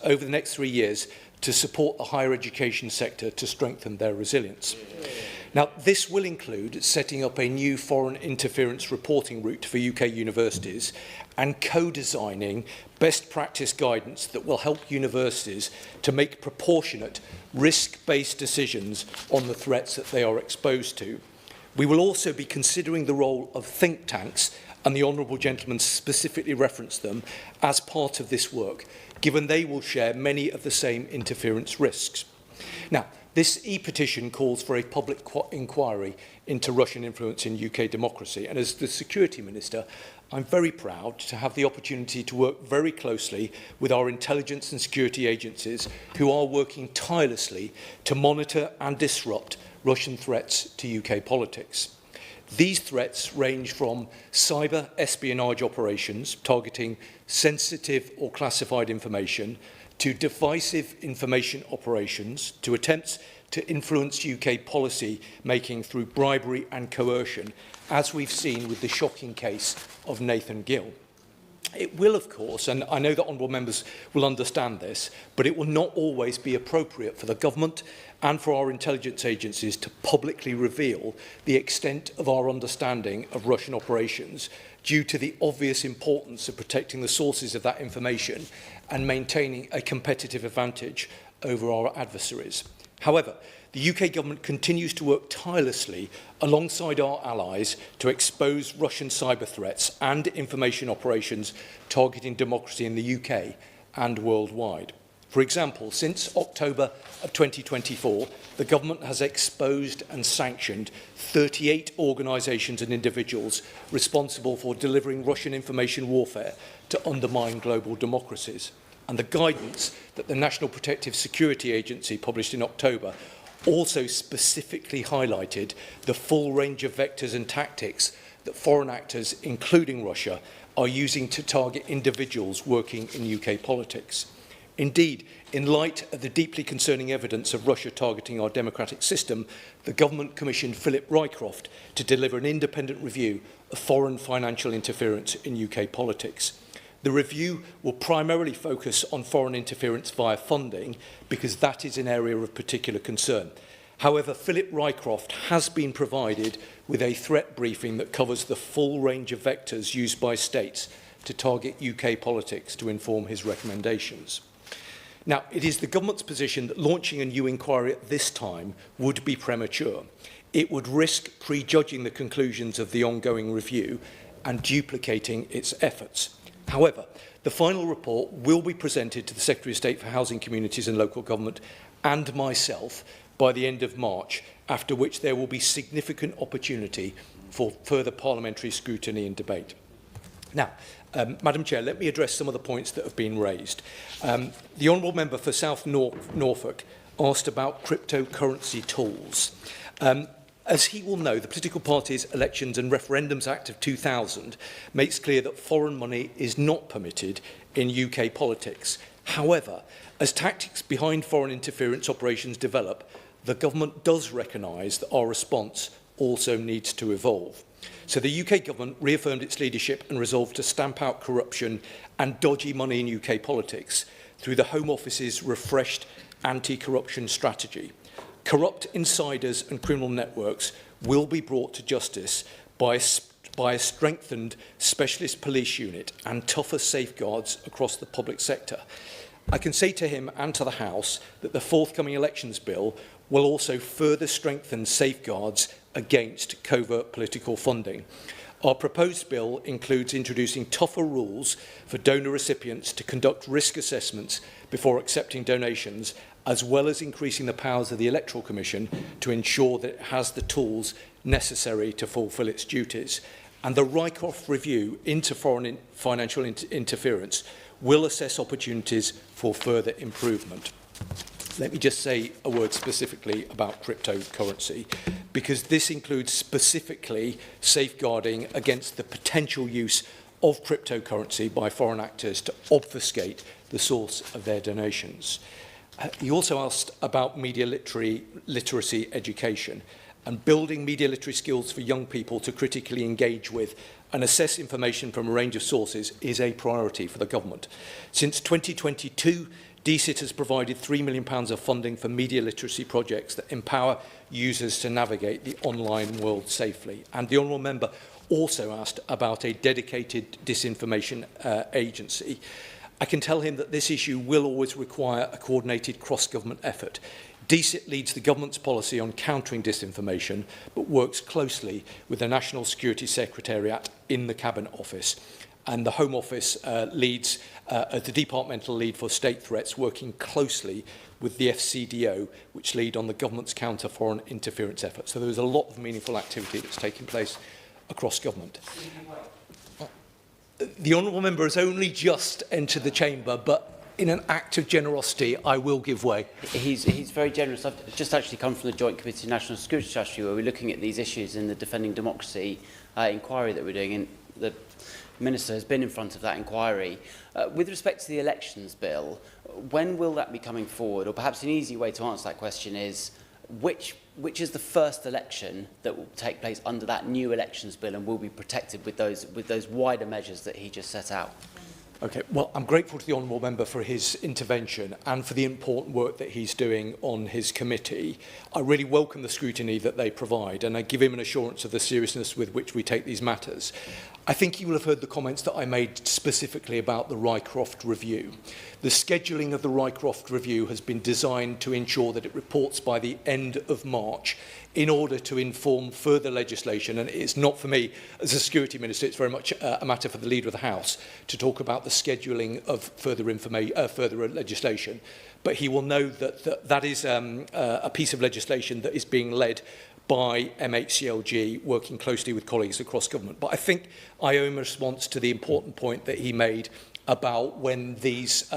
over the next 3 years to support the higher education sector to strengthen their resilience. Now, this will include setting up a new foreign interference reporting route for UK universities and co-designing best practice guidance that will help universities to make proportionate, risk-based decisions on the threats that they are exposed to. We will also be considering the role of think tanks, and the honourable gentleman specifically referenced them, as part of this work, given they will share many of the same interference risks. Now, this e-petition calls for a public inquiry into Russian influence in UK democracy, and as the Security Minister, I'm very proud to have the opportunity to work very closely with our intelligence and security agencies who are working tirelessly to monitor and disrupt Russian threats to UK politics. These threats range from cyber espionage operations targeting sensitive or classified information, to divisive information operations, to attempts to influence UK policy making through bribery and coercion, as we've seen with the shocking case of Nathan Gill. It will, of course, and I know that honourable members will understand this, but it will not always be appropriate for the government and for our intelligence agencies to publicly reveal the extent of our understanding of Russian operations due to the obvious importance of protecting the sources of that information and maintaining a competitive advantage over our adversaries. However, the UK government continues to work tirelessly alongside our allies to expose Russian cyber threats and information operations targeting democracy in the UK and worldwide. For example, since October of 2024, the government has exposed and sanctioned 38 organisations and individuals responsible for delivering Russian information warfare to undermine global democracies. And the guidance that the National Protective Security Agency published in October also specifically highlighted the full range of vectors and tactics that foreign actors, including Russia, are using to target individuals working in UK politics. Indeed, in light of the deeply concerning evidence of Russia targeting our democratic system, the government commissioned Philip Rycroft to deliver an independent review of foreign financial interference in UK politics. The review will primarily focus on foreign interference via funding, because that is an area of particular concern. However, Philip Rycroft has been provided with a threat briefing that covers the full range of vectors used by states to target UK politics to inform his recommendations. Now, it is the government's position that launching a new inquiry at this time would be premature. It would risk prejudging the conclusions of the ongoing review and duplicating its efforts. However, the final report will be presented to the Secretary of State for Housing, Communities and Local Government and myself by the end of March, after which there will be significant opportunity for further parliamentary scrutiny and debate. Now, Madam Chair, let me address some of the points that have been raised. The Honourable Member for South Norfolk asked about cryptocurrency tools. As he will know, the Political Parties Elections and Referendums Act of 2000 makes clear that foreign money is not permitted in UK politics. However, as tactics behind foreign interference operations develop, the government does recognise that our response also needs to evolve. So the UK government reaffirmed its leadership and resolved to stamp out corruption and dodgy money in UK politics through the Home Office's refreshed anti-corruption strategy. Corrupt insiders and criminal networks will be brought to justice by a strengthened specialist police unit and tougher safeguards across the public sector. I can say to him and to the House that the forthcoming elections bill will also further strengthen safeguards against covert political funding. Our proposed bill includes introducing tougher rules for donor recipients to conduct risk assessments before accepting donations, as well as increasing the powers of the Electoral Commission to ensure that it has the tools necessary to fulfil its duties. And the Rycroft review into foreign financial interference will assess opportunities for further improvement. Let me just say a word specifically about cryptocurrency, because this includes specifically safeguarding against the potential use of cryptocurrency by foreign actors to obfuscate the source of their donations. He also asked about media literacy education and building media literacy skills for young people to critically engage with and assess information from a range of sources is a priority for the government. Since 2022, DCIT has provided £3 million of funding for media literacy projects that empower users to navigate the online world safely. And the Honourable Member also asked about a dedicated disinformation agency. I can tell him that this issue will always require a coordinated cross-government effort. DCIT leads the government's policy on countering disinformation, but works closely with the National Security Secretariat in the Cabinet Office. And the Home Office leads as the departmental lead for state threats, working closely with the FCDO, which lead on the government's counter-foreign interference efforts. So there is a lot of meaningful activity that's taking place across government. The Honourable Member has only just entered the chamber, but in an act of generosity, I will give way. He's very generous. I've just actually come from the Joint Committee on National Security Strategy, where we're looking at these issues in the Defending Democracy inquiry that we're doing. And the Minister has been in front of that inquiry. With respect to the elections bill, when will that be coming forward? Or perhaps an easy way to answer that question is, which is the first election that will take place under that new elections bill and will be protected with those wider measures that he just set out? Okay, well, I'm grateful to the Honourable Member for his intervention and for the important work that he's doing on his committee. I really welcome the scrutiny that they provide, and I give him an assurance of the seriousness with which we take these matters. I think you will have heard the comments that I made specifically about the Rycroft review. The scheduling of the Rycroft review has been designed to ensure that it reports by the end of March in order to inform further legislation. And it's not for me as a security minister, it's very much a matter for the Leader of the House to talk about the scheduling of further legislation. But he will know that that is a piece of legislation that is being led by MHCLG, working closely with colleagues across government. But I think I owe him a response to the important point that he made about when these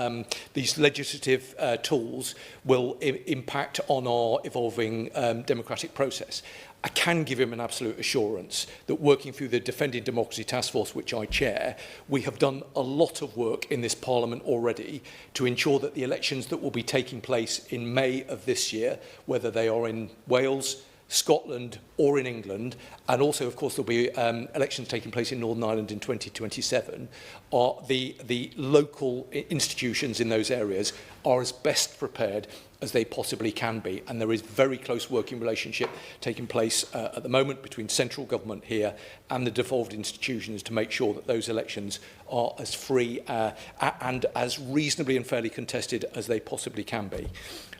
legislative tools will impact on our evolving democratic process. I can give him an absolute assurance that working through the Defending Democracy Task Force, which I chair, we have done a lot of work in this Parliament already to ensure that the elections that will be taking place in May of this year, whether they are in Wales, Scotland or in England, and also of course there'll be elections taking place in Northern Ireland in 2027, are the local institutions in those areas are as best prepared as they possibly can be, and there is very close working relationship taking place at the moment between central government here and the devolved institutions to make sure that those elections are as free and as reasonably and fairly contested as they possibly can be.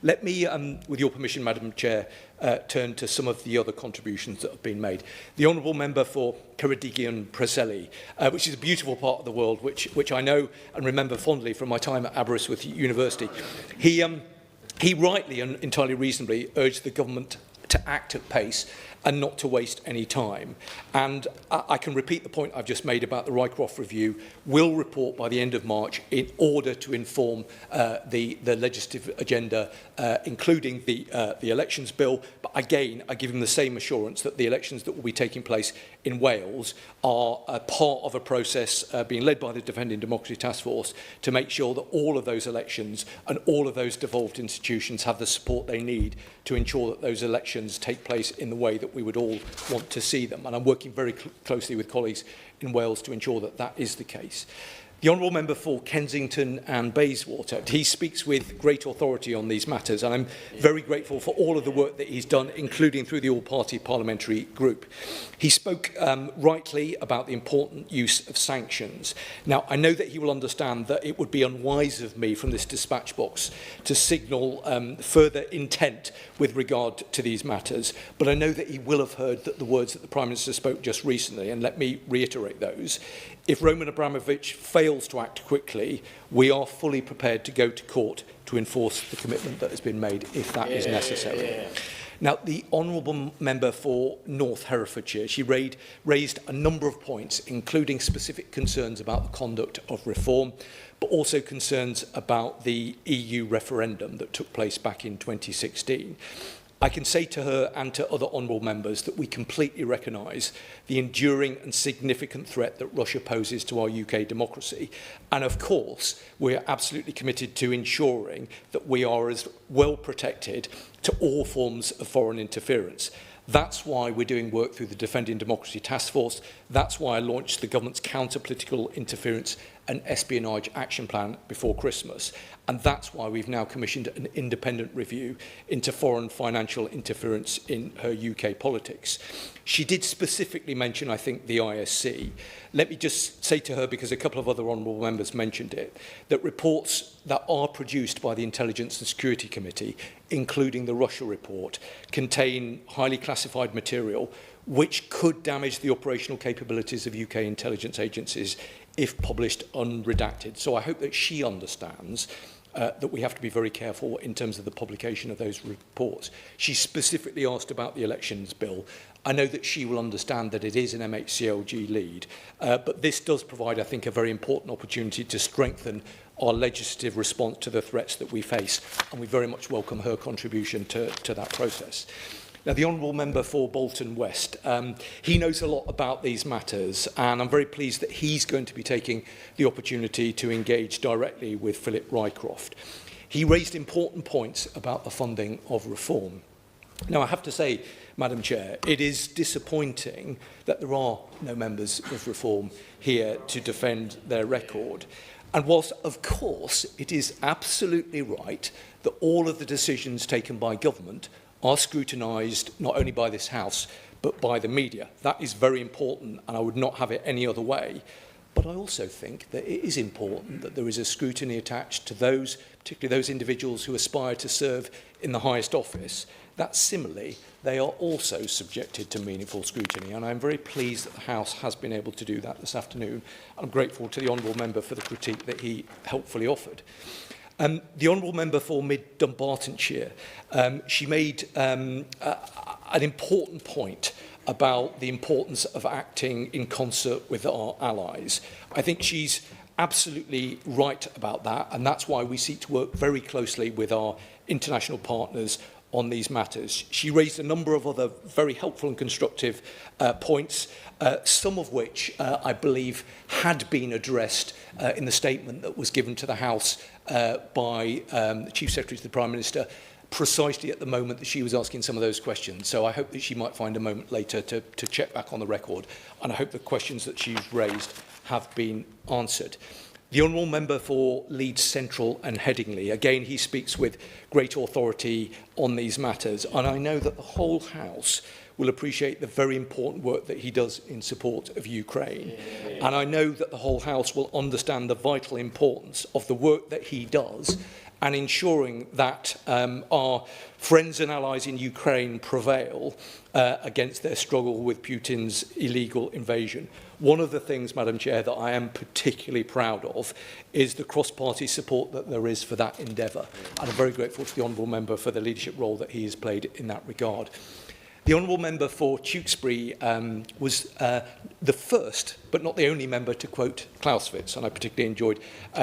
Let me, with your permission, Madam Chair, turn to some of the other contributions that have been made. The Honourable Member for Ceredigion Preseli, which is a beautiful part of the world, which I know and remember fondly from my time at Aberystwyth University. He rightly and entirely reasonably urged the government to act at pace and not to waste any time. And I can repeat the point I've just made about the Rycroft review. We'll report by the end of March in order to inform the legislative agenda, including the elections bill. But again, I give him the same assurance that the elections that will be taking place in Wales are a part of a process being led by the Defending Democracy Task Force to make sure that all of those elections and all of those devolved institutions have the support they need to ensure that those elections take place in the way that we would all want to see them. And I'm working very closely with colleagues in Wales to ensure that that is the case. The Honourable Member for Kensington and Bayswater, he speaks with great authority on these matters, and I'm very grateful for all of the work that he's done, including through the all-party parliamentary group. He spoke rightly about the important use of sanctions. Now, I know that he will understand that it would be unwise of me from this dispatch box to signal further intent with regard to these matters, but I know that he will have heard that the words that the Prime Minister spoke just recently, and let me reiterate those. If Roman Abramovich fails to act quickly, we are fully prepared to go to court to enforce the commitment that has been made if that is necessary. Now, the Honourable Member for North Herefordshire, she raised a number of points, including specific concerns about the conduct of reform, but also concerns about the EU referendum that took place back in 2016. I can say to her and to other honourable members that we completely recognise the enduring and significant threat that Russia poses to our UK democracy. And of course, we are absolutely committed to ensuring that we are as well protected to all forms of foreign interference. That's why we're doing work through the Defending Democracy Task Force. That's why I launched the government's counter-political interference and espionage action plan before Christmas. And that's why we've now commissioned an independent review into foreign financial interference in her UK politics. She did specifically mention, I think, the ISC. Let me just say to her, because a couple of other honourable members mentioned it, that reports that are produced by the Intelligence and Security Committee, including the Russia report, contain highly classified material which could damage the operational capabilities of UK intelligence agencies if published unredacted. So I hope that she understands that we have to be very careful in terms of the publication of those reports. She specifically asked about the elections bill. I know that she will understand that it is an MHCLG lead, but this does provide, I think, a very important opportunity to strengthen our legislative response to the threats that we face, and we very much welcome her contribution to that process. Now, the Honourable Member for Bolton West, he knows a lot about these matters, and I'm very pleased that he's going to be taking the opportunity to engage directly with Philip Rycroft. He raised important points about the funding of reform. Now, I have to say, Madam Chair, it is disappointing that there are no members of reform here to defend their record. And whilst, of course, it is absolutely right that all of the decisions taken by government are scrutinised not only by this House, but by the media. That is very important, and I would not have it any other way. But I also think that it is important that there is a scrutiny attached to those, particularly those individuals who aspire to serve in the highest office, that similarly, they are also subjected to meaningful scrutiny. And I'm very pleased that the House has been able to do that this afternoon. I'm grateful to the Honourable Member for the critique that he helpfully offered. The Honourable Member for Mid-Dumbartonshire, she made an important point about the importance of acting in concert with our allies. I think she's absolutely right about that, and that's why we seek to work very closely with our international partners on these matters. She raised a number of other very helpful and constructive points, some of which I believe had been addressed in the statement that was given to the House by the Chief Secretary to the Prime Minister precisely at the moment that she was asking some of those questions. So I hope that she might find a moment later to check back on the record, and I hope the questions that she's raised have been answered. The Honourable Member for Leeds Central and Headingley, again, he speaks with great authority on these matters, and I know that the whole House will appreciate the very important work that he does in support of Ukraine. And I know that the whole House will understand the vital importance of the work that he does and ensuring that our friends and allies in Ukraine prevail against their struggle with Putin's illegal invasion. One of the things, Madam Chair, that I am particularly proud of is the cross-party support that there is for that endeavour. And I'm very grateful to the Honourable Member for the leadership role that he has played in that regard. The Honourable Member for Tewkesbury was the first, but not the only member to quote Clausewitz, and I particularly enjoyed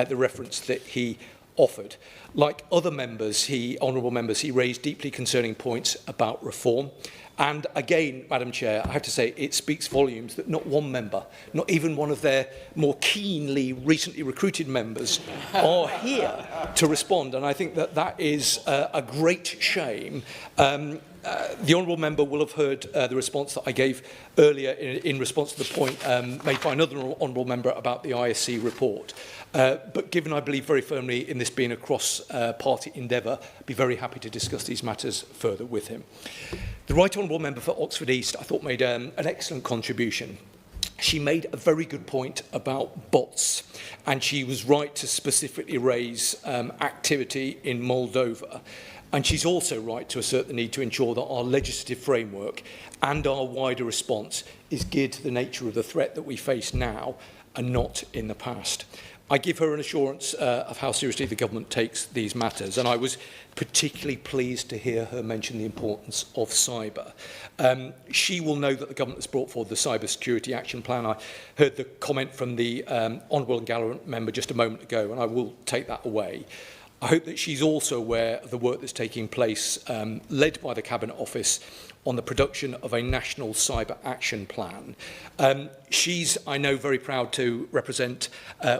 the reference that he offered. Like other members, honourable members, he raised deeply concerning points about reform. And again, Madam Chair, I have to say it speaks volumes that not one member, not even one of their more keenly recently recruited members, are here to respond. And I think that that is a great shame. The Honourable Member will have heard the response that I gave earlier in response to the point made by another Honourable Member about the ISC report. But given I believe very firmly in this being a cross-party endeavour, I'd be very happy to discuss these matters further with him. The Right Honourable Member for Oxford East, I thought, made an excellent contribution. She made a very good point about bots, and she was right to specifically raise activity in Moldova. And she's also right to assert the need to ensure that our legislative framework and our wider response is geared to the nature of the threat that we face now and not in the past. I give her an assurance of how seriously the government takes these matters, and I was particularly pleased to hear her mention the importance of cyber. She will know that the government has brought forward the Cyber Security Action Plan. I heard the comment from the Honourable and Gallant member just a moment ago, and I will take that away. I hope that she's also aware of the work that's taking place, led by the Cabinet Office, on the production of a national cyber action plan. She's, I know, very proud to represent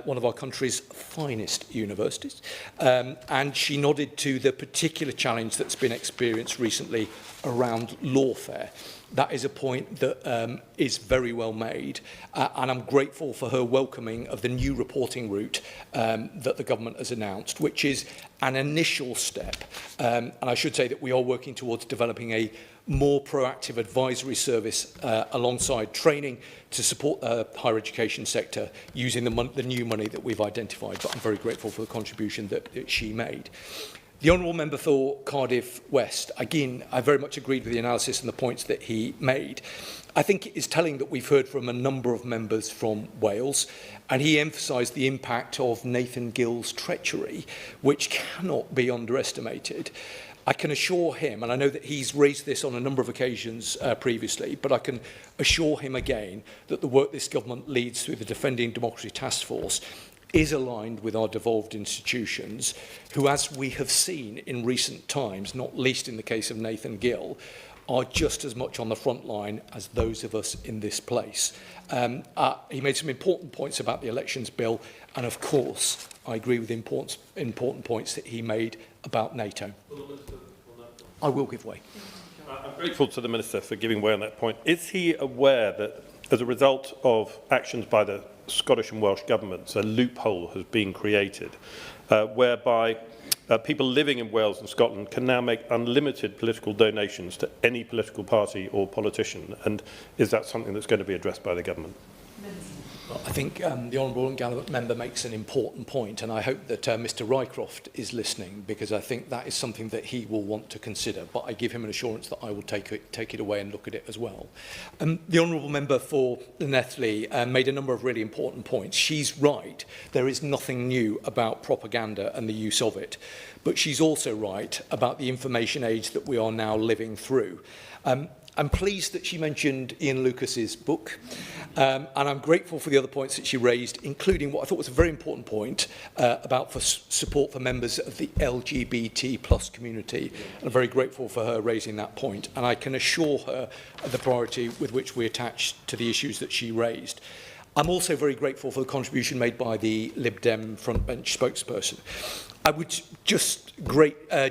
one of our country's finest universities, and she nodded to the particular challenge that's been experienced recently around lawfare. That is a point that is very well made, and I'm grateful for her welcoming of the new reporting route that the government has announced, which is an initial step. And I should say that we are working towards developing a more proactive advisory service alongside training to support the higher education sector using the new money that we've identified. But I'm very grateful for the contribution that she made. The Honourable Member for Cardiff West, again, I very much agreed with the analysis and the points that he made. I think it is telling that we've heard from a number of members from Wales, and he emphasised the impact of Nathan Gill's treachery, which cannot be underestimated. I can assure him, and I know that he's raised this on a number of occasions previously, but I can assure him again that the work this government leads through the Defending Democracy Task Force is aligned with our devolved institutions, who, as we have seen in recent times, not least in the case of Nathan Gill, are just as much on the front line as those of us in this place. He made some important points about the Elections Bill, and of course, I agree with the important points that he made about NATO. I will give way. I'm grateful to the Minister for giving way on that point. Is he aware that, as a result of actions by the Scottish and Welsh governments, a loophole has been created whereby people living in Wales and Scotland can now make unlimited political donations to any political party or politician? And is that something that's going to be addressed by the government? I think the Honourable and Gallant member makes an important point, and I hope that Mr Rycroft is listening, because I think that is something that he will want to consider. But I give him an assurance that I will take it away and look at it as well. The Honourable member for Nethley made a number of really important points. She's right. There is nothing new about propaganda and the use of it. But she's also right about the information age that we are now living through. I'm pleased that she mentioned Ian Lucas's book, and I'm grateful for the other points that she raised, including what I thought was a very important point about support for members of the LGBT+ community. And I'm very grateful for her raising that point, and I can assure her of the priority with which we attach to the issues that she raised. I'm also very grateful for the contribution made by the Lib Dem frontbench spokesperson. I would just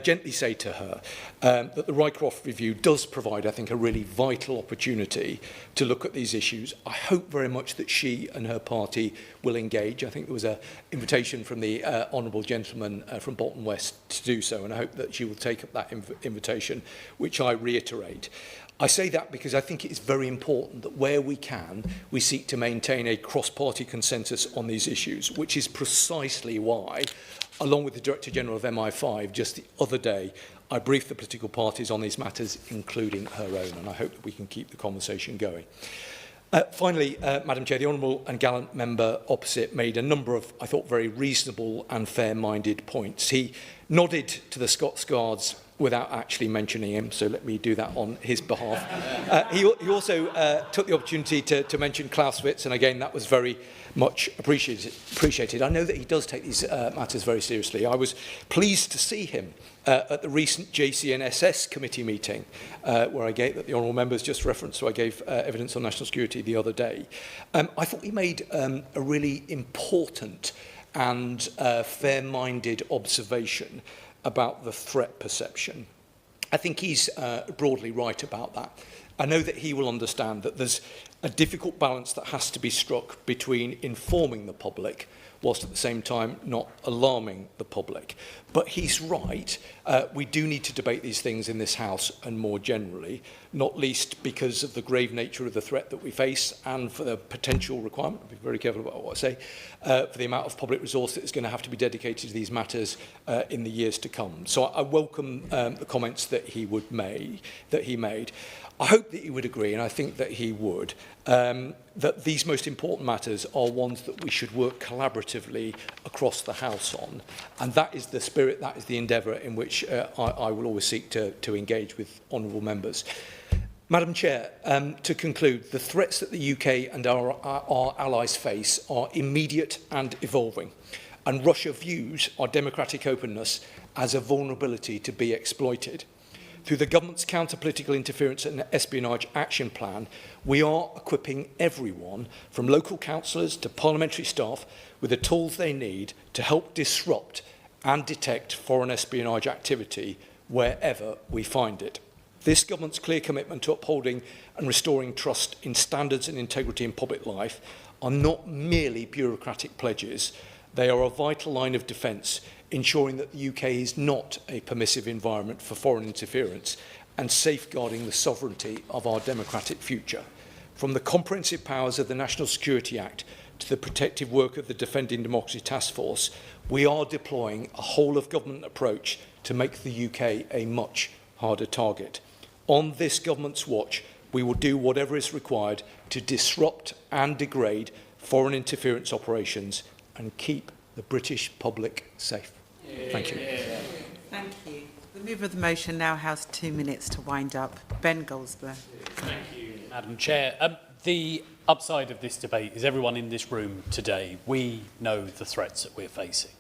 gently say to her that the Rycroft review does provide, I think, a really vital opportunity to look at these issues. I hope very much that she and her party will engage. I think there was an invitation from the honourable gentleman from Bolton West to do so, and I hope that she will take up that invitation, which I reiterate. I say that because I think it is very important that where we can, we seek to maintain a cross-party consensus on these issues, which is precisely why along with the Director General of MI5 just the other day, I briefed the political parties on these matters, including her own, and I hope that we can keep the conversation going. Finally, Madam Chair, the honourable and gallant member opposite made a number of, I thought, very reasonable and fair-minded points. He nodded to the Scots Guards without actually mentioning him, so let me do that on his behalf. He also took the opportunity to mention Clausewitz, and again, that was very much appreciated. I know that he does take these matters very seriously. I was pleased to see him at the recent JCNSS committee meeting, where I gave, that the honourable members just referenced, so I gave evidence on national security the other day. I thought he made a really important and fair-minded observation about the threat perception. I think he's broadly right about that. I know that he will understand that there's a difficult balance that has to be struck between informing the public whilst at the same time not alarming the public. But he's right. We do need to debate these things in this House and more generally, not least because of the grave nature of the threat that we face and for the potential requirement, I'll be very careful about what I say, for the amount of public resource that is going to have to be dedicated to these matters in the years to come. So I welcome the comments that he made. I hope that he would agree, and I think that he would, that these most important matters are ones that we should work collaboratively across the House on. And that is the spirit, that is the endeavour in which I will always seek to engage with honourable members. Madam Chair, to conclude, the threats that the UK and our allies face are immediate and evolving. And Russia views our democratic openness as a vulnerability to be exploited. Through the government's counter-political interference and espionage action plan, we are equipping everyone, from local councillors to parliamentary staff, with the tools they need to help disrupt and detect foreign espionage activity wherever we find it. This government's clear commitment to upholding and restoring trust in standards and integrity in public life are not merely bureaucratic pledges. They are a vital line of defence, ensuring that the UK is not a permissive environment for foreign interference and safeguarding the sovereignty of our democratic future. From the comprehensive powers of the National Security Act to the protective work of the Defending Democracy Task Force, we are deploying a whole-of-government approach to make the UK a much harder target. On this government's watch, we will do whatever is required to disrupt and degrade foreign interference operations and keep the British public safe. Thank you. Thank you. The mover of the motion now has 2 minutes to wind up. Ben Goldsborough. Thank you, Madam Chair. The upside of this debate is everyone in this room today, we know the threats that we're facing.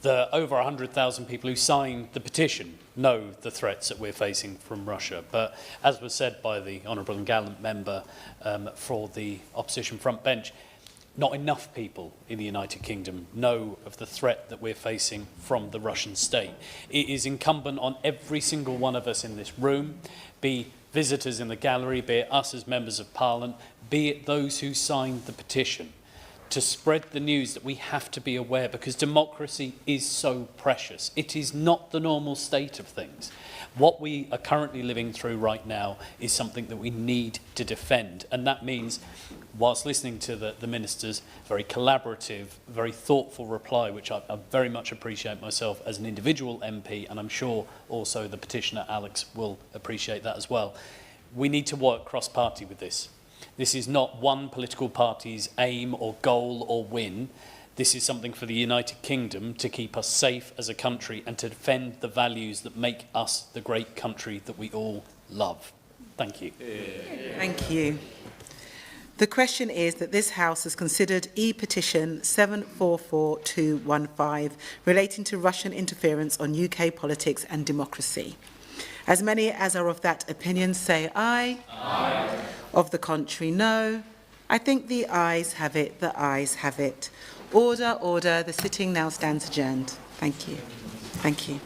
The over 100,000 people who signed the petition know the threats that we're facing from Russia. But as was said by the honourable and gallant member for the opposition front bench, not enough people in the United Kingdom know of the threat that we're facing from the Russian state. It is incumbent on every single one of us in this room, be visitors in the gallery, be it us as members of Parliament, be it those who signed the petition, to spread the news that we have to be aware, because democracy is so precious. It is not the normal state of things. What we are currently living through right now is something that we need to defend. And that means, whilst listening to the Minister's very collaborative, very thoughtful reply, which I very much appreciate myself as an individual MP, and I'm sure also the petitioner Alex will appreciate that as well, we need to work cross-party with this. This is not one political party's aim or goal or win. This is something for the United Kingdom to keep us safe as a country and to defend the values that make us the great country that we all love. Thank you. Thank you. The question is that this House has considered E-petition 744215 relating to Russian interference on UK politics and democracy. As many as are of that opinion say aye. Aye. Of the contrary, no. I think the ayes have it, the ayes have it. Order, order. The sitting now stands adjourned. Thank you. Thank you.